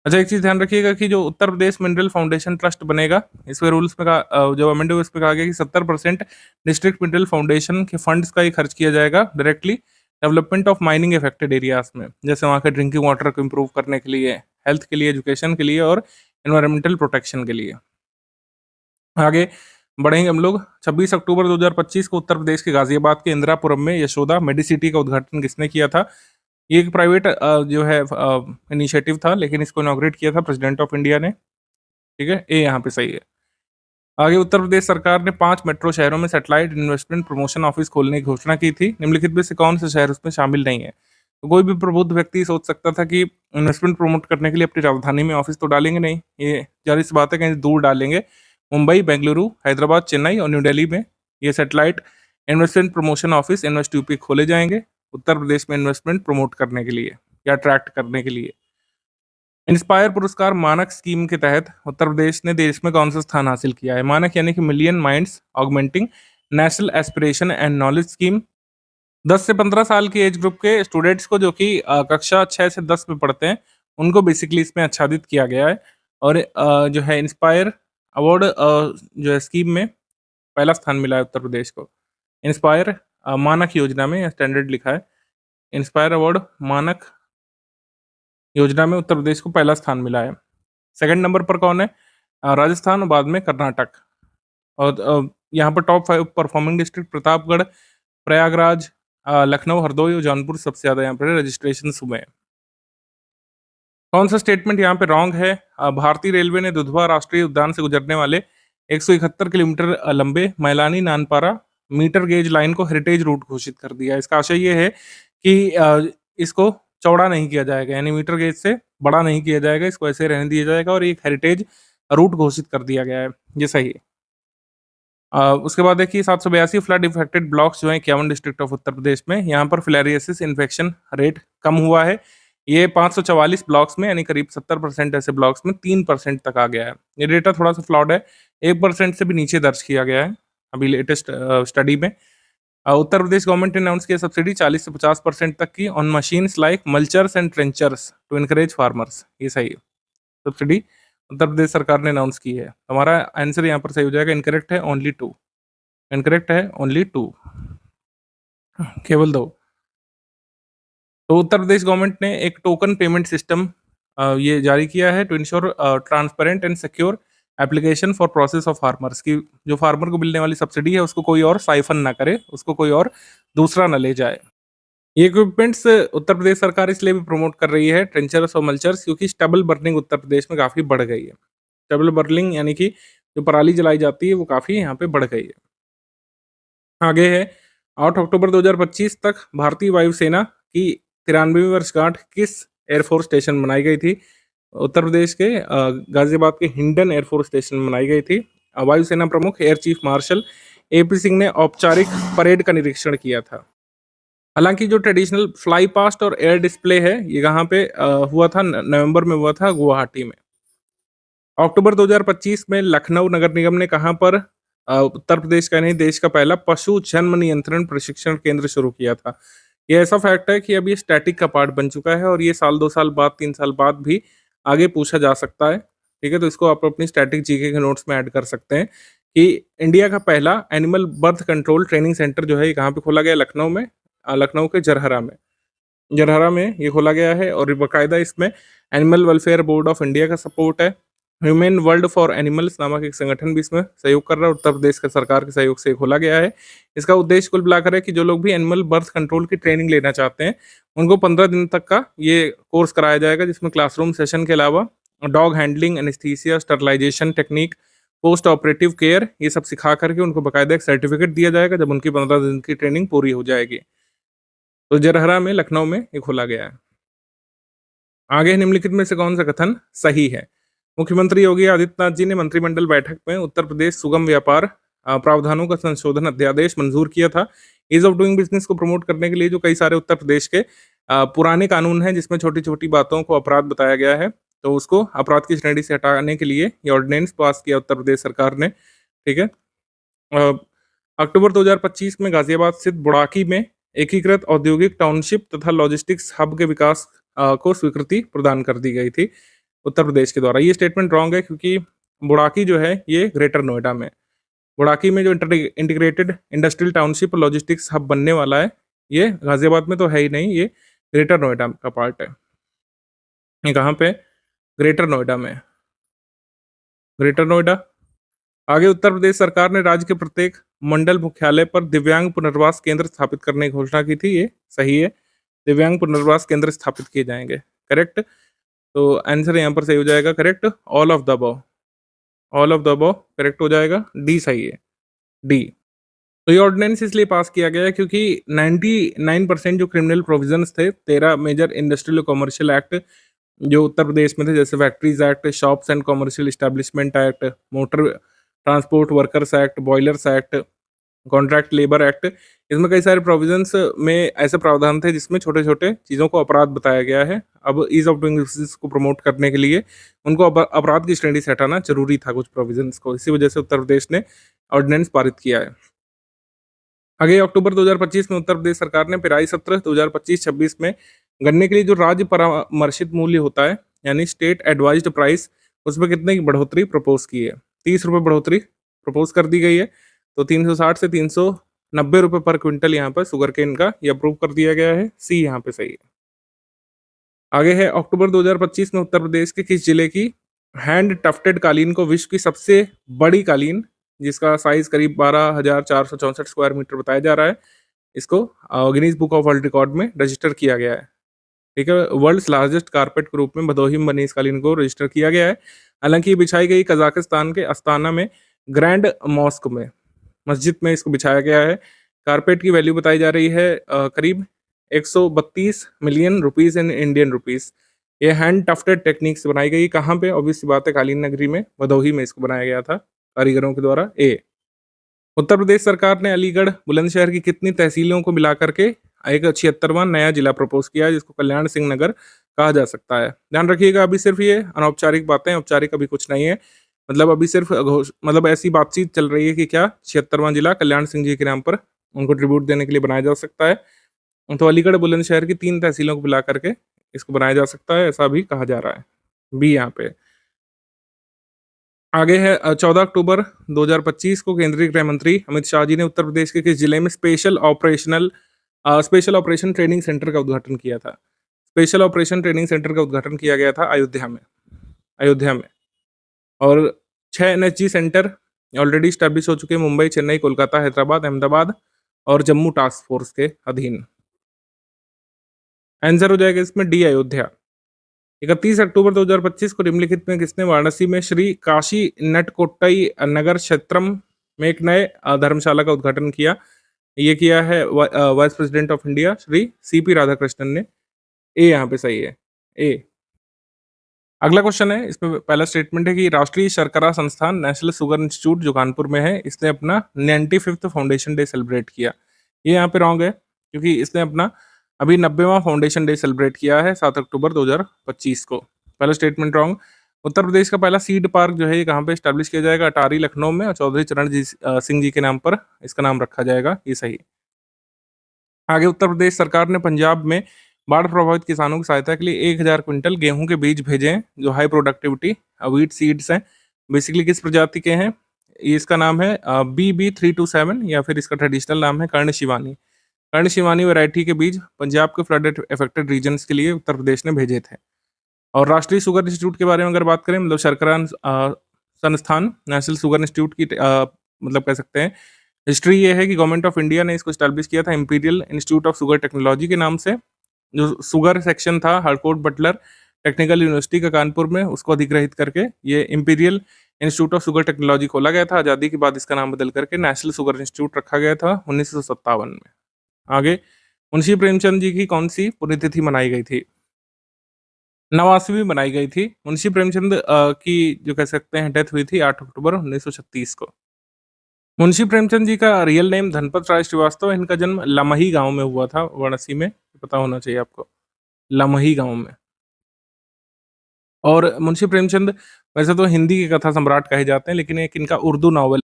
अच्छा, एक चीज़ ध्यान रखिएगा कि जो Uttar Pradesh mineral foundation trust बनेगा इसमें रूल्स में जो अमेंड हुआ इसमें कहा गया कि 70% डिस्ट्रिक्ट मिनरल फाउंडेशन के फंड्स का ही खर्च किया जाएगा directly development of mining affected areas में, जैसे वहाँ के ड्रिंकिंग वाटर को इम्प्रूव करने के लिए, हेल्थ के लिए, एजुकेशन के लिए और एनवायरमेंटल प्रोटेक्शन के लिए। आगे बढ़ेंगे हम लोग। 26 अक्टूबर 2025 को उत्तर प्रदेश के गाजियाबाद के इंदिरापुरम में यशोदा मेडिसिटी का उद्घाटन किसने किया था? ये एक प्राइवेट जो है इनिशिएटिव था, लेकिन इसको इनॉग्रेट किया था प्रेसिडेंट ऑफ इंडिया ने। ठीक है, ए यहाँ पे सही है। आगे उत्तर प्रदेश सरकार ने 5 मेट्रो शहरों में सैटेलाइट इन्वेस्टमेंट प्रमोशन ऑफिस खोलने की घोषणा की थी। निम्नलिखित में से कौन से शहर उसमें शामिल नहीं है? तो कोई भी प्रबुद्ध व्यक्ति सोच सकता था कि इन्वेस्टमेंट प्रमोट करने के लिए अपनी राजधानी में ऑफिस तो डालेंगे नहीं, ये जाहिर सी बात है कहीं दूर डालेंगे। मुंबई, बेंगलुरु, हैदराबाद, चेन्नई और न्यू दिल्ली में ये satellite investment promotion office invest UP खोले जाएंगे उत्तर प्रदेश में इन्वेस्टमेंट प्रमोट करने के लिए या अट्रैक्ट करने के लिए। इंस्पायर पुरस्कार मानक स्कीम के तहत उत्तर प्रदेश ने देश में कौन सा स्थान हासिल किया है? मानक यानी कि million minds augmenting national aspiration and knowledge scheme, 10 से 15 साल की एज ग्रुप के स्टूडेंट्स को जो कि कक्षा 6 से 10 में पढ़ते हैं, उनको बेसिकली इसमें आच्छादित किया गया है। और जो है इंस्पायर अवार्ड जो है स्कीम में पहला स्थान मिला है उत्तर प्रदेश को। इंस्पायर मानक योजना में स्टैंडर्ड लिखा है। इंस्पायर अवार्ड मानक योजना में उत्तर प्रदेश को पहला स्थान मिला है। सेकंड नंबर पर कौन है? राजस्थान और बाद में कर्नाटक। और यहाँ पर top 5 performing district Pratapgarh, Prayagraj, Lucknow, Hardoi और जौनपुर सबसे ज़्यादा यहाँ पे रजिस्ट्रेशंस हुए हैं। कौन सा स्टेटमेंट यहाँ पे रॉन्ग है? भारतीय रेलवे ने दुधवा राष्ट्रीय उद्यान से गुजरने वाले 171 किलोमीटर लंबे Mailani Nanpara metre gauge line को हेरिटेज रूट घोषित कर दिया है। इसका आशय ये है कि इसको चौड़ा नहीं किया जाएगा, यानी मीटर गेज से बड़ा नहीं किया जाएगा, इसको ऐसे रहने दिया जाएगा और एक हेरिटेज रूट घोषित कर दिया गया है। ये सही है। उसके बाद देखिए 782 फ्लड इफेक्टेड ब्लॉक्स जो हैं 51 डिस्ट्रिक्ट ऑफ उत्तर प्रदेश में, यहाँ पर फिलेरियासिस इन्फेक्शन रेट कम हुआ है। ये 544 ब्लॉक्स में यानी करीब 70% ऐसे ब्लॉक्स में 3% तक आ गया है। ये डेटा थोड़ा सा फ्लॉड है, 1% से भी नीचे दर्ज किया गया है अभी लेटेस्ट स्टडी में। उत्तर प्रदेश गवर्नमेंट ने अनाउंस किया सब्सिडी 40 से 50% तक की on machines like mulchers and trenchers to encourage farmers. ये सही है। सब्सिडी उत्तर प्रदेश सरकार ने अनाउंस की है। हमारा आंसर यहाँ पर सही हो जाएगा। इनकरेक्ट है ओनली 2। इनकरेक्ट है ओनली 2, केवल 2। तो उत्तर प्रदेश गवर्नमेंट ने एक टोकन पेमेंट सिस्टम ये जारी किया है to ensure transparent and secure application for process of farmers की जो फार्मर को मिलने वाली सब्सिडी है उसको कोई और साइफन ना करे, उसको कोई और दूसरा ना ले जाए। ये इक्विपमेंट्स उत्तर प्रदेश सरकार इसलिए भी प्रमोट कर रही है ट्रेंचर्स और मल्चर्स, क्योंकि स्टबल बर्निंग उत्तर प्रदेश में काफ़ी बढ़ गई है। स्टबल बर्निंग यानी कि जो पराली जलाई जाती है वो काफ़ी यहाँ पे बढ़ गई है। आगे है 8 अक्टूबर 2025 तक भारतीय वायुसेना की 93वीं वर्षगांठ किस एयरफोर्स स्टेशन मनाई गई थी? उत्तर प्रदेश के गाजियाबाद के हिंडन एयरफोर्स स्टेशन में मनाई गई थी। वायुसेना प्रमुख air chief marshal AP Singh ने औपचारिक परेड का निरीक्षण किया था। हालांकि जो ट्रेडिशनल फ्लाई पास्ट और एयर डिस्प्ले है ये कहाँ पे हुआ था? नवंबर में हुआ था गुवाहाटी में। अक्टूबर 2025 में लखनऊ नगर निगम ने कहाँ पर उत्तर प्रदेश का नहीं देश का पहला पशु जन्म नियंत्रण प्रशिक्षण केंद्र शुरू किया था? ये ऐसा फैक्ट है कि अब ये स्टैटिक का पार्ट बन चुका है और ये साल 2 साल बाद 3 साल बाद भी आगे पूछा जा सकता है। ठीक है, तो इसको आप अपनी स्टैटिक जीके के नोट्स में ऐड कर सकते हैं कि इंडिया का पहला animal birth control training centre जो है ये कहाँ पे खोला गया? लखनऊ में। लखनऊ के जरहरा में। जरहरा में ये खोला गया है और बाकायदा इसमें animal welfare board of India का सपोर्ट है। ह्यूमन वर्ल्ड फॉर एनिमल्स नामक एक संगठन भी इसमें सहयोग कर रहा है। उत्तर प्रदेश के सरकार के सहयोग से खोला गया है। इसका उद्देश्य कुल मिलाकर है कि जो लोग भी एनिमल बर्थ कंट्रोल की ट्रेनिंग लेना चाहते हैं उनको 15 दिन तक का ये कोर्स कराया जाएगा, जिसमें क्लासरूम सेशन के अलावा dog handling, anaesthesia, sterilisation technique, post operative care ये सब सिखा करके उनको बाकायदा एक सर्टिफिकेट दिया जाएगा जब उनकी 15 दिन की ट्रेनिंग पूरी हो जाएगी। तो जरहरा में लखनऊ में ये खोला गया है। आगे निम्नलिखित में से कौन सा कथन सही है? मुख्यमंत्री योगी आदित्यनाथ जी ने मंत्रिमंडल बैठक में उत्तर प्रदेश सुगम व्यापार प्रावधानों का संशोधन अध्यादेश मंजूर किया था। ईज ऑफ डूइंग बिजनेस को प्रमोट करने के लिए जो कई सारे उत्तर प्रदेश के पुराने कानून हैं जिसमें छोटी छोटी बातों को अपराध बताया गया है, तो उसको अपराध की श्रेणी से हटाने के लिए ये ऑर्डिनेंस पास किया उत्तर प्रदेश सरकार ने। ठीक है। अक्टूबर 2025 में गाजियाबाद स्थित बुड़ाकी में एकीकृत औद्योगिक टाउनशिप तथा लॉजिस्टिक्स हब के विकास को स्वीकृति प्रदान कर दी गई थी उत्तर प्रदेश के द्वारा। ये स्टेटमेंट रॉन्ग है क्योंकि बुड़ाकी जो है ये ग्रेटर नोएडा में। बुड़ाकी में जो integrated industrial township logistics hub बनने वाला है ये गाजियाबाद में तो है ही नहीं, ये ग्रेटर नोएडा का पार्ट है। ये कहाँ पे? ग्रेटर नोएडा में। ग्रेटर नोएडा। आगे उत्तर प्रदेश सरकार ने राज्य के प्रत्येक मंडल मुख्यालय पर दिव्यांग पुनर्वास केंद्र स्थापित करने की घोषणा की थी। ये सही है। दिव्यांग पुनर्वास केंद्र स्थापित किए जाएंगे। करेक्ट। तो आंसर यहाँ पर सही हो जाएगा correct, all of the above. All of the above correct हो जाएगा, डी सही है, डी। तो ये ऑर्डिनेंस इसलिए पास किया गया है क्योंकि 99% जो क्रिमिनल प्रोविजंस थे 13 मेजर इंडस्ट्रियल कॉमर्शियल एक्ट जो उत्तर प्रदेश में थे, जैसे factories act, shops and commercial establishment act, motor transport workers act, boilers act, contract labour act, इसमें कई सारे प्रोविजंस में ऐसे प्रावधान थे जिसमें छोटे छोटे चीज़ों को अपराध बताया गया है। अब ईज ऑफ डूइंग बिजनेस को प्रमोट करने के लिए उनको अपराध की श्रेणी से हटाना जरूरी था कुछ प्रोविजंस को, इसी वजह से उत्तर प्रदेश ने ऑर्डिनेंस पारित किया है। आगे अक्टूबर 2025 में उत्तर प्रदेश सरकार ने पेराई सत्र 2025-26 में गन्ने के लिए जो राज्य परामर्शित मूल्य होता है, यानी स्टेट एडवाइज्ड प्राइस, उसमें कितने की बढ़ोतरी प्रपोज की है? 30 रुपये बढ़ोतरी प्रपोज कर दी गई है। तो 360 से 390 रुपये पर क्विंटल यहाँ पर शुगर केन का ये अप्रूव कर दिया गया है। सी यहाँ पे सही है। आगे है अक्टूबर 2025 में उत्तर प्रदेश के किस जिले की हैंड टफ्टेड कालीन को विश्व की सबसे बड़ी कालीन, जिसका साइज करीब 12,464 स्क्वायर मीटर बताया जा रहा है, इसको Guinness book of world record में रजिस्टर किया गया है। ठीक है, वर्ल्ड्स लार्जेस्ट कारपेट के रूप में भदोही में बनी इस कालीन को रजिस्टर किया गया है। हालांकि ये बिछाई गई कजाकिस्तान के अस्ताना में ग्रैंड मॉस्क में, मस्जिद में इसको बिछाया गया है। कारपेट की वैल्यू बताई जा रही है करीब 132 million rupees in Indian rupees. ये हैंड टफ्टेड टेक्निक से बनाई गई। कहाँ पे? ऑब्वियस सी बात है, कालीन नगरी में, भदोही में इसको बनाया गया था कारीगरों के द्वारा। ए, उत्तर प्रदेश सरकार ने अलीगढ़ बुलंदशहर की कितनी तहसीलों को मिलाकर के एक 76वां नया जिला प्रपोज किया है, जिसको कल्याण सिंह नगर कहा जा सकता है। ध्यान रखिएगा, अभी सिर्फ ये अनौपचारिक बातें, औपचारिक अभी कुछ नहीं है। मतलब अभी सिर्फ मतलब ऐसी बातचीत चल रही है कि क्या 76वां जिला कल्याण सिंह जी के नाम पर उनको ट्रिब्यूट देने के लिए बनाया जा सकता है। तो अलीगढ़ बुलंदशहर की 3 तहसीलों को मिला करके इसको बनाया जा सकता है, ऐसा भी कहा जा रहा है। बी यहाँ पे। आगे है 14 अक्टूबर 2025 को केंद्रीय गृह मंत्री अमित शाह जी ने उत्तर प्रदेश के किस जिले में स्पेशल ऑपरेशन ट्रेनिंग सेंटर का उद्घाटन किया था? स्पेशल ऑपरेशन ट्रेनिंग सेंटर का उद्घाटन किया गया था अयोध्या में। और 6 एनएसजी सेंटर ऑलरेडी स्टैब्लिश हो चुके हैं मुंबई, चेन्नई, कोलकाता, हैदराबाद, अहमदाबाद और जम्मू टास्क फोर्स के अधीन। आंसर हो जाएगा इसमें डी, अयोध्या। 31 अक्टूबर 2025 को निम्नलिखित में किसने वाराणसी में श्री काशी नटकोट्टई नगर क्षेत्रम में एक नए धर्मशाला का उद्घाटन किया? ये किया है vice president of India Shri CP Radhakrishnan ने। ए यहाँ पे सही है, ए। अगला क्वेश्चन है, इसमें पहला स्टेटमेंट है कि राष्ट्रीय शर्करा संस्थान नेशनल शुगर इंस्टीट्यूट जो कानपुर में है, इसने अपना 95th फाउंडेशन डे सेलिब्रेट किया। ये यहाँ पे रॉन्ग है, क्योंकि इसने अपना अभी 90वां फाउंडेशन डे सेलिब्रेट किया है 7 अक्टूबर 2025 को। पहला स्टेटमेंट रॉन्ग। उत्तर प्रदेश का पहला सीड पार्क जो है ये कहाँ पे स्टैब्लिश किया जाएगा? अटारी, लखनऊ में, और चौधरी चरण सिंह जी के नाम पर इसका नाम रखा जाएगा। ये सही। आगे उत्तर प्रदेश सरकार ने पंजाब में बाढ़ प्रभावित किसानों की सहायता के लिए 1000 क्विंटल गेहूं के बीज भेजे हैं, जो हाई प्रोडक्टिविटी वीट सीड्स हैं। बेसिकली किस प्रजाति के हैं? ये इसका नाम है BB327, या फिर इसका ट्रेडिशनल नाम है कर्ण शिवानी। कर्ण शिवानी वैरायटी के बीज पंजाब के फ्लड अफेक्टेड रीजन्स के लिए उत्तर प्रदेश ने भेजे थे। और राष्ट्रीय शुगर इंस्टीट्यूट के बारे में अगर बात करें, मतलब शर्करा संस्थान नेशनल शुगर इंस्टीट्यूट की मतलब कह सकते हैं हिस्ट्री ये है कि गवर्नमेंट ऑफ इंडिया ने इसको स्टैब्लिश किया था imperial institute of sugar technology के नाम से। जो शुगर सेक्शन था हरकोट बटलर टेक्निकल यूनिवर्सिटी का कानपुर में, उसको अधिग्रहित करके ये imperial institute of sugar technology खोला गया था। आज़ादी के बाद इसका नाम बदल करके नेशनल शुगर इंस्टीट्यूट रखा गया था 1957 में। आगे मुंशी प्रेमचंद जी की कौन सी पुण्यतिथि मनाई गई थी? 89वीं बनाई गई थी। मुंशी प्रेमचंद की जो कह सकते हैं डेथ हुई थी 8 अक्टूबर 1936 को। मुंशी प्रेमचंद जी का रियल नेम धनपत राय श्रीवास्तव। इनका जन्म लमही गांव में हुआ था, वाराणसी में, पता होना चाहिए आपको, लमही गांव में। और मुंशी प्रेमचंद वैसे तो हिंदी के कथा सम्राट कहे जाते हैं, लेकिन एक इनका उर्दू नावल,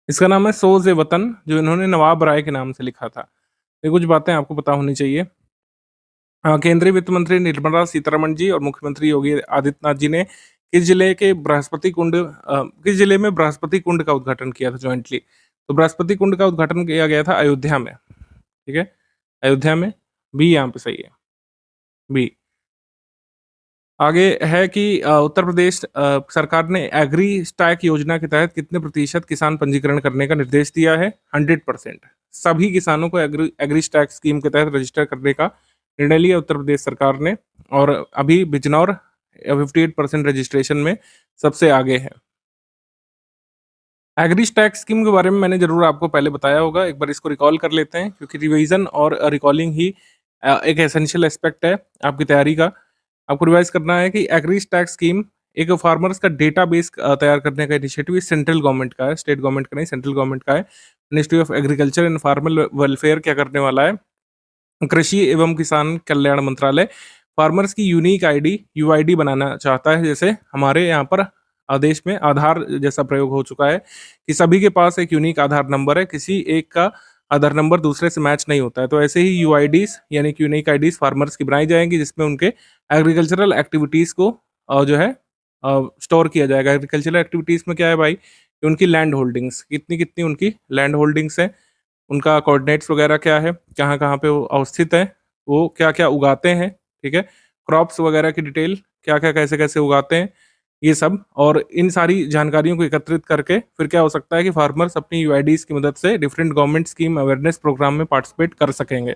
इसका नाम है सोज़ ए वतन, जो इन्होंने नवाब राय के नाम से लिखा था। ये कुछ बातें आपको पता होनी चाहिए। केंद्रीय वित्त मंत्री निर्मला सीतारमण जी और मुख्यमंत्री योगी आदित्यनाथ जी ने किस जिले में बृहस्पति कुंड का उद्घाटन किया था ज्वाइंटली? तो बृहस्पति कुंड का उद्घाटन किया गया था अयोध्या में। ठीक है, अयोध्या में। बी यहाँ पे सही है, बी। आगे है कि उत्तर प्रदेश सरकार ने एग्री स्टैक योजना के तहत कितने प्रतिशत किसान पंजीकरण करने का निर्देश दिया है? 100%। सभी किसानों को एग्री स्टैक स्कीम के तहत रजिस्टर करने का निर्णय लिया उत्तर प्रदेश सरकार ने। और अभी बिजनौर 58% रजिस्ट्रेशन में सबसे आगे है। एग्री स्टैक स्कीम के बारे में मैंने जरूर आपको पहले बताया होगा, एक बार इसको रिकॉल कर लेते हैं, क्योंकि रिवीजन और रिकॉलिंग ही एक एसेंशियल एस्पेक्ट है आपकी तैयारी का। आपको रिवाइज करना है कि एग्री स्टैक स्कीम एक फार्मर्स का डेटाबेस तैयार करने का इनिशिएटिव सेंट्रल गवर्नमेंट का है, स्टेट गवर्नमेंट का नहीं, सेंट्रल गवर्नमेंट का है। Ministry of agriculture and farmer welfare क्या करने वाला है? कृषि एवं किसान कल्याण मंत्रालय फार्मर्स की यूनिक आईडी यूआईडी बनाना चाहता है। जैसे हमारे यहाँ पर देश में आधार जैसा प्रयोग हो चुका है कि सभी के पास एक यूनिक आधार नंबर है, किसी एक का आधार नंबर दूसरे से मैच नहीं होता है। तो ऐसे ही यूआईडीज यानी कि यूनिक आईडीज फार्मर्स की बनाई जाएंगी, जिसमें उनके एग्रीकल्चरल एक्टिविटीज़ को जो है स्टोर किया जाएगा। एग्रीकल्चरल एक्टिविटीज़ में क्या है भाई, कि उनकी लैंड होल्डिंग्स कितनी कितनी उनकी लैंड होल्डिंग्स हैं, उनका कोऑर्डिनेट्स वगैरह क्या है, कहाँ-कहाँ पे वो अवस्थित है, वो क्या-क्या उगाते हैं, ठीक है? क्रॉप्स वगैरह की डिटेल, क्या-क्या, कैसे-कैसे उगाते हैं, ये सब। और इन सारी जानकारियों को एकत्रित करके फिर क्या हो सकता है कि फार्मर्स अपनी यूआईडीज़ की मदद से different government scheme awareness programme में पार्टिसिपेट कर सकेंगे।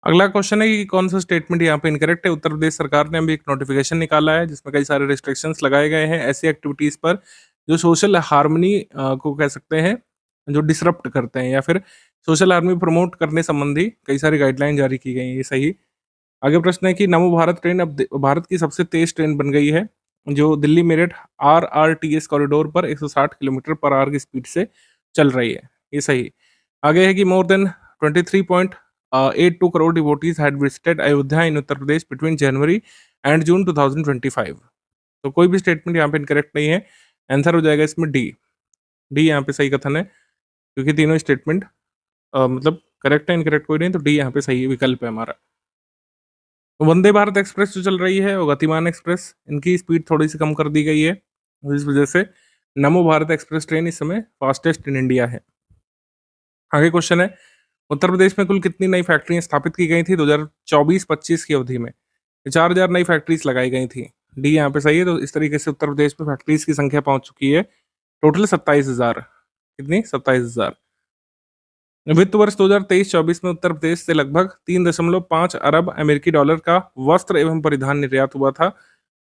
अगला क्वेश्चन है कि कौन-सा स्टेटमेंट यहाँ पे इनकरेक्ट है? उत्तर प्रदेश सरकार ने अभी एक नोटिफिकेशन निकाला है, जिसमें कई सारे रिस्ट्रिक्शंस लगाए गए हैं ऐसी एक्टिविटीज़ पर जो सोशल हार्मनी को कह सकते हैं, जो डिसरप्ट करते हैं, या फिर सोशल हार्मनी प्रमोट करने संबंधी कई सारी गाइडलाइन जारी की गई हैं, ये सही। आगे प्रश्न है कि नमो भारत ट्रेन अब भारत की सबसे तेज ट्रेन बन गई है, जो दिल्ली मेरठ आरआरटीएस कॉरिडोर पर 160 किलोमीटर पर आवर की स्पीड से चल रही है, ये सही। आगे है कि more than 23.82 crore devotees had visited Ayodhya in Uttar Pradesh between January and June 2025। तो कोई भी स्टेटमेंट यहाँ पे इनकरेक्ट नहीं है, आंसर हो जाएगा इसमें डी। डी यहाँ पे सही कथन है, क्योंकि तीनों स्टेटमेंट मतलब करेक्ट है, इनकरेक्ट कोई नहीं, तो डी यहाँ पे सही विकल्प है हमारा। वंदे भारत एक्सप्रेस जो चल रही है वो गतिमान एक्सप्रेस, इनकी स्पीड थोड़ी सी कम कर दी गई है, इस वजह से नमो भारत एक्सप्रेस ट्रेन इस समय फास्टेस्ट इन इंडिया है। आगे क्वेश्चन है, उत्तर प्रदेश में कुल कितनी नई फैक्ट्रियां स्थापित की गई थी 2024-25 की अवधि में? 4000 नई फैक्ट्रीज लगाई गई थी, डी यहाँ पे सही है। तो इस तरीके से उत्तर प्रदेश में फैक्ट्रीज की संख्या पहुंच चुकी है टोटल 27,000। कितनी? 27,000। वित्त वर्ष 2023-24 में उत्तर प्रदेश से लगभग 3.5 अरब अमेरिकी डॉलर का वस्त्र एवं परिधान निर्यात हुआ था,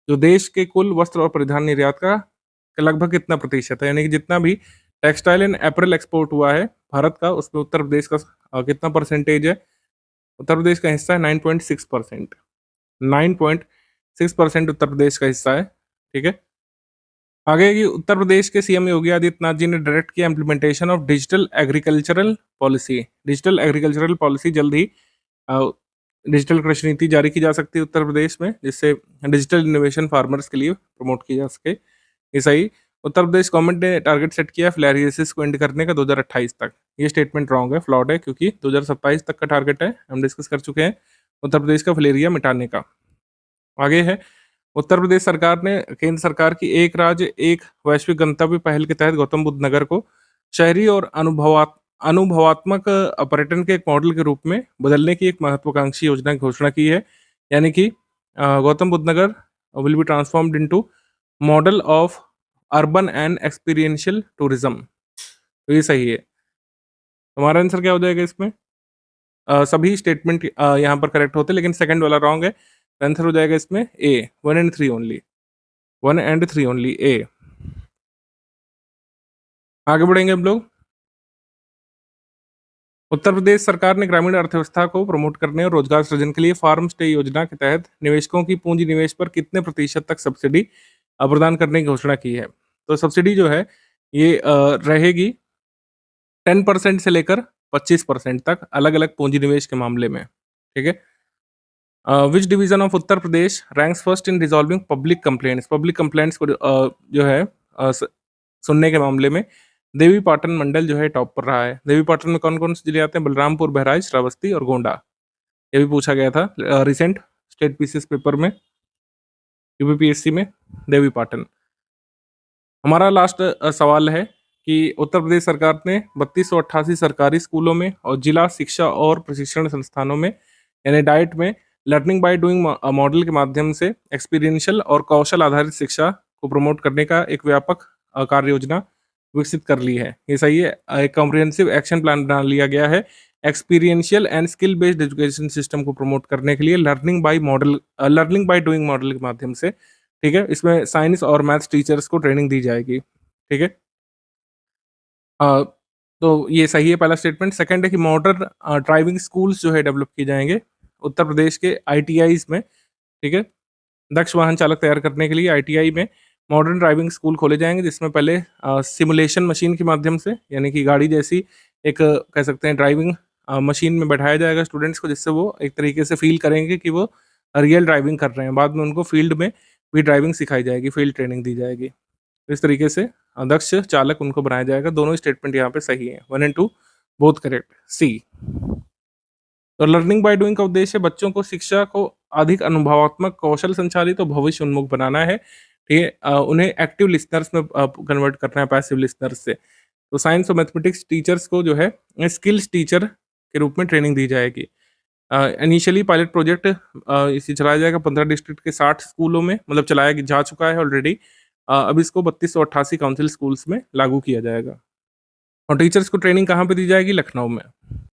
जो देश के कुल वस्त्र और परिधान निर्यात का लगभग कितना प्रतिशत है? यानी कि जितना भी टेक्सटाइल एंड एपरल एक्सपोर्ट हुआ है भारत का, उसमें उत्तर प्रदेश का कितना परसेंटेज है? उत्तर प्रदेश का हिस्सा है 9.6%। 9.6% उत्तर प्रदेश का हिस्सा है, ठीक है। आगे कि उत्तर प्रदेश के सीएम योगी आदित्यनाथ जी ने डायरेक्ट किया implementation of digital agricultural policy. Digital agricultural policy जल्द ही डिजिटल कृषि नीति जारी की जा सकती है उत्तर प्रदेश में, जिससे डिजिटल इनोवेशन फार्मर्स के लिए प्रमोट की जा सके, ये सही। उत्तर प्रदेश गवर्नमेंट ने टारगेट सेट किया फिलेरियासिस को एंड करने का 2028 तक, ये स्टेटमेंट रॉन्ग है, फ्लॉड है, क्योंकि 2027 तक का टारगेट है, हम डिस्कस कर चुके हैं उत्तर प्रदेश का फिलेरिया मिटाने का। आगे है, उत्तर प्रदेश सरकार ने केंद्र सरकार की एक राज्य एक वैश्विक गंतव्य पहल के तहत गौतम बुद्ध नगर को शहरी और अनुभवात्मक पर्यटन के एक मॉडल के रूप में बदलने की एक महत्वाकांक्षी योजना की घोषणा की है। यानी कि Gautam Buddh Nagar will be transformed into model of urban and experiential tourism, तो ये सही है। हमारा आंसर क्या हो जाएगा इसमें? सभी स्टेटमेंट यहाँ पर करेक्ट होते हैं, लेकिन सेकंड वाला रॉन्ग है। आंसर हो जाएगा इसमें ए, 1 एंड 3 ओनली, 1 एंड 3 ओनली, ए। आगे बढ़ेंगे हम लोग। उत्तर प्रदेश सरकार ने ग्रामीण अर्थव्यवस्था को प्रमोट करने और रोजगार सृजन के लिए फार्म स्टे योजना के तहत निवेशकों की पूंजी निवेश पर कितने प्रतिशत तक सब्सिडी प्रदान करने की घोषणा की है? तो सब्सिडी जो है ये रहेगी 10% से लेकर 25% तक, अलग अलग पूंजी निवेश के मामले में, ठीक है। Which division of Uttar Pradesh ranks first in resolving public complaints? Public complaints को जो है सुनने के मामले में देवी पाटन मंडल जो है टॉप पर रहा है। देवी पाटन में कौन कौन से जिले आते हैं? बलरामपुर, बहराइच, श्रावस्ती और गोंडा। ये भी पूछा गया था रिसेंट स्टेट पीसीएस पेपर में, यूपीपीएससी में, देवी पाटन। हमारा लास्ट सवाल है कि उत्तर प्रदेश सरकार ने 3288 सरकारी स्कूलों में और जिला शिक्षा और प्रशिक्षण संस्थानों में यानी डाइट में लर्निंग बाय डूइंग मॉडल के माध्यम से एक्सपीरियंशियल और कौशल आधारित शिक्षा को प्रमोट करने का एक व्यापक कार्य योजना विकसित कर ली है, ये सही है। एक कॉम्प्रिहेंसिव एक्शन प्लान बना लिया गया है experiential and skill based education system को प्रमोट करने के लिए लर्निंग बाय डूइंग मॉडल के माध्यम से, ठीक है। इसमें साइंस और मैथ्स टीचर्स को ट्रेनिंग दी जाएगी, ठीक है। तो ये सही है पहला स्टेटमेंट। सेकंड है कि मॉडर्न ड्राइविंग स्कूल्स जो है डेवलप किए जाएंगे उत्तर प्रदेश के आईटीआईज में, ठीक है। दक्ष वाहन चालक तैयार करने के लिए आईटीआई में मॉडर्न ड्राइविंग स्कूल खोले जाएंगे, जिसमें पहले सिमुलेशन मशीन के माध्यम से, यानी कि गाड़ी जैसी एक कह सकते हैं ड्राइविंग मशीन में बैठाया जाएगा स्टूडेंट्स को, जिससे वो एक तरीके से फील करेंगे कि वो रियल ड्राइविंग कर रहे हैं। बाद में उनको फील्ड में भी ड्राइविंग सिखाई जाएगी, फील्ड ट्रेनिंग दी जाएगी। तो इस तरीके से दक्ष चालक उनको बनाया जाएगा। दोनों स्टेटमेंट यहाँ पे सही है, 1 एंड 2 बोथ करेक्ट, सी। तो लर्निंग बाय डूइंग का उद्देश्य बच्चों को शिक्षा को अधिक अनुभवात्मक, कौशल संचालित और भविष्य उन्मुख बनाना है। ठीक है, उन्हें एक्टिव लिसनर्स में कन्वर्ट करना है पैसिव लिसनर्स से। तो साइंस और मैथमेटिक्स टीचर्स को जो है स्किल्स टीचर के रूप में ट्रेनिंग दी जाएगी। इनिशियली पायलट प्रोजेक्ट इसे चलाया जाएगा 15 डिस्ट्रिक्ट के 60 स्कूलों में, मतलब चलाया जा चुका है ऑलरेडी। अब इसको 3288 काउंसिल स्कूल्स में लागू किया जाएगा। और टीचर्स को ट्रेनिंग कहाँ पे दी जाएगी? लखनऊ में।